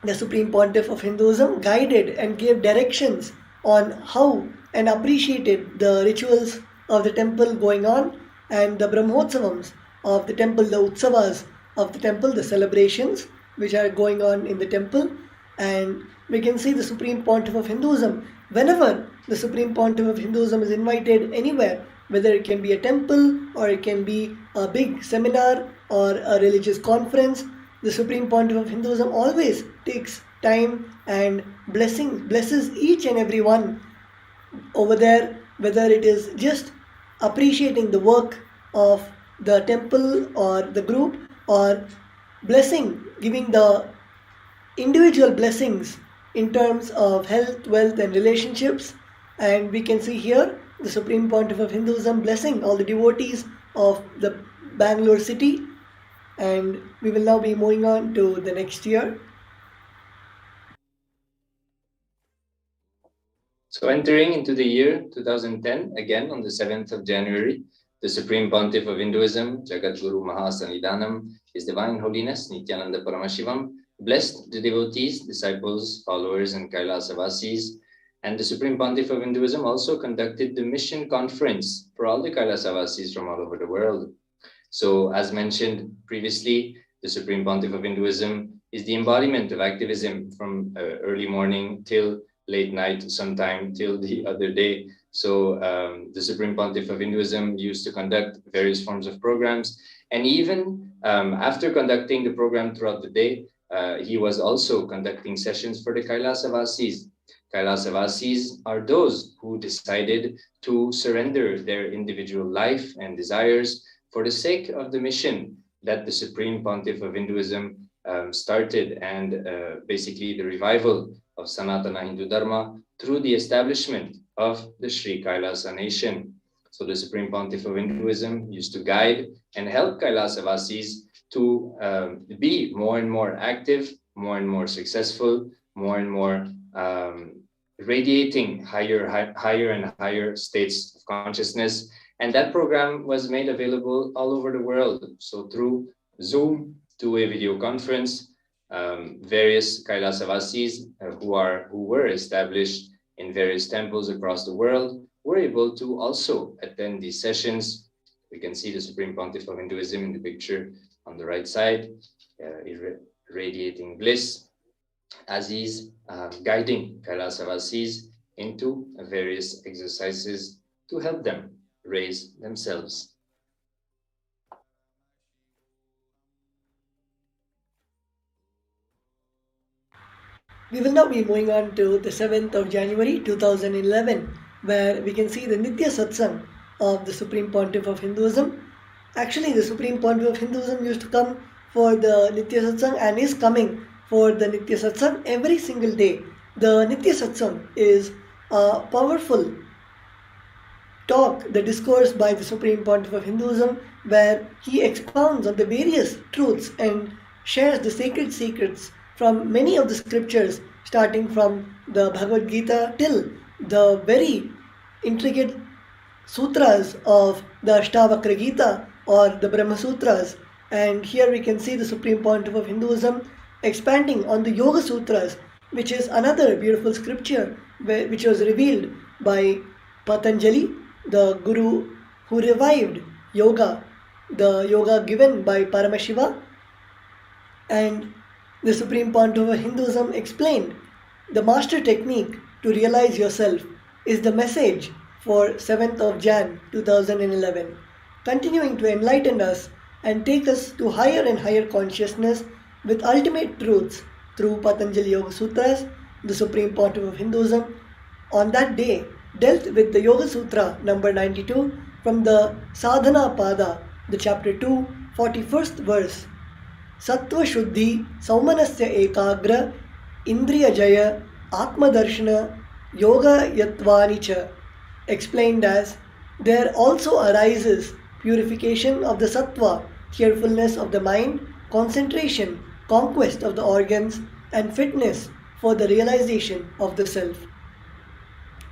the Supreme Pontiff of Hinduism guided and gave directions on how and appreciated the rituals of the temple going on, and the Brahmotsavams of the temple, the Utsavas of the temple, the celebrations which are going on in the temple. And we can see the Supreme Pontiff of Hinduism, whenever the Supreme Pontiff of Hinduism is invited anywhere, whether it can be a temple or it can be a big seminar or a religious conference, the Supreme Pontiff of Hinduism always takes time and blesses each and every one over there, whether it is just appreciating the work of the temple or the group, or blessing, giving the individual blessings in terms of health, wealth, and relationships. And we can see here the Supreme Pontiff of Hinduism blessing all the devotees of the Bangalore city. And we will now be moving on to the next year. So entering into the year 2010, again on the 7th of January, the Supreme Pontiff of Hinduism, Jagat Guru Mahasannidhanam, His Divine Holiness Nithyananda Paramashivam, blessed the devotees, disciples, followers, and KAILASA Vasis. And the Supreme Pontiff of Hinduism also conducted the mission conference for all the KAILASA Vasis from all over the world. So as mentioned previously, the Supreme Pontiff of Hinduism is the embodiment of activism from early morning till late night, sometime till the other day. So the Supreme Pontiff of Hinduism used to conduct various forms of programs. And even after conducting the program throughout the day, he was also conducting sessions for the KAILASA Vasis. KAILASA Vasis are those who decided to surrender their individual life and desires for the sake of the mission that the Supreme Pontiff of Hinduism started, and basically the revival of Sanatana Hindu Dharma through the establishment of the Sri Kailasa nation. So the Supreme Pontiff of Hinduism used to guide and help Kailasa Vasis to be more and more active, more and more successful, more and more radiating higher and higher states of consciousness. And that program was made available all over the world. So through Zoom, to a video conference, various Kailasa Vasis who were established in various temples across the world were able to also attend these sessions. We can see the Supreme Pontiff of Hinduism in the picture on the right side, radiating bliss, as he's guiding Kailasa Vasis into various exercises to help them raise themselves. We will now be moving on to the 7th of January 2011, where we can see the Nitya Satsang of the Supreme Pontiff of Hinduism. Actually, the Supreme Pontiff of Hinduism used to come for the Nitya Satsang and is coming for the Nitya Satsang every single day. The Nitya Satsang is a powerful talk, the discourse by the Supreme Pontiff of Hinduism, where he expounds on the various truths and shares the sacred secrets from many of the scriptures, starting from the Bhagavad Gita till the very intricate sutras of the Ashtavakra Gita or the Brahma Sutras. And here we can see the Supreme Pontiff of Hinduism expanding on the Yoga Sutras, which is another beautiful scripture which was revealed by Patanjali, the Guru who revived yoga, the yoga given by Paramashiva. And the Supreme Pontiff of Hinduism explained the master technique to realize yourself is the message for 7th of Jan 2011, continuing to enlighten us and take us to higher and higher consciousness with ultimate truths through Patanjali Yoga Sutras. The Supreme Pontiff of Hinduism on that day dealt with the Yoga Sutra number 92 from the Sadhana Pada, the chapter 2, 41st verse. Sattva Shuddhi Saumanasya Ekagra Indriya Jaya Atma Darshana Yoga Yatvani Cha, explained as there also arises purification of the sattva, cheerfulness of the mind, concentration, conquest of the organs, and fitness for the realization of the self.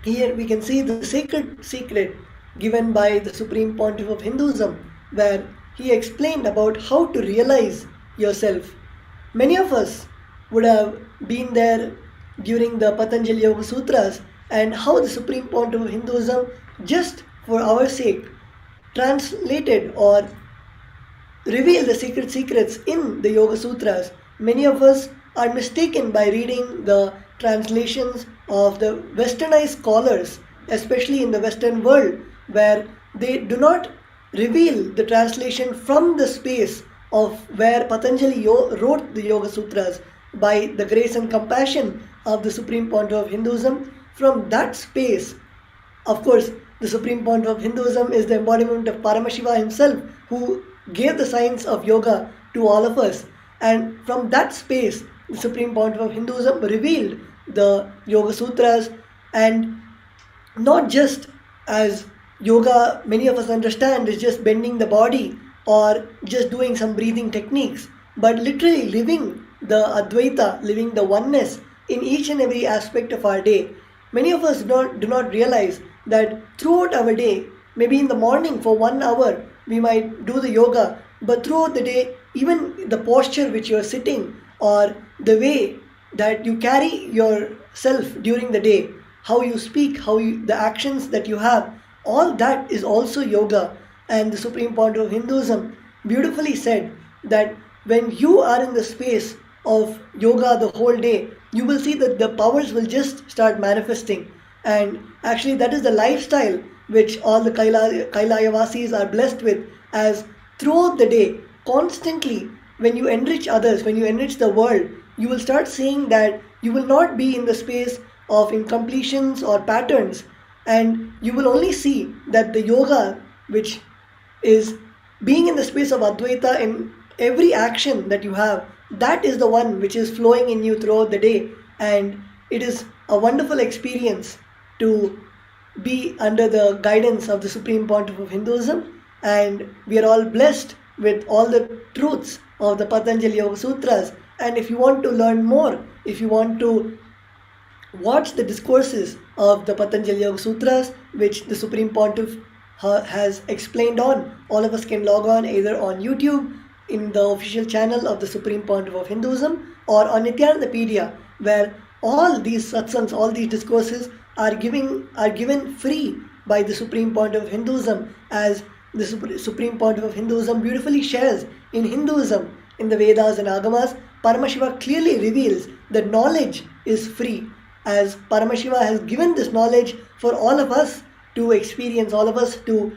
Here we can see the sacred secret given by the Supreme Pontiff of Hinduism, where he explained about how to realize yourself. Many of us would have been there during the Patanjali Yoga Sutras, and how the Supreme Pontiff of Hinduism, just for our sake, translated or revealed the sacred secrets in the Yoga Sutras. Many of us are mistaken by reading the translations of the westernized scholars, especially in the Western world, where they do not reveal the translation from the space of where Patanjali wrote the Yoga Sutras by the grace and compassion of the Supreme Pontiff of Hinduism. From that space, of course, the Supreme Pontiff of Hinduism is the embodiment of Paramashiva himself, who gave the science of yoga to all of us. And from that space, the Supreme Pontiff of Hinduism revealed the Yoga Sutras, and not just as yoga, many of us understand, is just bending the body or just doing some breathing techniques, but literally living the Advaita, living the oneness in each and every aspect of our day. Many of us do not realize that throughout our day, maybe in the morning for 1 hour, we might do the yoga, but throughout the day, even the posture which you are sitting or the way that you carry yourself during the day, how you speak, the actions that you have, all that is also yoga. And the Supreme Pontiff of Hinduism beautifully said that when you are in the space of yoga the whole day, you will see that the powers will just start manifesting. And actually that is the lifestyle which all the Kailayavasis are blessed with, as throughout the day, constantly, when you enrich others, when you enrich the world, you will start seeing that you will not be in the space of incompletions or patterns, and you will only see that the yoga, which is being in the space of Advaita in every action that you have, that is the one which is flowing in you throughout the day. And it is a wonderful experience to be under the guidance of the Supreme Pontiff of Hinduism, and we are all blessed with all the truths of the Patanjali Yoga Sutras. And if you want to learn more, if you want to watch the discourses of the Patanjali Yoga Sutras, which the Supreme Pontiff has explained on, all of us can log on either on YouTube in the official channel of the Supreme Pontiff of Hinduism, or on Nithyanandapedia, where all these satsangs, all these discourses are given free by the Supreme Pontiff of Hinduism, as the Supreme Pontiff of Hinduism beautifully shares in Hinduism, in the Vedas and Agamas. Paramashiva clearly reveals that knowledge is free, as Paramashiva has given this knowledge for all of us to experience, all of us to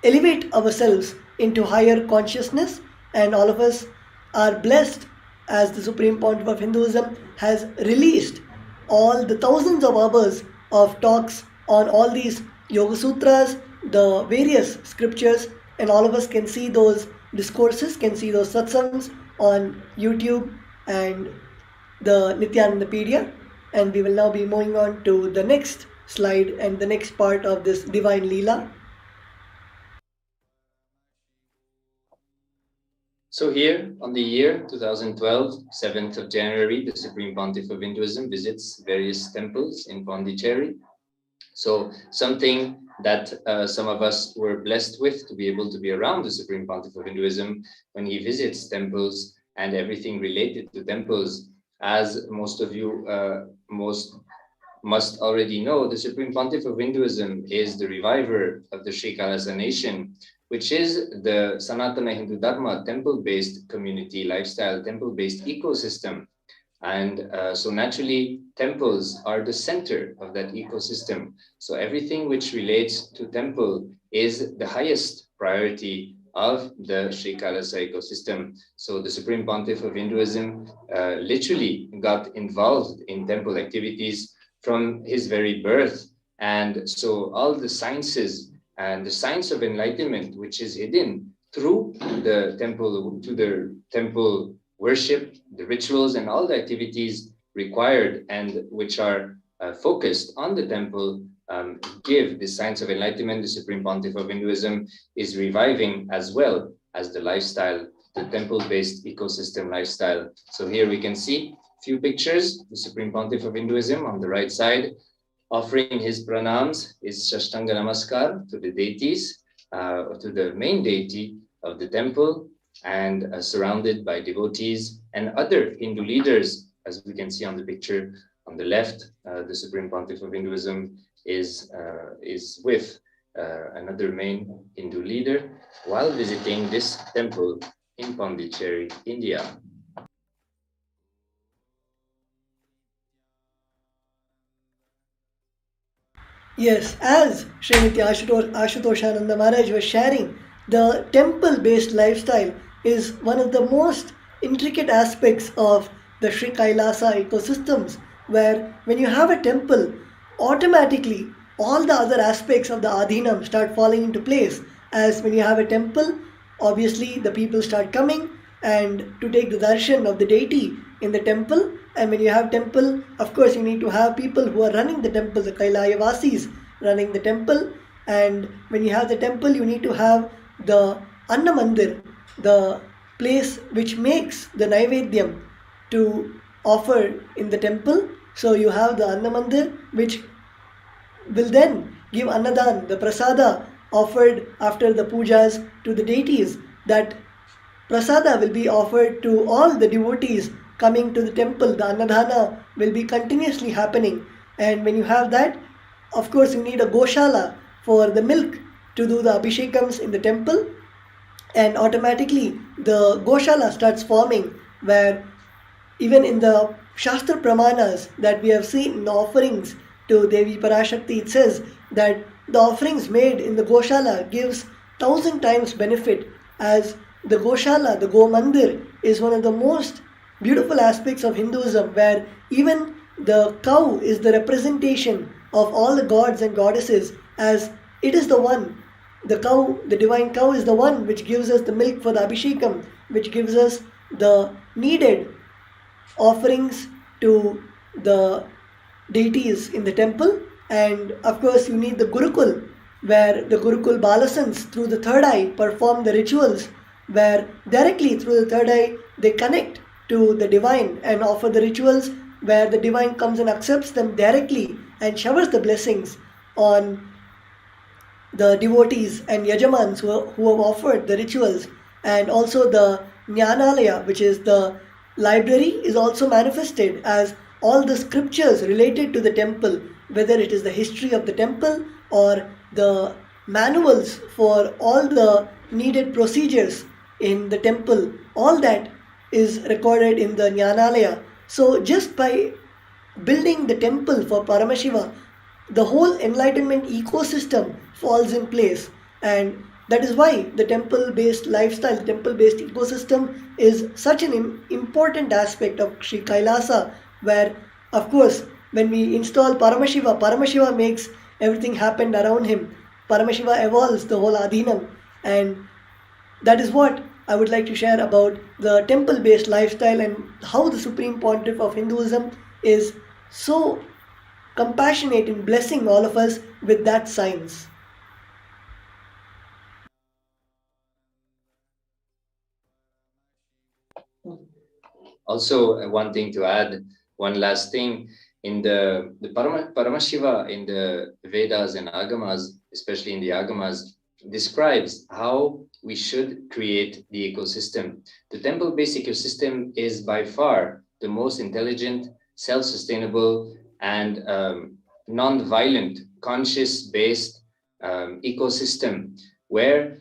elevate ourselves into higher consciousness, and all of us are blessed as the Supreme Pontiff of Hinduism has released all the thousands of hours of talks on all these Yoga Sutras, the various scriptures, and all of us can see those discourses, can see those satsangs on YouTube and the Nithyanandapedia. And we will now be moving on to the next slide and the next part of this divine Leela. So here on the year 2012, 7th of January, the Supreme Pontiff of Hinduism visits various temples in Pondicherry. So something that some of us were blessed with, to be able to be around the Supreme Pontiff of Hinduism when he visits temples and everything related to temples. As most of you must already know, the Supreme Pontiff of Hinduism is the reviver of the Sri KAILASA nation, which is the Sanatana Hindu Dharma temple-based community lifestyle, temple-based ecosystem. And so naturally, temples are the center of that ecosystem. So everything which relates to temple is the highest priority of the Sri KAILASA ecosystem. So the Supreme Pontiff of Hinduism literally got involved in temple activities from his very birth. And so all the sciences and the science of enlightenment, which is hidden through the temple, to the temple worship, the rituals and all the activities required and which are focused on the temple, give the science of enlightenment. The Supreme Pontiff of Hinduism is reviving as well as the lifestyle, the temple-based ecosystem lifestyle. So here we can see a few pictures. The Supreme Pontiff of Hinduism on the right side, offering his pranams, his Shashtanga Namaskar to the deities, to the main deity of the temple, and surrounded by devotees and other Hindu leaders. As we can see on the picture on the left, the Supreme Pontiff of Hinduism is with another main Hindu leader while visiting this temple in Pondicherry, India. Yes, as Srimati Ashutoshananda Maharaj was sharing, the temple-based lifestyle is one of the most intricate aspects of the Sri Kailasa ecosystems, where when you have a temple, automatically all the other aspects of the Adhinam start falling into place. As when you have a temple, obviously the people start coming and to take the darshan of the deity in the temple. And when you have temple, of course you need to have people who are running the temple, the Kailayavasis running the temple. And when you have the temple, you need to have the Anna Mandir, the place which makes the Naivedyam to offer in the temple. So you have the Anna Mandir, which will then give Annadan, the Prasada offered after the pujas to the deities. That Prasada will be offered to all the devotees coming to the temple. The Annadhana will be continuously happening. And when you have that, of course you need a Goshala for the milk to do the Abhishekams in the temple. And automatically the Goshala starts forming, where even in the Shastra Pramanas that we have seen in the offerings to Devi Parashakti, it says that the offerings made in the Goshala gives 1,000 times benefit, as the Goshala, the Go Mandir, is one of the most beautiful aspects of Hinduism, where even the cow is the representation of all the gods and goddesses, as it is the one, the cow, the divine cow is the one which gives us the milk for the Abhishekam, which gives us the needed offerings to the deities in the temple. And of course you need the Gurukul, where the Gurukul Balasans through the third eye perform the rituals, where directly through the third eye they connect to the divine and offer the rituals, where the divine comes and accepts them directly and showers the blessings on the devotees and yajamans who have offered the rituals. And also the Jnanalaya, which is the library, is also manifested as all the scriptures related to the temple, whether it is the history of the temple or the manuals for all the needed procedures in the temple. All that is recorded in the Jnanalaya. So just by building the temple for Paramashiva, the whole enlightenment ecosystem falls in place. And that is why the temple-based lifestyle, the temple-based ecosystem is such an important aspect of Sri Kailasa, where, of course, when we install Paramashiva, Paramashiva makes everything happen around him. Paramashiva evolves the whole Adhinam, and that is what I would like to share about the temple-based lifestyle and how the Supreme Pontiff of Hinduism is so compassionate in blessing all of us with that science. Also, one thing to add, one last thing, in the Paramashiva in the Vedas and Agamas, especially in the Agamas, describes how we should create the ecosystem. The temple-based ecosystem is by far the most intelligent, self-sustainable, and non-violent, conscious-based ecosystem where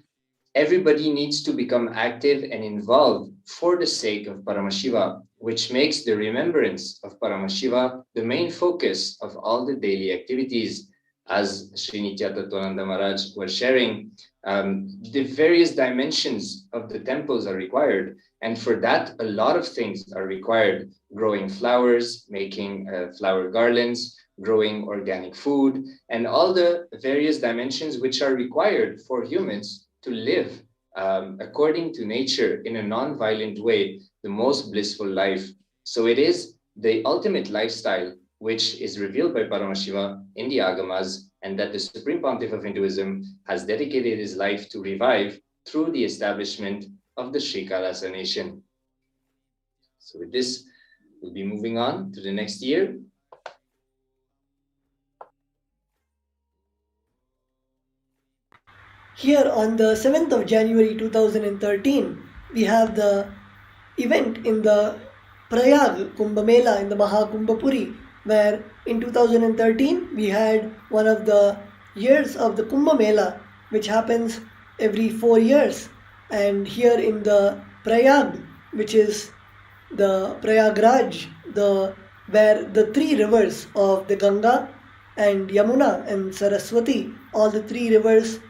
everybody needs to become active and involved for the sake of Paramashiva, which makes the remembrance of Paramashiva the main focus of all the daily activities. As Sri Nithyananda Maharaj was sharing, the various dimensions of the temples are required. And for that, a lot of things are required. Growing flowers, making flower garlands, growing organic food, and all the various dimensions which are required for humans to live according to nature in a non-violent way, the most blissful life. So it is the ultimate lifestyle which is revealed by Paramashiva in the Agamas, and that the Supreme Pontiff of Hinduism has dedicated his life to revive through the establishment of the Sri Kailasa nation. So with this, we'll be moving on to the next year. Here on the 7th of January 2013, we have the event in the Prayag Kumbh Mela in the Mahakumbhapuri, where in 2013 we had one of the years of the Kumbh Mela, which happens every 4 years. And here in the Prayag, which is the Prayagraj, where the three rivers of the Ganga and Yamuna and Saraswati, all the three rivers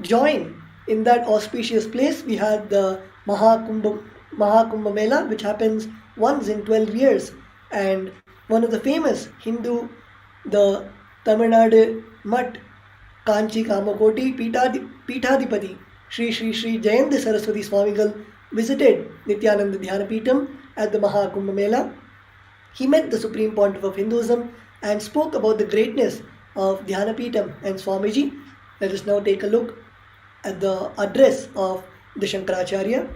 join in that auspicious place. We had the Mahakumbh Mela, which happens once in 12 years, and one of the famous Hindu, the Tamil Nadu Mutt Kanchi Kamakoti Peethadipati Sri Jayanta Saraswati Swamigal visited Nithyananda Dhyanapitham at the Mahakumbh Mela. He met the Supreme Pontiff of Hinduism and spoke about the greatness of Dhyanapitham and Swamiji. Let us now take a look at the address of the Shankaracharya.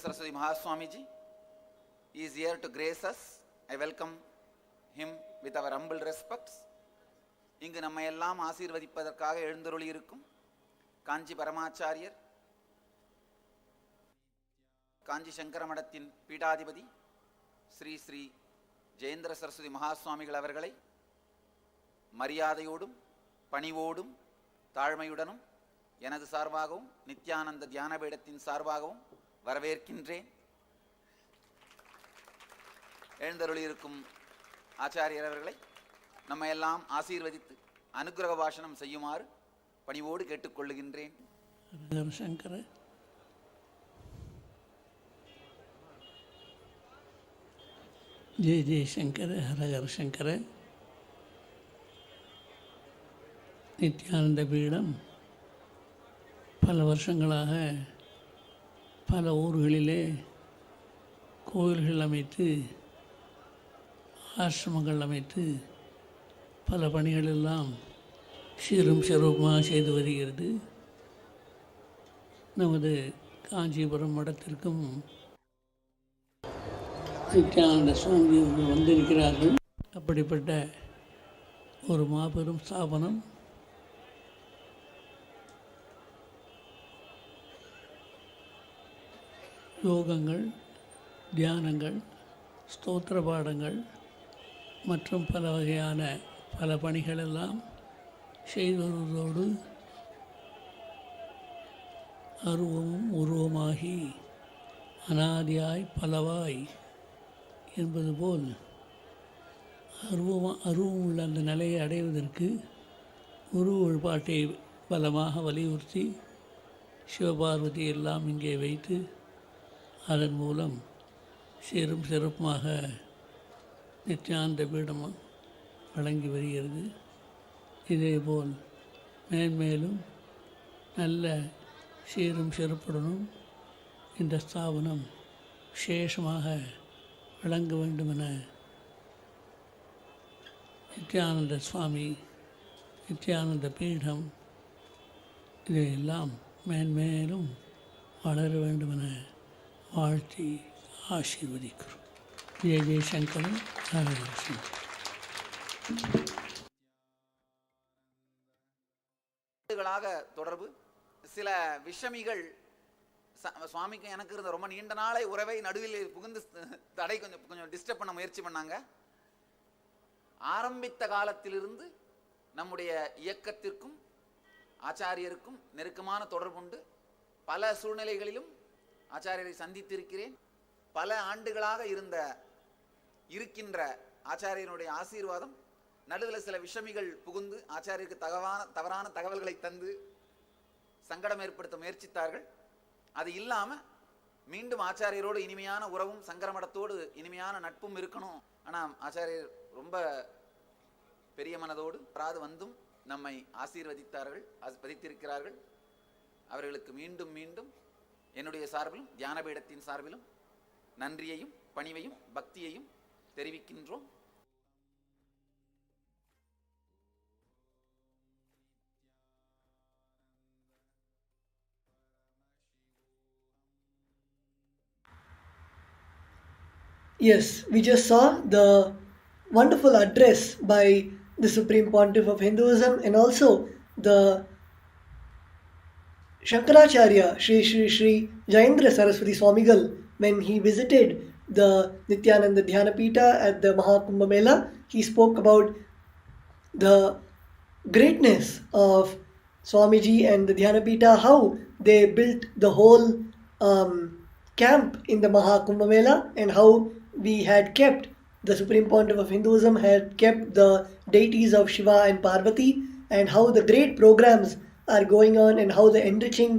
Saraswati Mahaswamiji is here to grace us. I welcome him with our humble respects. இங்கு நம்மை எல்லாம் ஆசீர்வதிப்பதற்காக எழுந்தருளி இருக்கும் காஞ்சி பரமாச்சாரியர், காஞ்சி சங்கர மடத்தின் பீடாதிபதி ஸ்ரீ ஜெயேந்திர சரஸ்வதி மகாசுவாமிகள் அவர்களை மரியாதையோடும் பணிவோடும் தாழ்மையுடனும் எனது சார்பாகவும் நித்யானந்த தியான பீடத்தின் சார்பாகவும் வரவேற்கின்றேன். எழுந்தருளி இருக்கும் ஆச்சாரியர் அவர்களை நம்ம எல்லாம் ஆசீர்வதித்து அனுக்கிரக பாஷணம் செய்யுமாறு பணிவோடு கேட்டுக்கொள்ளுகின்றேன். சங்கர ஜெய ஜெயசங்கர ஹரஹர சங்கர. நித்யானந்த பீடம் பல வருஷங்களாக பல ஊர்களிலே கோயில்கள் அமைத்து ஆசிரமங்கள் அமைத்து பல பணிகளெல்லாம் சீரும் சிறப்புமாக செய்து வருகிறது. நமது காஞ்சிபுரம் மடத்திற்கும் நித்யானந்த சுவாமி வந்திருக்கிறார்கள். அப்போ அப்படிப்பட்ட ஒரு மாபெரும் ஸ்தாபனம் யோகங்கள், தியானங்கள், ஸ்தோத்திர பாடங்கள் மற்றும் பல வகையான பல பணிகளெல்லாம் செய்து வருவதோடு அருவமும் உருவமாகி அனாதியாய் பலவாய் என்பது போல் அருவம் உள்ள அந்த நிலையை அடைவதற்கு உருவ வழிபாட்டை பலமாக வலியுறுத்தி சிவபார்வதி எல்லாம் இங்கே வைத்து அதன் மூலம் சீரும் சிறப்புமாக நித்யானந்த பீடம் வழங்கி வருகிறது. இதேபோல் மேன்மேலும் நல்ல சீரும் சிறப்புடனும் இந்த ஸ்தாபனம் விசேஷமாக வழங்க வேண்டும் என நித்யானந்த சுவாமி, நித்யானந்த பீடம் இதையெல்லாம் மேன்மேலும் வளர வேண்டும் என வாழ்த்தி ஆசீர்வதிக்கிறோம். ஜெய ஜெயசங்கரன் ராமகிருஷ்ணன். தொடர்பு சில விஷமிகள் சுவாமிக்கு எனக்கு இருந்த ரொம்ப நீண்ட நாளை உறவை நடுவில் புகுந்து தடை கொஞ்சம் டிஸ்டர்ப் பண்ண முயற்சி பண்ணாங்க. ஆரம்பித்த காலத்திலிருந்து நம்முடைய இயக்கத்திற்கும் ஆச்சாரியருக்கும் நெருக்கமான தொடர்புண்டு. பல சூழ்நிலைகளிலும் ஆச்சாரியரை சந்தித்திருக்கிறேன். பல ஆண்டுகளாக இருக்கின்ற ஆச்சாரியனுடைய ஆசீர்வாதம் நடுவில் சில விஷமிகள் புகுந்து ஆச்சாரியருக்கு தவறான தகவல்களை தந்து சங்கடம் ஏற்படுத்த முயற்சித்தார்கள். அது இல்லாமல் மீண்டும் ஆச்சாரியரோடு இனிமையான உறவும் சங்கரமடத்தோடு இனிமையான நட்பும் இருக்கணும். ஆனால் ஆச்சாரியர் ரொம்ப பெரிய மனதோடு வந்தும் நம்மை ஆசீர்வதித்திருக்கிறார்கள். அவர்களுக்கு மீண்டும் மீண்டும் என்னுடைய சார்பிலும் தியானபீடத்தின் சார்பிலும் நன்றியையும் பணிவையும் பக்தியையும் தெரிவிக்கின்றோம். Yes, we just saw the wonderful address by the Supreme Pontiff of Hinduism and also the Shankaracharya Sri Jayendra Saraswati Swamigal when he visited the Nithyananda Dhyana at the Mahakumbha Mela. He spoke about the greatness of Swamiji and the Dhyana how they built the whole camp in the Mahakumbha Mela and how we had kept, the Supreme Pontiff of Hinduism had kept the deities of Shiva and Parvati, and how the great programs are going on and how the enriching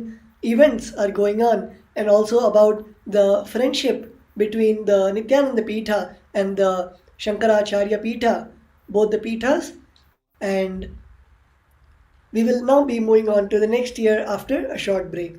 events are going on, and also about the friendship between the Nithyananda Pitha and the Shankaracharya Pitha, both the Pithas. And we will now be moving on to the next year after a short break.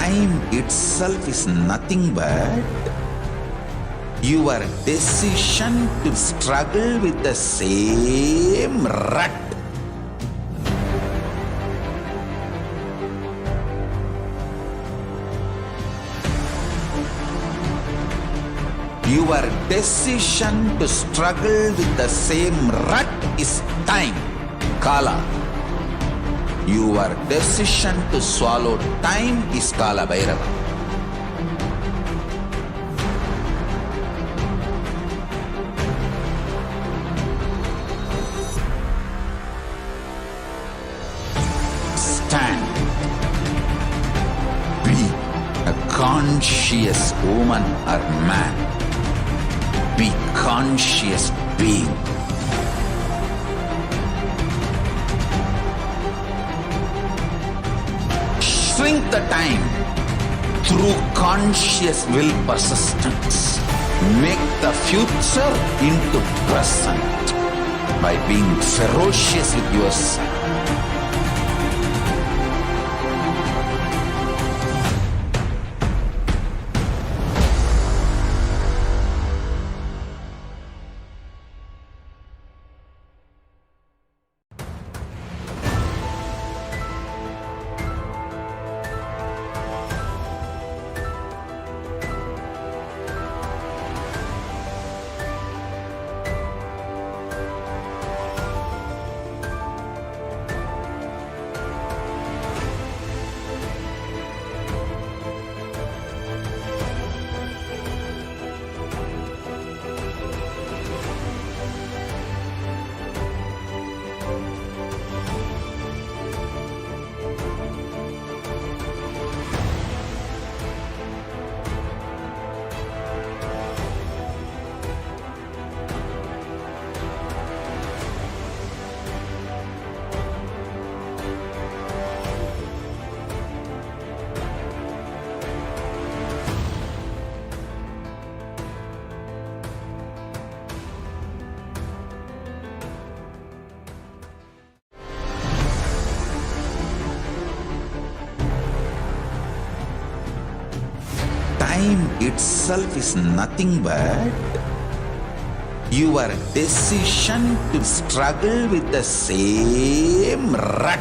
time itself is nothing but your decision to struggle with the same rut. Your decision to struggle with the same rut is time, Kala. Your decision to swallow time is Kala Bhairava. Stand. Be a conscious woman or man. Be conscious being. Shrink the time through conscious will persistence. Make the future into present by being ferocious with yourself. Time itself is nothing but your decision to struggle with the same rut.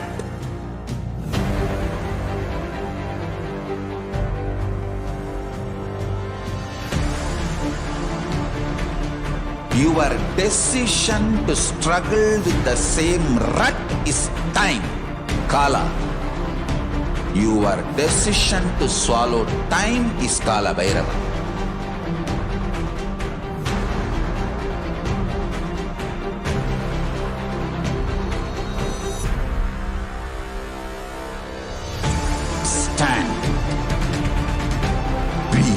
Your decision to struggle with the same rut is time, Kala. Your decision to swallow time is Kala Bhairava. Stand. Be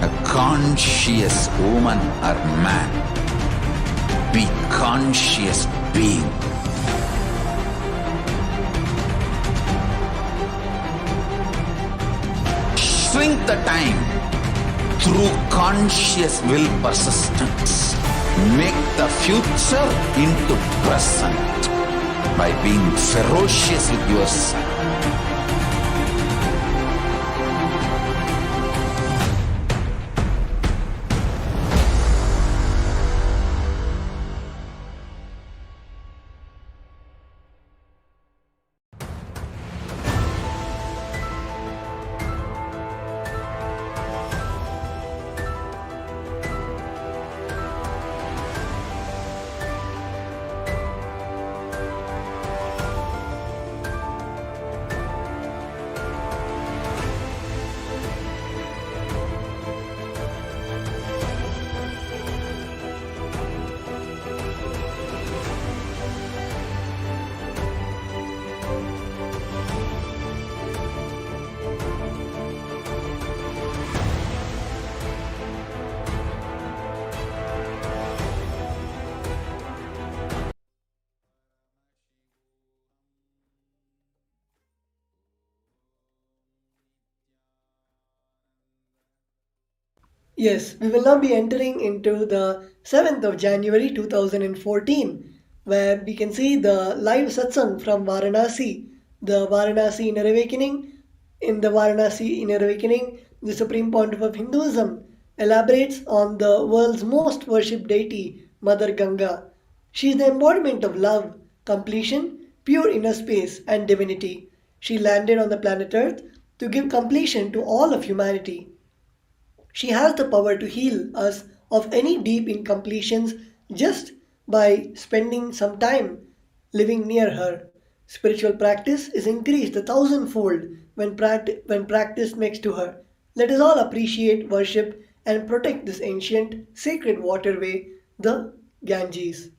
a conscious woman or man. Be conscious being. Shrink the time through conscious will persistence. Make the future into present by being ferocious with yourself. Yes, we will now be entering into the 7th of January 2014, where we can see the live satsang from Varanasi, the Varanasi Inner Awakening In the Varanasi Inner Awakening, the Supreme Pontiff of Hinduism elaborates on the world's most worshipped deity, Mother Ganga. She is the embodiment of love, completion, pure inner space, and divinity. She landed on the planet Earth to give completion to all of humanity. She has the power to heal us of any deep incompletions just by spending some time living near her. Spiritual practice is increased a thousandfold when practiced next to her. Let us all appreciate, worship, and protect this ancient sacred waterway, the Ganges.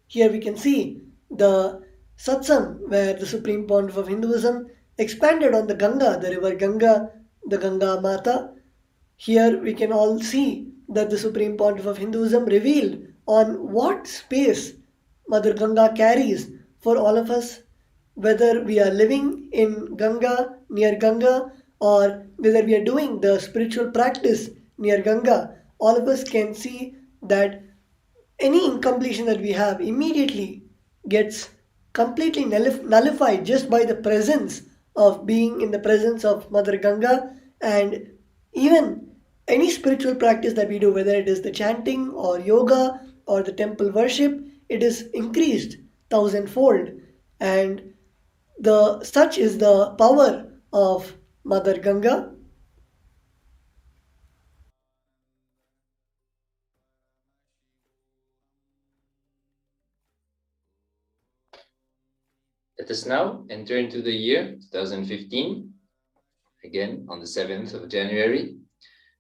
Here we can see the satsang where the Supreme Pontiff of Hinduism expanded on the Ganga, the river Ganga, the Ganga Mata. Here we can all see that the Supreme Pontiff of Hinduism revealed on what space Mother Ganga carries for all of us, whether we are living in Ganga, near Ganga, or whether we are doing the spiritual practice near Ganga. All of us can see that any incompletion that we have immediately gets completely nullified just by the presence of being in the presence of Mother Ganga. And even any spiritual practice that we do, whether it is the chanting or yoga or the temple worship, it is increased thousandfold. And such is the power of Mother Ganga. Let us now enter into the year 2015, again on the 7th of January.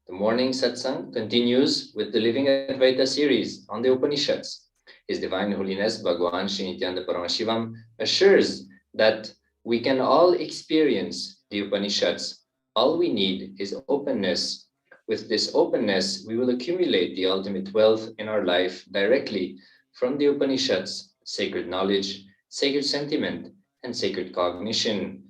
The morning satsang continues with the Living Advaita series on the Upanishads. His Divine Holiness Bhagwan Sri Nithyananda Paramashivam assures that we can all experience the Upanishads. All we need is openness. With this openness, we will accumulate the ultimate wealth in our life directly from the Upanishads, sacred knowledge, sacred sentiment, and sacred cognition.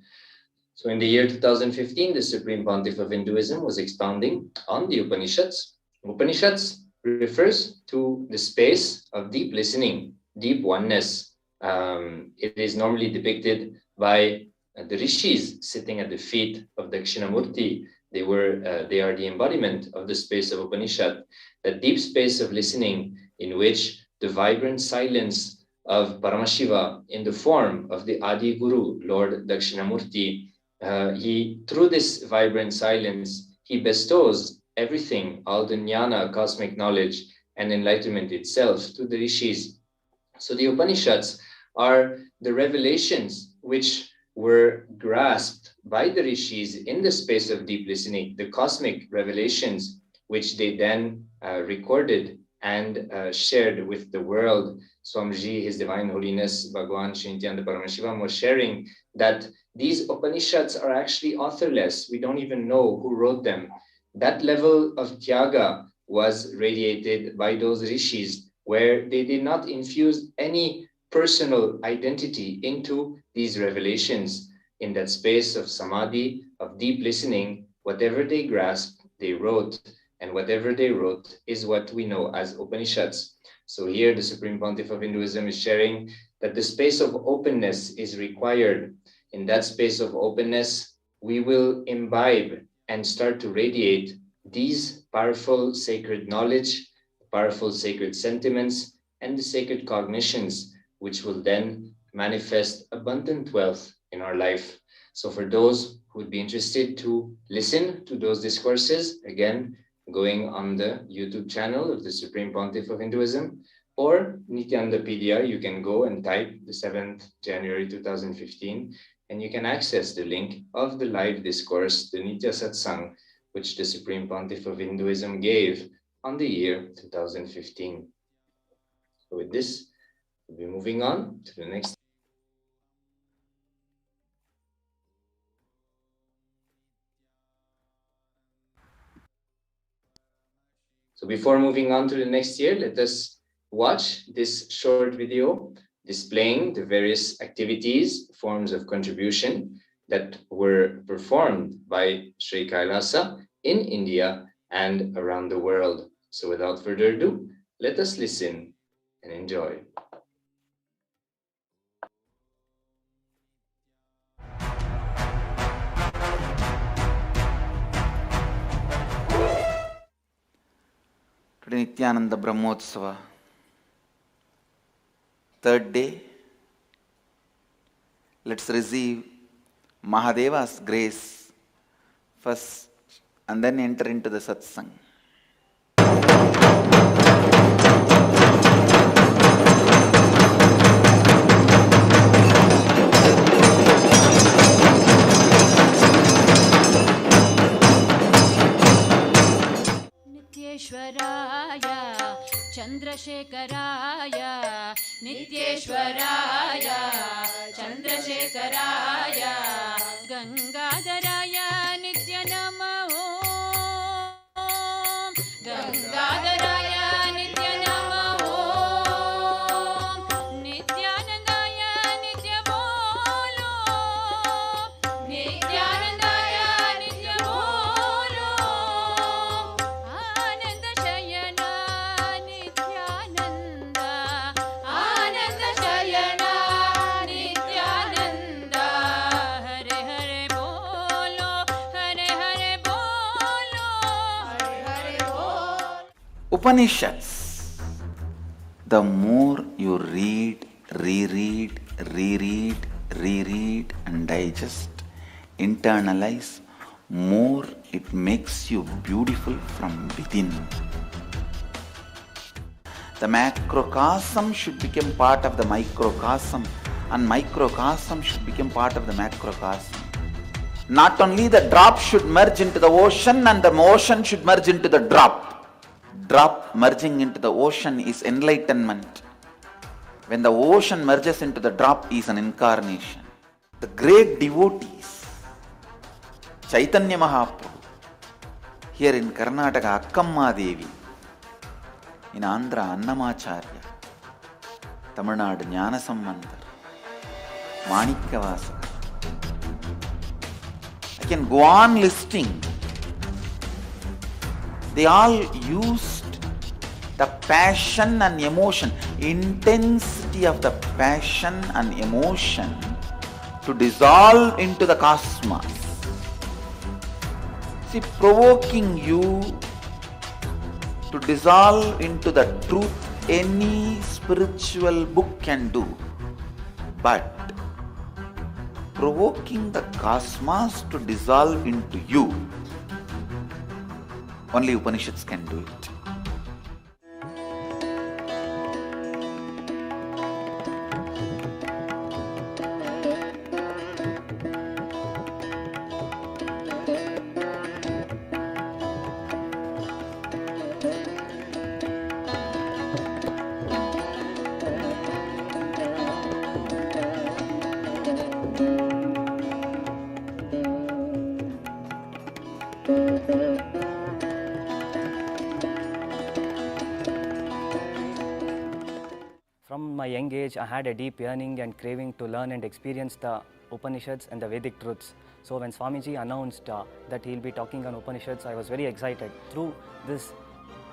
So in the year 2015, the Supreme Pontiff of Hinduism was expounding on the Upanishads. Upanishads refers to the space of deep listening, deep oneness. It is normally depicted by the rishis sitting at the feet of Dakshinamurti. They are the embodiment of the space of Upanishad, that deep space of listening in which the vibrant silence of Paramashiva in the form of the Adi Guru, Lord Dakshinamurti, through this vibrant silence, he bestows everything, all the jnana, cosmic knowledge, and enlightenment itself to the rishis. So the Upanishads are the revelations which were grasped by the rishis in the space of deep listening, the cosmic revelations which they then recorded and shared with the world. Swamiji, His Divine Holiness Bhagwan Sri Nithyananda Paramashivam, was sharing that these Upanishads are actually authorless. We don't even know who wrote them. That level of tyaga was radiated by those rishis, where they did not infuse any personal identity into these revelations. In that space of samadhi, of deep listening, whatever they grasped, they wrote, and whatever they wrote is what we know as Upanishads. So here the Supreme Pontiff of Hinduism is sharing that the space of openness is required. In that space of openness, we will imbibe and start to radiate these powerful sacred knowledge, powerful sacred sentiments, and the sacred cognitions, which will then manifest abundant wealth in our life. So for those who would be interested to listen to those discourses, again, going on the YouTube channel of the Supreme Pontiff of Hinduism, or Nithyanandapedia, you can go and type the 7th January 2015, and you can access the link of the live discourse, the Nitya Satsang, which the Supreme Pontiff of Hinduism gave on the year 2015. So with this, we'll be moving on to the next. So before moving on to the next year, let us watch this short video displaying the various activities, forms of contribution that were performed by Sri KAILASA in India and around the world. So without further ado, let us listen and enjoy. Today Nithyananda Brahmotsava, third day. Let's receive Mahadeva's grace first and then enter into the satsang. नित्येश्वराय चन्द्रशेखराय नित्येश्वराय चन्द्रशेखराय गंगाधराय नित्य नमः गंगाधराय नित्य नमः नित्यानंदाय नित्य बोलो नित्यानंदाय नित्य बोलो आनंद शयन नित्यानंद आनंद शयन नित्यानंद हरे हरे बोलो हरे हरे बोलो हरे हरे बोलो Upanishads. The more you read, reread, and digest, internalize, more it makes you beautiful from within. The macrocosm should become part of the microcosm, and microcosm should become part of the macrocosm. Not only the drop should merge into the ocean, and the ocean should merge into the drop. Drop merging into the ocean is enlightenment. When the ocean merges into the drop is an incarnation. The great devotees, Chaitanya Mahaprabhu, here in Karnataka, Akkamma Devi, in Andhra, Annamacharya, Tamil Nadu, Jnana Sambandar, Manikkavasaka. I can go on listing. They all used the passion and emotion, intensity of the passion and emotion to dissolve into the cosmos. See, provoking you to dissolve into the truth, any spiritual book can do. But provoking the cosmos to dissolve into you, only Upanishads can do it. From my young age, I had a deep yearning and craving to learn and experience the Upanishads and the Vedic truths. So when Swamiji announced that he'll be talking on Upanishads, I was very excited. Through this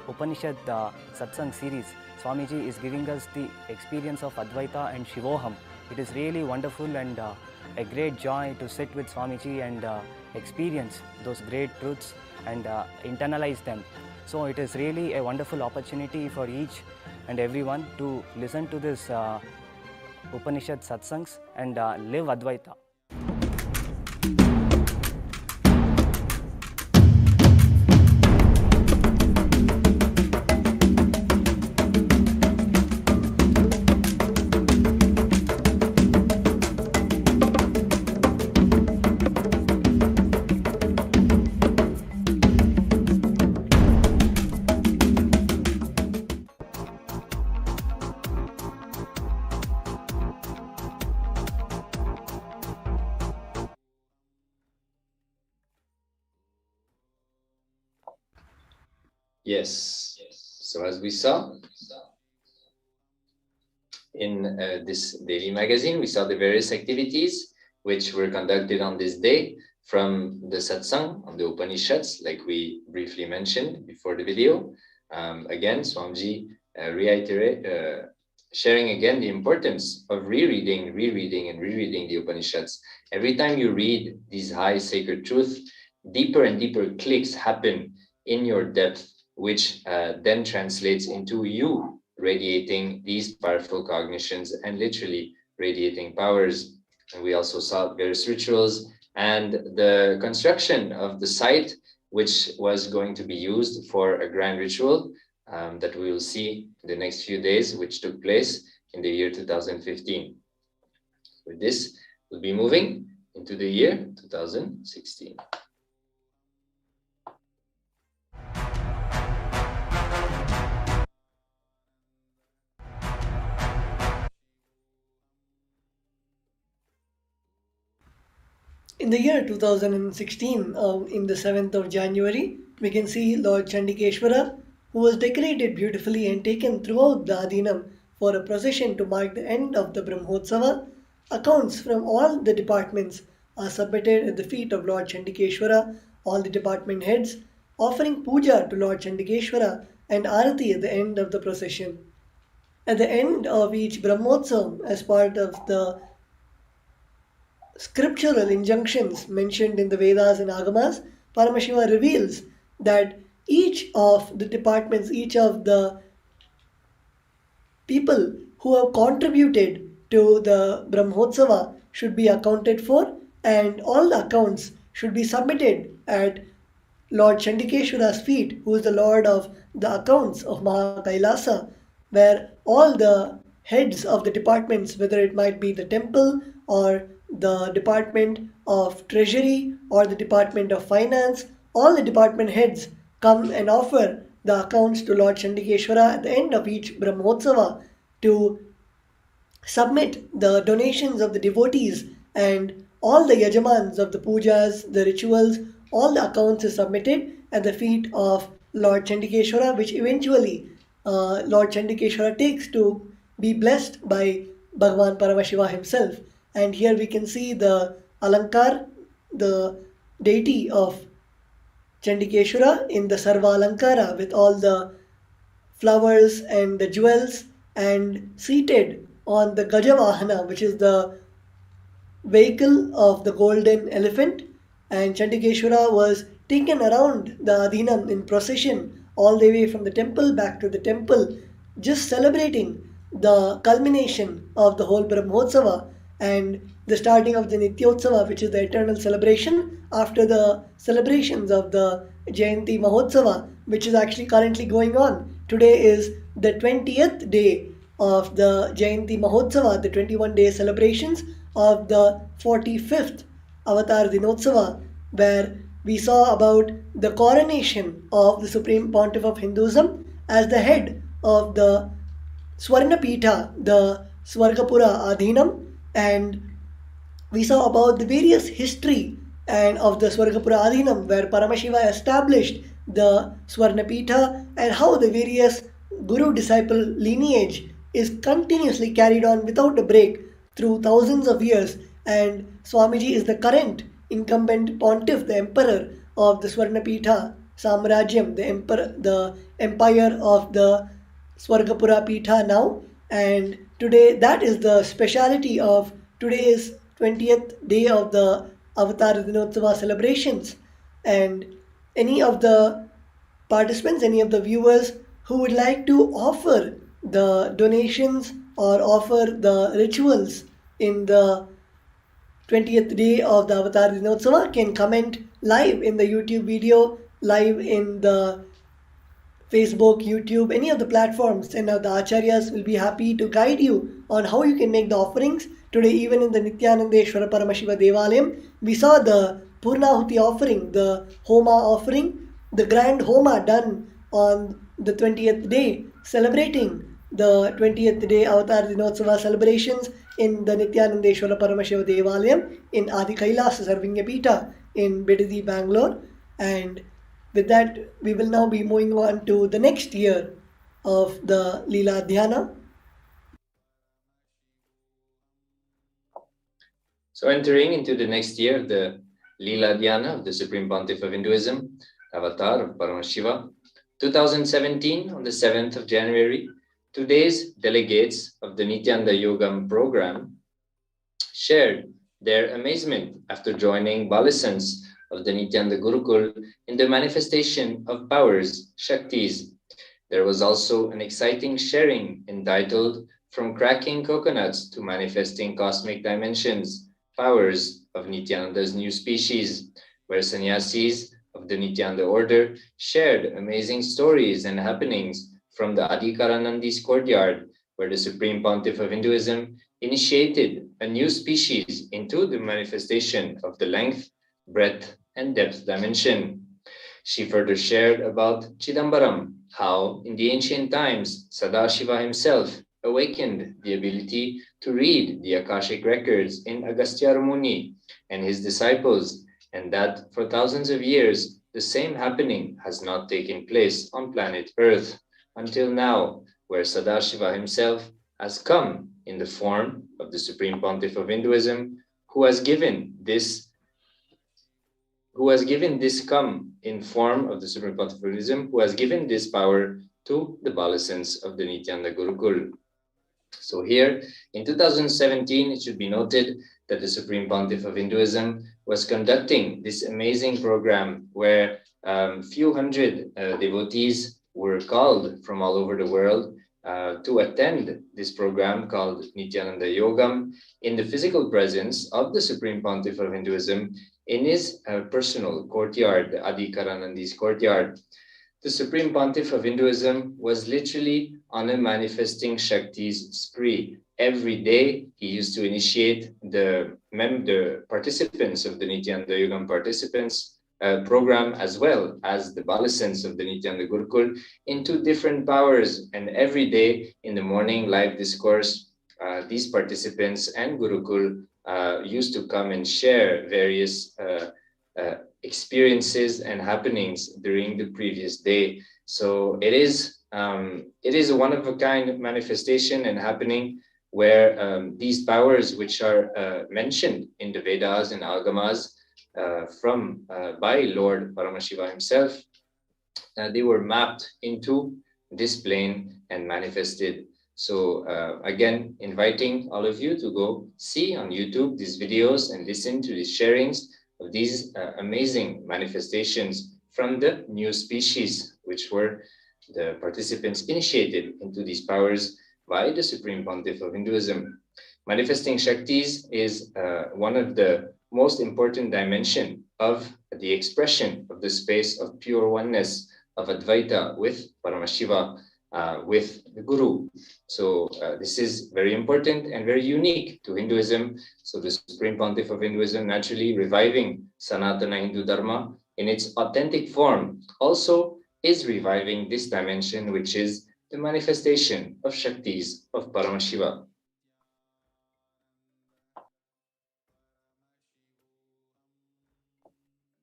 Upanishad Satsang series, Swamiji is giving us the experience of Advaita and Shivoham. It is really wonderful and a great joy to sit with Swamiji and experience those great truths and internalize them. So it is really a wonderful opportunity for each and everyone to listen to this Upanishad Satsangs and live Advaita. Yes. So as we saw in this daily magazine, we saw the various activities which were conducted on this day from the satsang on the Upanishads, like we briefly mentioned before the video. Again, Swamiji sharing again the importance of rereading the Upanishads. Every time you read these high sacred truths, deeper and deeper clicks happen in your depth which then translates into you radiating these powerful cognitions and literally radiating powers. And we also saw various rituals and the construction of the site, which was going to be used for a grand ritual that we will see in the next few days, which took place in the year 2015. With this, we'll be moving into the year 2016. In the year 2016, in the 7th of January, we can see Lord Chandikeshwara, who was decorated beautifully and taken throughout the Adhinam for a procession to mark the end of the Brahmotsava. Accounts from all the departments are submitted at the feet of Lord Chandikeshwara, all the department heads, offering puja to Lord Chandikeshwara and arati at the end of the procession. At the end of each Brahmotsav, as part of the scriptural injunctions mentioned in the Vedas and Agamas, Paramashiva reveals that each of the departments, each of the people who have contributed to the Brahmotsava should be accounted for, and all the accounts should be submitted at Lord Chandikeshwara's feet, who is the Lord of the accounts of KAILASA, where all the heads of the departments, whether it might be the temple or the Department of Treasury or the Department of Finance, all the department heads come and offer the accounts to Lord Chandikeshwara at the end of each Brahmotsava to submit the donations of the devotees, and all the yajamans of the pujas, the rituals, all the accounts is submitted at the feet of Lord Chandikeshwara, which eventually Lord Chandikeshwara takes to be blessed by Bhagavan Paramashiva himself. And here we can see the Alankar, the deity of Chandikeshwara in the Sarva Alankara with all the flowers and the jewels, and seated on the Gajavahana, which is the vehicle of the golden elephant. And Chandikeshwara was taken around the Adhinam in procession all the way from the temple back to the temple, just celebrating the culmination of the whole Brahmotsava and the starting of the Nityotsava, which is the eternal celebration after the celebrations of the Jayanti Mahotsava, which is actually currently going on. Today is the 20th day of the Jayanti Mahotsava, the 21-day celebrations of the 45th Avatar Dinotsava, where we saw about the coronation of the Supreme Pontiff of Hinduism as the head of the Swarnapita, the Swargapura Adhinam, and we saw about the various history and of the Swargapura Adhinam, where Paramashiva established the Swarnapita, and how the various guru-disciple lineage is continuously carried on without a break through thousands of years, and Swamiji is the current incumbent pontiff, the emperor of the Swarnapita Samrajyam, the empire of the Swargapura Pitha now. And today, that is the speciality of today's 20th day of the Avatar Dinotsava celebrations. And any of the participants, any of the viewers who would like to offer the donations or offer the rituals in the 20th day of the Avatar Dinotsava can comment live in the YouTube video, live in the Facebook, YouTube, any of the platforms, and the Acharyas will be happy to guide you on how you can make the offerings. Today, even in the Nithyananda Paramashiva Devalayam, we saw the Purnahuti offering, the Homa offering, the grand Homa done on the 20th day, celebrating the 20th day Avatar Dinotsava celebrations in the Nithyananda Paramashiva Devalayam in Adi KAILASA Sarvingapita in Bidadi, Bangalore. And with that, we will now be moving on to the next year of the Leela Dhyana. So entering into the next year, the Leela Dhyana of the Supreme Pontiff of Hinduism, Avatar of Paramashiva, 2017 on the 7th of January, today's delegates of the Nityananda Yogam program shared their amazement after joining Balisans of the Nithyananda Gurukul in the manifestation of powers, Shaktis. There was also an exciting sharing entitled From Cracking Coconuts to Manifesting Cosmic Dimensions, Powers of Nithyananda's New Species, where sannyasis of the Nithyananda order shared amazing stories and happenings from the Adhikaranandi's courtyard, where the Supreme Pontiff of Hinduism initiated a new species into the manifestation of the length, breadth, and depth dimension. She further shared about Chidambaram, how in the ancient times Sadashiva himself awakened the ability to read the Akashic records in Agastya Muni and his disciples, and that for thousands of years the same happening has not taken place on planet Earth until now, where Sadashiva himself has come in the form of the Supreme Pontiff of Hinduism, who has given this come in form of the Supreme Pontiff of Hinduism, who has given this power to the Balasans of the Nithyananda Gurukul. So here in 2017, it should be noted that the Supreme Pontiff of Hinduism was conducting this amazing program where few hundred devotees were called from all over the world to attend this program called Nithyananda Yogam in the physical presence of the Supreme Pontiff of Hinduism in his personal courtyard, the Adhikaranandi's courtyard. The Supreme Pontiff of Hinduism was literally on a manifesting Shakti's spree. Every day he used to initiate the participants of the Nithyananda Yogam participants program, as well as the Balasans of the Nithyananda Gurukul, into different powers. And every day in the morning live discourse, these participants and Gurukul used to come and share various experiences and happenings during the previous day. So it is a one-of-a-kind manifestation and happening where these powers, which are mentioned in the Vedas and Agamas by Lord Paramashiva himself, they were mapped into this plane and manifested. So again, inviting all of you to go see on YouTube these videos and listen to these sharings of these amazing manifestations from the new species, which were the participants initiated into these powers by the Supreme Pontiff of Hinduism. Manifesting Shaktis is one of the most important dimension of the expression of the space of pure oneness of Advaita with Paramashiva, with the Guru. So this is very important and very unique to Hinduism. So the Supreme Pontiff of Hinduism, naturally reviving Sanatana Hindu Dharma in its authentic form, also is reviving this dimension, which is the manifestation of Shaktis of Paramashiva.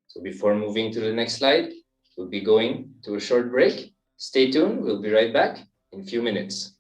So before moving to the next slide, we'll be going to a short break. Stay tuned, we'll be right back in a few minutes.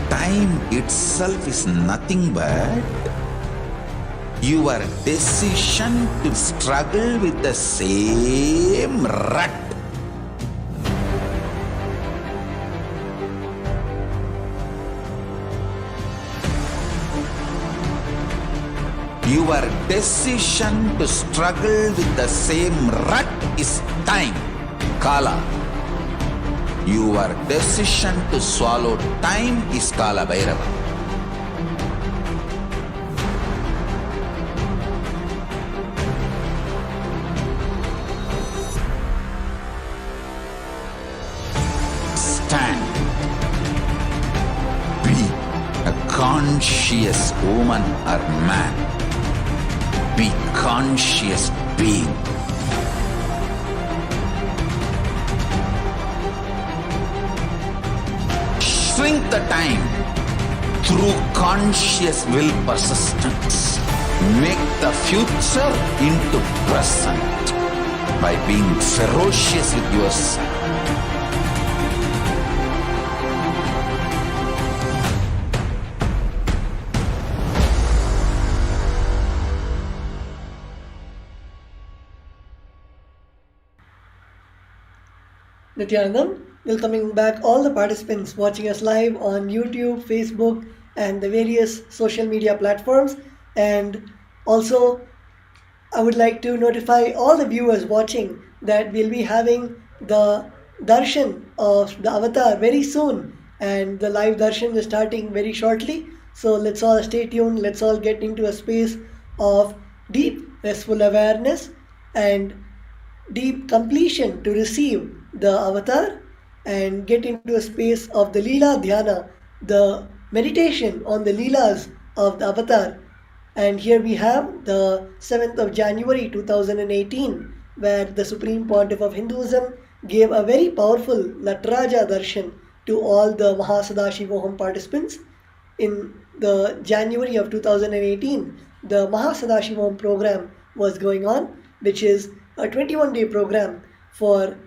Time itself is nothing but your decision to struggle with the same rut. Your Your decision to struggle with the same rut is time, Kala. Your decision to swallow time is Kala Bhairava. Stand. Be a conscious woman or man. Be conscious being. Shrink the time through conscious will persistence. Make the future into present by being ferocious with yourself. Nithyanandam, welcoming back all the participants watching us live on YouTube, Facebook, and the various social media platforms. And also, I would like to notify all the viewers watching that we'll be having the darshan of the avatar very soon, and the live darshan is starting very shortly. So let's all stay tuned. Let's all get into a space of deep restful awareness and deep completion to receive the avatar, and get into a space of the Leela Dhyana, the meditation on the Leelas of the avatar. And here we have the 7th of January 2018, where the Supreme Pontiff of Hinduism gave a very powerful Nataraja darshan to all the Mahasadashivoham participants. In the January of 2018, the Mahasadashivoham program was going on, which is a 21-day program for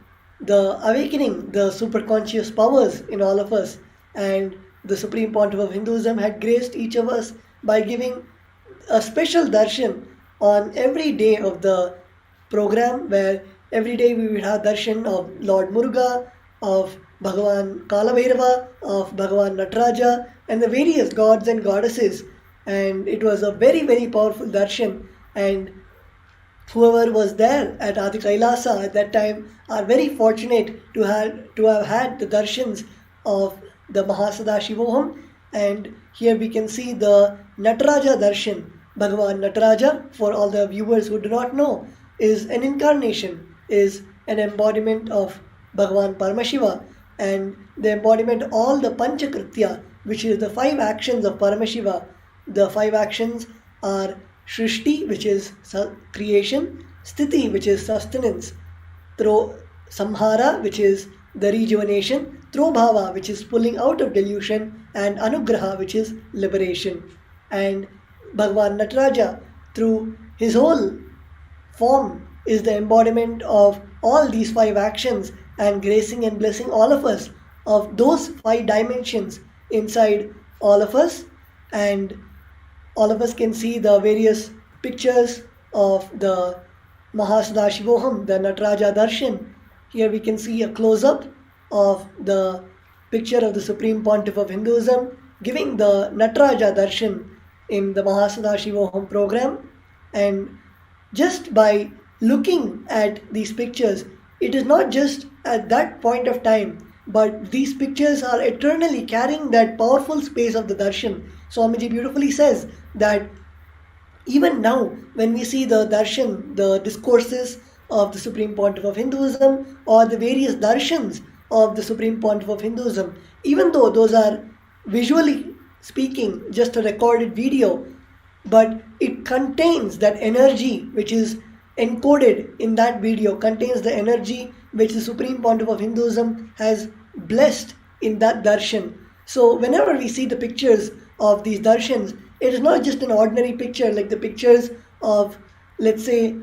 the awakening the superconscious powers in all of us. And the Supreme Pontiff of Hinduism had graced each of us by giving a special darshan on every day of the program, where every day we would have darshan of Lord Muruga, of Bhagavan Kala Bhairava, of Bhagavan Nataraja, and the various gods and goddesses. And it was a very, very powerful darshan. And whoever was there at Adi KAILASA at that time are very fortunate to have had the darshans of the Mahasadashivoham. And here we can see the Nataraja darshan. Bhagavan Nataraja, for all the viewers who do not know, is an incarnation, is an embodiment of Bhagavan Paramashiva, and the embodiment of all the Panchakritya, which is the 5 actions of Paramashiva. The 5 actions are Shrishti, which is creation, Sthiti, which is sustenance, Samhara, which is the rejuvenation, Trobhava, which is pulling out of delusion, and Anugraha, which is liberation. And Bhagavan Nataraja, through his whole form, is the embodiment of all these 5 actions, and gracing and blessing all of us of those 5 dimensions inside all of us. And all of us can see the various pictures of the Mahasadashivoham, the Nataraja darshan. Here we can see a close-up of the picture of the Supreme Pontiff of Hinduism giving the Nataraja darshan in the Mahasadashivoham program. And just by looking at these pictures, it is not just at that point of time, but these pictures are eternally carrying that powerful space of the darshan. Swamiji beautifully says that even now, when we see the darshan, the discourses of the Supreme Pontiff of Hinduism, or the various darshans of the Supreme Pontiff of Hinduism, even though those are visually speaking just a recorded video, but it contains that energy which is encoded in that video, contains the energy which the Supreme Pontiff of Hinduism has blessed in that darshan. So whenever we see the pictures of these darshans, it is not just an ordinary picture like the pictures of, let's say,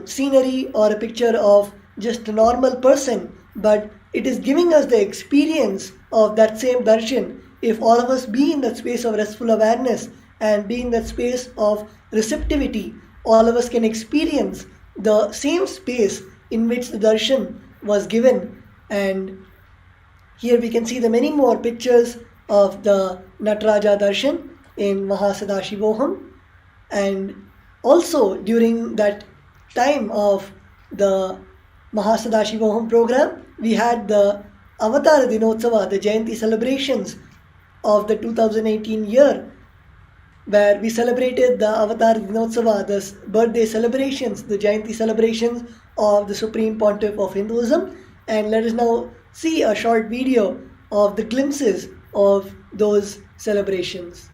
scenery, or a picture of just a normal person, but it is giving us the experience of that same darshan. If all of us be in that space of restful awareness and be in that space of receptivity, all of us can experience the same space in which the darshan was given. And here we can see the many more pictures of the Nataraja darshan in Mahasadashivoham. And Also, during that time of the Mahasadashivoham program, we had the Avatar Dinotsava, the Jayanti celebrations of the 2018 year, where we celebrated the Avatar Dinotsava, the birthday celebrations, the Jayanti celebrations of the Supreme Pontiff of Hinduism. And let us now see a short video of the glimpses of those celebrations.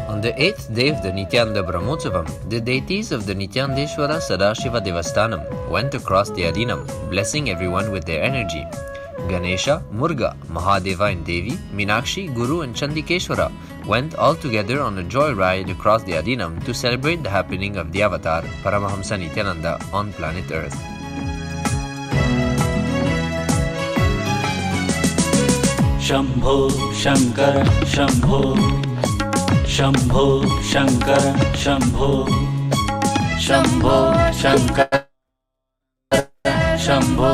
On the 8th day of the Nithyananda Brahmotsavam, the deities of the Nithyandeshwara Sadashiva Devasthanam went across the Adinam, blessing everyone with their energy. Ganesha, Murga, Mahadeva and Devi, Minakshi, Guru and Chandikeshwara went all together on a joy ride across the Adinam to celebrate the happening of the avatar, Paramahamsa Nithyananda, on planet Earth. Shambho Shankara Shambho Shambho Shankara Shambho Shambho Shankara Shambho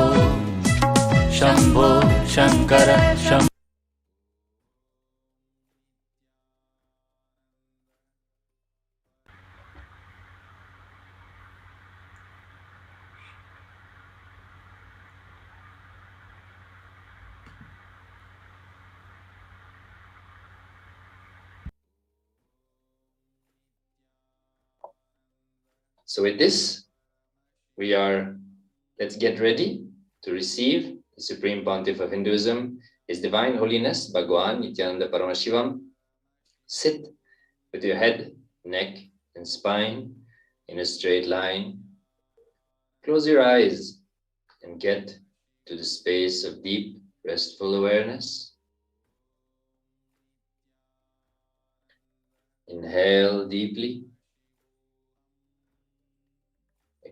Shambho Shankara Shambho. So with this, let's get ready to receive the Supreme Pontiff of Hinduism, His Divine Holiness, Bhagwan Nithyananda Paramashivam. Sit with your head, neck, and spine in a straight line. Close your eyes and get to the space of deep, restful awareness. Inhale deeply.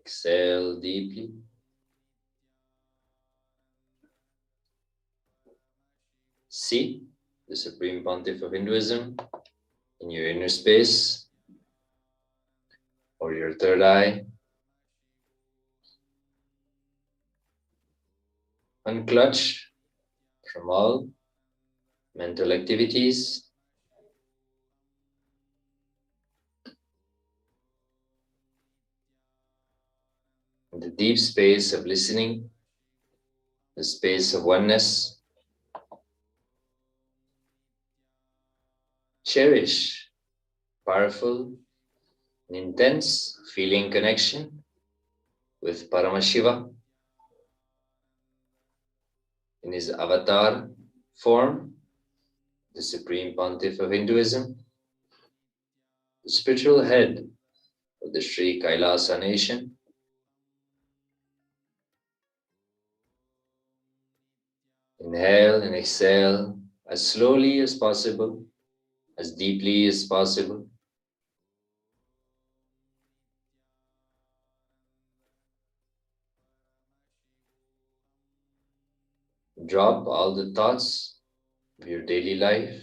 Exhale deeply. See the Supreme Pontiff of Hinduism in your inner space or your third eye. Unclutch from all mental activities. In the deep space of listening, the space of oneness, cherish powerful and intense feeling connection with Paramashiva in his avatar form, the Supreme Pontiff of Hinduism, the spiritual head of the Sri KAILASA nation. Inhale and exhale as slowly as possible, as deeply as possible. Drop all the thoughts of your daily life,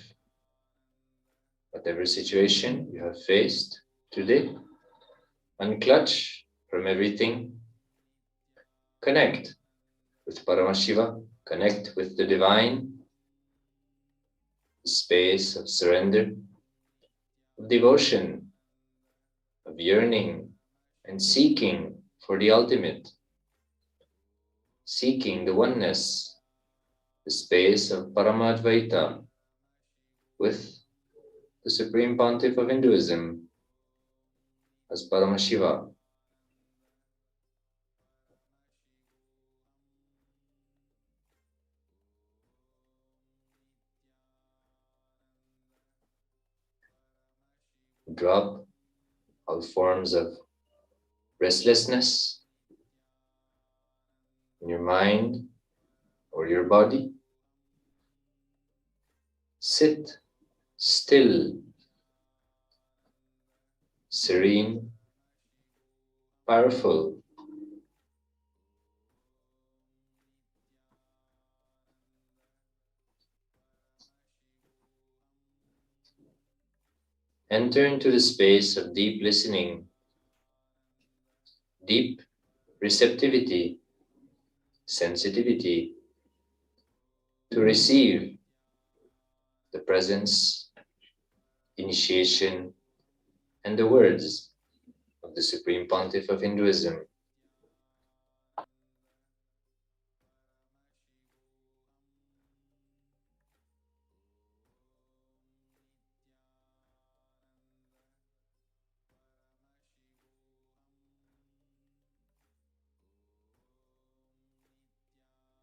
whatever situation you have faced today. Unclutch from everything. Connect with Paramashiva. Connect with the divine, the space of surrender, of devotion, of yearning and seeking for the ultimate, seeking the oneness, the space of Paramadvaita with the Supreme Pontiff of Hinduism as Paramashiva. Drop all forms of restlessness in your mind or your body. sit still, serene, powerful. Enter into the space of deep listening, deep receptivity, sensitivity to receive the presence, initiation, and the words of the Supreme Pontiff of Hinduism.